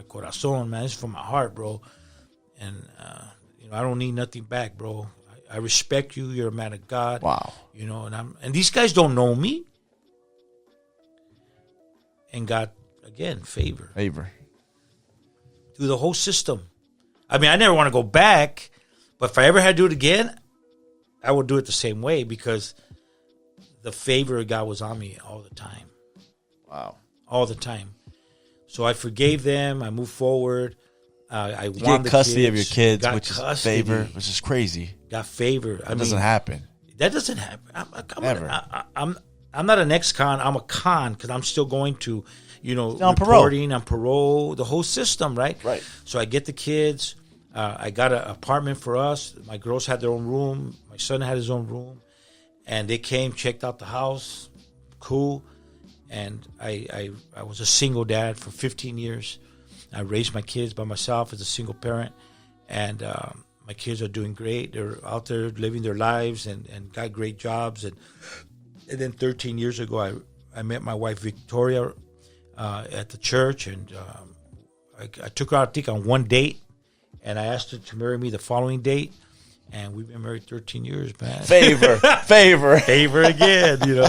corazon, man. This is for my heart, bro. And, you know, I don't need nothing back, bro. I respect you. You're a man of God. Wow. You know, and these guys don't know me. And got, again, favor. Through the whole system. I mean, I never want to go back, but if I ever had to do it again, I would do it the same way because the favor of God was on me all the time. Wow. All the time. So I forgave them. I moved forward. I You won get custody the of your kids, which is favor, which is crazy. Got favor. That doesn't happen. That doesn't happen. Never. I'm not an ex-con. I'm a con because I'm still going to, you know, on reporting, on parole, the whole system, right? Right. So I get the kids. I got an apartment for us. My girls had their own room. My son had his own room. And they came, checked out the house. Cool. And I was a single dad for 15 years. I raised my kids by myself as a single parent. And my kids are doing great. They're out there living their lives and got great jobs. And then 13 years ago, I met my wife Victoria at the church, and I took her out, I think, on one date, and I asked her to marry me the following date, and we've been married 13 years, man. Favor again, you know.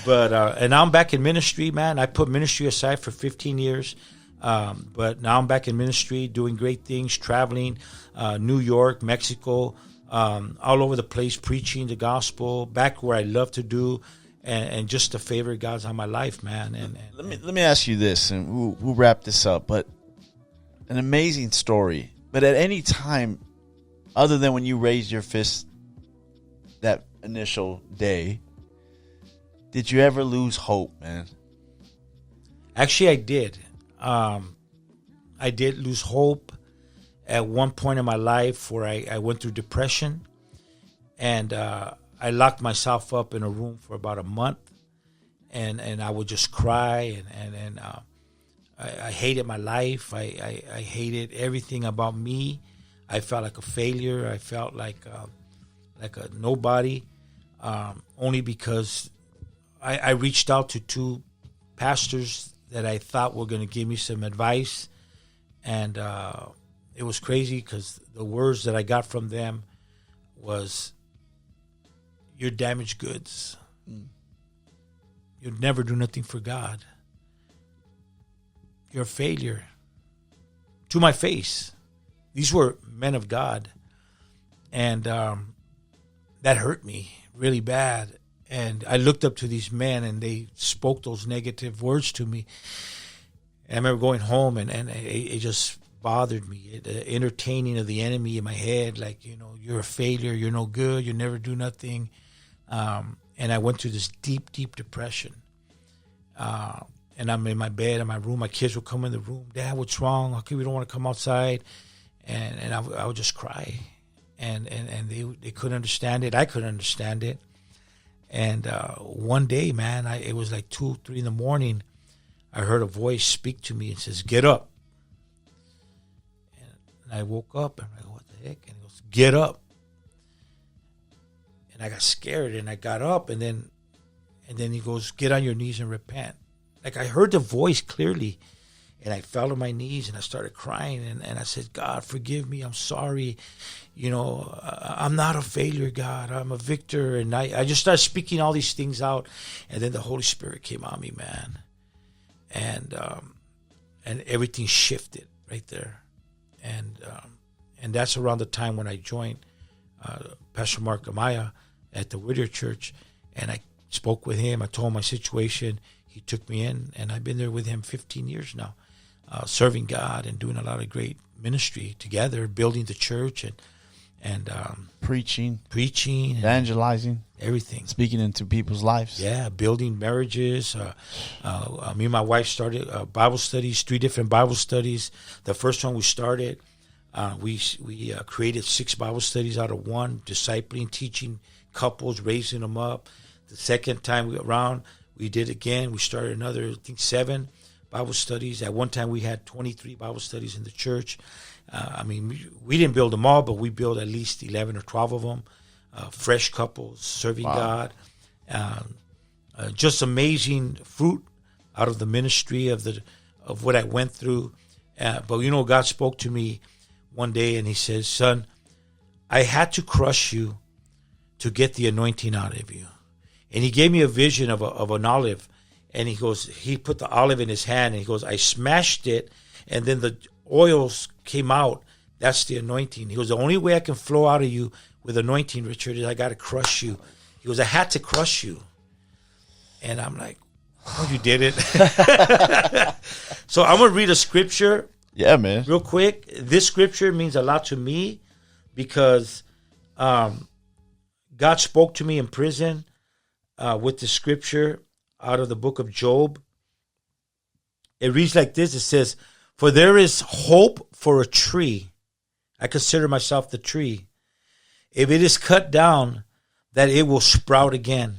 But and now I'm back in ministry, man. I put ministry aside for 15 years, but now I'm back in ministry, doing great things, traveling, New York, Mexico, all over the place, preaching the gospel, back where I love to do, and just the favor of God's on my life, man. And let me ask you this, and we'll wrap this up. But an amazing story. But at any time, other than when you raised your fist that initial day, did you ever lose hope, man? Actually, I did. I did lose hope at one point in my life where I went through depression, and I locked myself up in a room for about a month, and I would just cry, and I hated my life. I hated everything about me. I felt like a failure. I felt like a nobody, only because I reached out to two pastors that I thought were going to give me some advice, and it was crazy because the words that I got from them was, "You're damaged goods. You'd never do nothing for God. You're a failure." To my face. These were men of God, and that hurt me really bad. And I looked up to these men, and they spoke those negative words to me. And I remember going home, and it just bothered me. The entertaining of the enemy in my head, like, you know, you're a failure, you're no good, you never do nothing. And I went through this deep, deep depression. And I'm in my bed in my room. My kids would come in the room. "Dad, what's wrong? How come we don't want to come outside?" And I would just cry. And they couldn't understand it. I couldn't understand it. And one day, man, it was like 2, 3 in the morning. I heard a voice speak to me and says, "Get up." And I woke up, and I go, "What the heck?" And he goes, "Get up." And I got scared, and I got up, and then he goes, "Get on your knees and repent." Like, I heard the voice clearly, and I fell on my knees, and I started crying, and I said, "God, forgive me. I'm sorry. You know, I'm not a failure, God. I'm a victor." And I just started speaking all these things out, and then the Holy Spirit came on me, man. And everything shifted right there. And that's around the time when I joined Pastor Mark Amaya at the Whittier Church, and I spoke with him. I told him my situation. He took me in, and I've been there with him 15 years now, serving God and doing a lot of great ministry together, building the church and preaching, evangelizing, everything, speaking into people's lives. Yeah, building marriages. Me and my wife started Bible studies, 3 different Bible studies. The first one we started, we created 6 Bible studies out of one, discipling, teaching couples, raising them up. The second time around, we did again. We started another, I think, 7 Bible studies. At one time, we had 23 Bible studies in the church. We didn't build them all, but we built at least 11 or 12 of them. Fresh couples serving God. Just amazing fruit out of the ministry of what I went through. But you know, God spoke to me one day, and He says, "Son, I had to crush you to get the anointing out of you." And He gave me a vision of an olive, and He put the olive in His hand, and He goes, "I smashed it, and then the oils came out. That's the anointing." He goes, "The only way I can flow out of you with anointing, Richard, is I got to crush you." He goes, "I had to crush you." And I'm like, "Oh, you did it." So I'm going to read a scripture. Yeah, man. Real quick. This scripture means a lot to me because God spoke to me in prison with the scripture out of the book of Job. It reads like this. It says, "For there is hope for a tree." I consider myself the tree. "If it is cut down, that it will sprout again,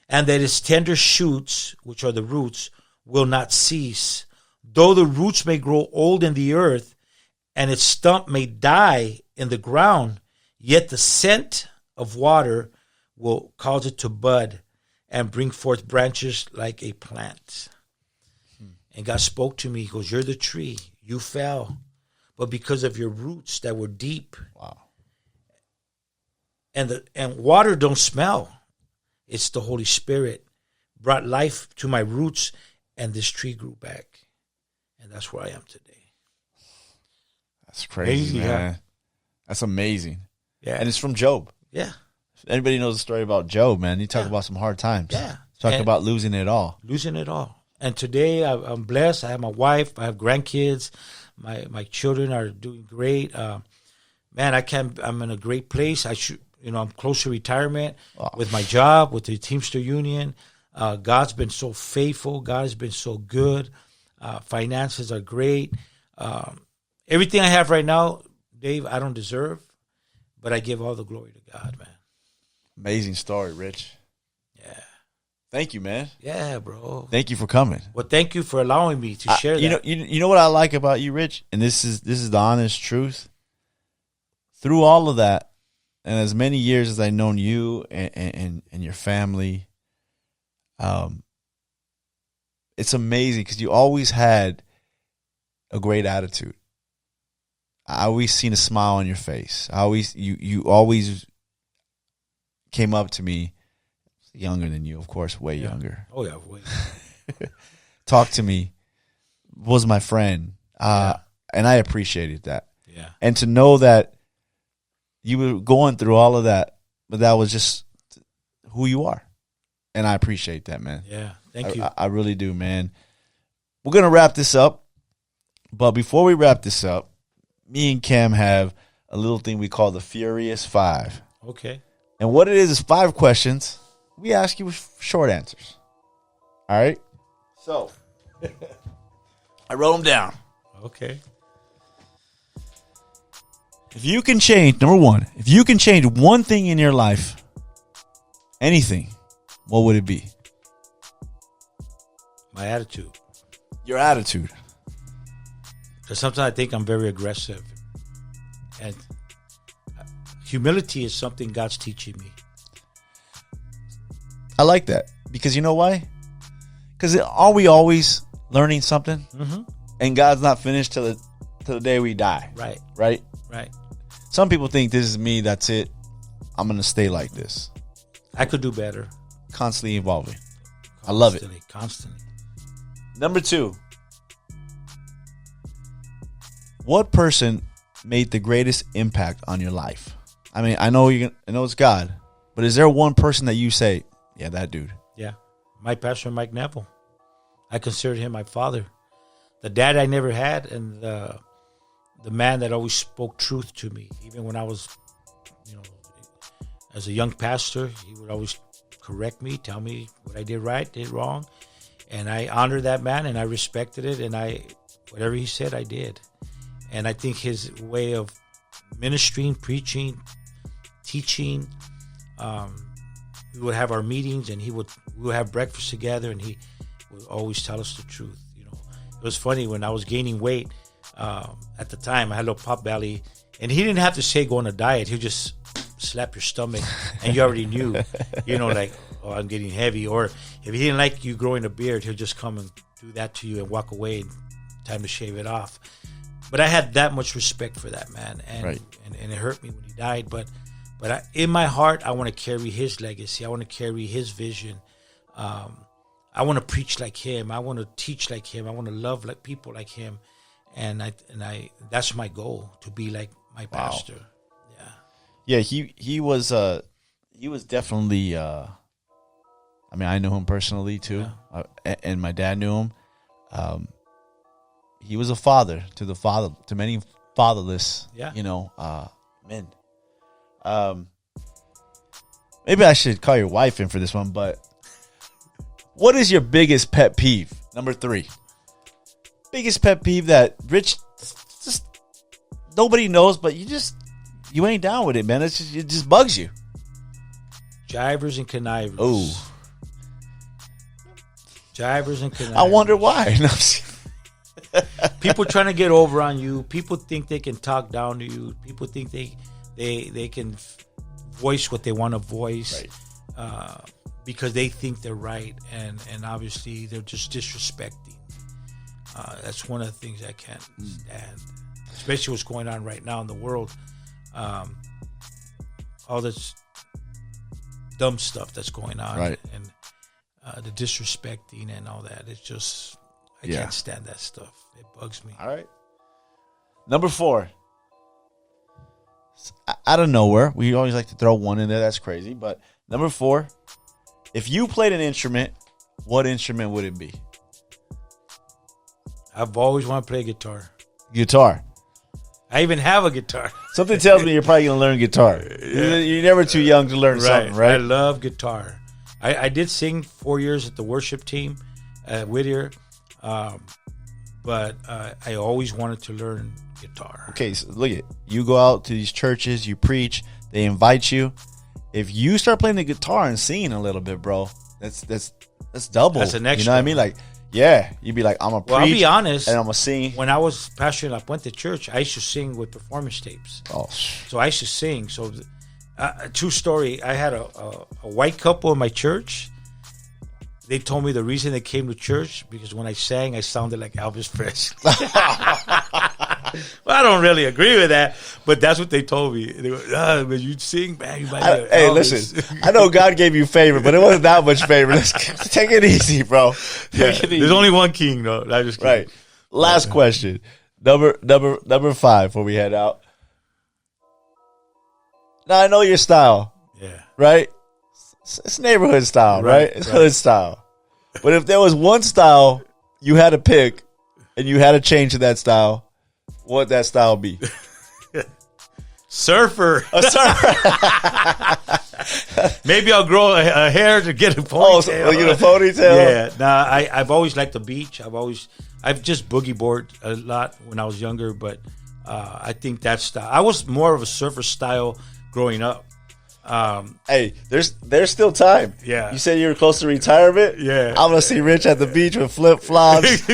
and that its tender shoots, which are the roots, will not cease. Though the roots may grow old in the earth, and its stump may die in the ground, yet the scent of water will cause it to bud, and bring forth branches like a plant. And God spoke to me. He goes, you're the tree. You fell. But because of your roots that were deep. Wow. And water don't smell. It's the Holy Spirit. Brought life to my roots. And this tree grew back. And that's where I am today. That's crazy, man. Yeah. That's amazing. Yeah. And it's from Job. Yeah. If anybody knows the story about Job, man, you talk about some hard times. Yeah. Talk about losing it all. Losing it all. And today I'm blessed. I have my wife. I have grandkids. My children are doing great. Man, I'm in a great place. I'm close to retirement with my job, with the Teamster Union. God's been so faithful. God has been so good. Finances are great. Everything I have right now, Dave, I don't deserve, but I give all the glory to God, man. Amazing story, Rich. Yeah. Thank you, man. Yeah, bro. Thank you for coming. Well, thank you for allowing me to share that. You know what I like about you, Rich, and this is the honest truth. Through all of that, and as many years as I've known you and your family, it's amazing because you always had a great attitude. I always seen a smile on your face. You always came up to me, younger than you, of course, way younger. Oh yeah, way. Talk to me, was my friend, and I appreciated that. Yeah. And to know that you were going through all of that, but that was just who you are, and I appreciate that, man. Yeah, thank you. I really do, man. We're gonna wrap this up, but before we wrap this up, me and Cam have a little thing we call the Furious Five. Okay. And what it is 5 questions. We ask you with short answers. All right? So, I wrote them down. Okay. If you can change, number 1, if you can change one thing in your life, anything, what would it be? My attitude. Your attitude. Because sometimes I think I'm very aggressive. And humility is something God's teaching me. I like that. Because you know why? Because are we always learning something? Mm-hmm. And God's not finished till the day we die. Right. Right? Right. Some people think this is me, that's it. I'm going to stay like this. I could do better. Constantly evolving. I love it. Constantly. Number 2. What person made the greatest impact on your life? I mean, I know it's God, but is there one person that you say, yeah, that dude? Yeah. My pastor, Mike Neville. I considered him my father. The dad I never had, and the man that always spoke truth to me. Even when I was, as a young pastor, he would always correct me, tell me what I did right, did wrong. And I honored that man, and I respected it, and whatever he said, I did. And I think his way of ministering, preaching, teaching, we would have our meetings, and we would have breakfast together, and he would always tell us the truth. It was funny when I was gaining weight at the time. I had a little pot belly, and he didn't have to say go on a diet. He'd just slap your stomach, and you already knew, like, oh, I'm getting heavy. Or if he didn't like you growing a beard, he'll just come and do that to you and walk away, and time to shave it off. But I had that much respect for that man, and right. and it hurt me when he died. But in my heart, I want to carry his legacy. I want to carry his vision. I want to preach like him. I want to teach like him. I want to love like people like him, and I that's my goal, to be like my pastor. Yeah. He was definitely. I mean, I knew him personally too, and my dad knew him. He was a father to many fatherless, men. Maybe I should call your wife in for this one, but what is your biggest pet peeve? Number 3. Biggest pet peeve that Rich just nobody knows, but you ain't down with it, man. It just bugs you. Jivers and connivers. Oh. Jivers and connivers. I wonder why. People trying to get over on you. People think they can talk down to you. People think they can voice what they want to voice. Right. because they think they're right, and obviously they're just disrespecting. That's one of the things I can't stand, especially what's going on right now in the world. All this dumb stuff that's going on, right. and the disrespecting and all that. It's just, I can't stand that stuff. It bugs me. All right. Number 4. Out of nowhere, we always like to throw one in there. That's crazy. But number 4, if you played an instrument, what instrument would it be? I've always wanted to play guitar. Guitar. I even have a guitar. Something tells me you're probably going to learn guitar. You're never too young to learn something, right? I love guitar. I did sing 4 years at the worship team at Whittier, but I always wanted to learn guitar. Okay, so look at you go out to these churches, you preach, they invite you. If you start playing the guitar and singing a little bit, bro, that's double. That's an extra. You know what I mean? Like, yeah, you'd be like, I'm a preach. Well, I'll be honest, and I'm a sing. When I was pastoring at Puente Church, I used to sing with performance tapes. Oh, so I used to sing. So, true story. I had a white couple in my church. They told me the reason they came to church because when I sang, I sounded like Elvis Presley. Well, I don't really agree with that, but that's what they told me. They go, when you sing, man, you might be hey, Elvis. listen, I know God gave you favor, but it wasn't that much favor. Take it easy, bro. Take it easy. There's only one king, though. I'm just kidding. Right. Last question. Number 5 before we head out. Now, I know your style. Yeah. Right? It's neighborhood style, right? It's hood style. But if there was one style you had to pick and you had to change to that style, what would that style be? Surfer. A surfer. Maybe I'll grow a hair to get a ponytail. Oh, so get a ponytail? Yeah. Nah, I've always liked the beach. I've just boogie board a lot when I was younger, but I think that style. I was more of a surfer style growing up. Hey, there's still time. Yeah. You said you were close to retirement? Yeah. I'm going to see Rich at the beach with flip-flops,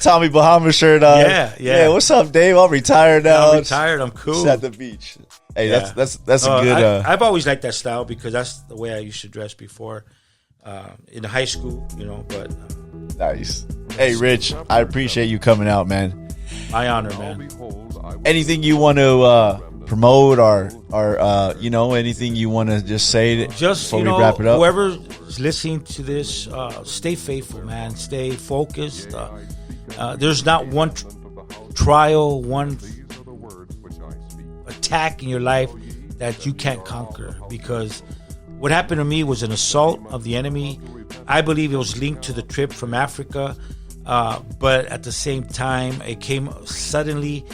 Tommy Bahama shirt on. Yeah. Hey, what's up, Dave? I'm retired now. I'm retired. I'm cool. Just at the beach. Hey, Yeah. that's a good... I've always liked that style because that's the way I used to dress before in high school, but... nice. Hey, Rich, I appreciate you coming out, man. My honor, man. Anything you want to promote or anything you want to just say before we wrap it up? Whoever's listening to this, stay faithful, man. Stay focused. There's not one trial, one attack in your life that you can't conquer, because what happened to me was an assault of the enemy. I believe it was linked to the trip from Africa, but at the same time, it came suddenly.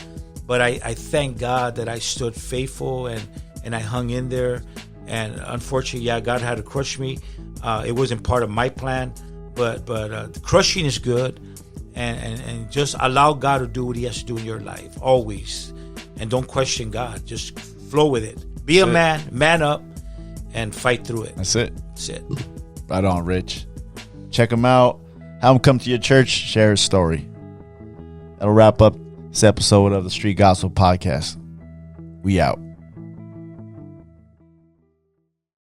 But I thank God that I stood faithful and I hung in there. And unfortunately, God had to crush me. It wasn't part of my plan, but the crushing is good. And just allow God to do what He has to do in your life, always. And don't question God. Just flow with it. Be a man up, and fight through it. That's it. That's it. Right on, Rich. Check him out. Have him come to your church. Share his story. That'll wrap up this episode of the Street Gospel Podcast. We out.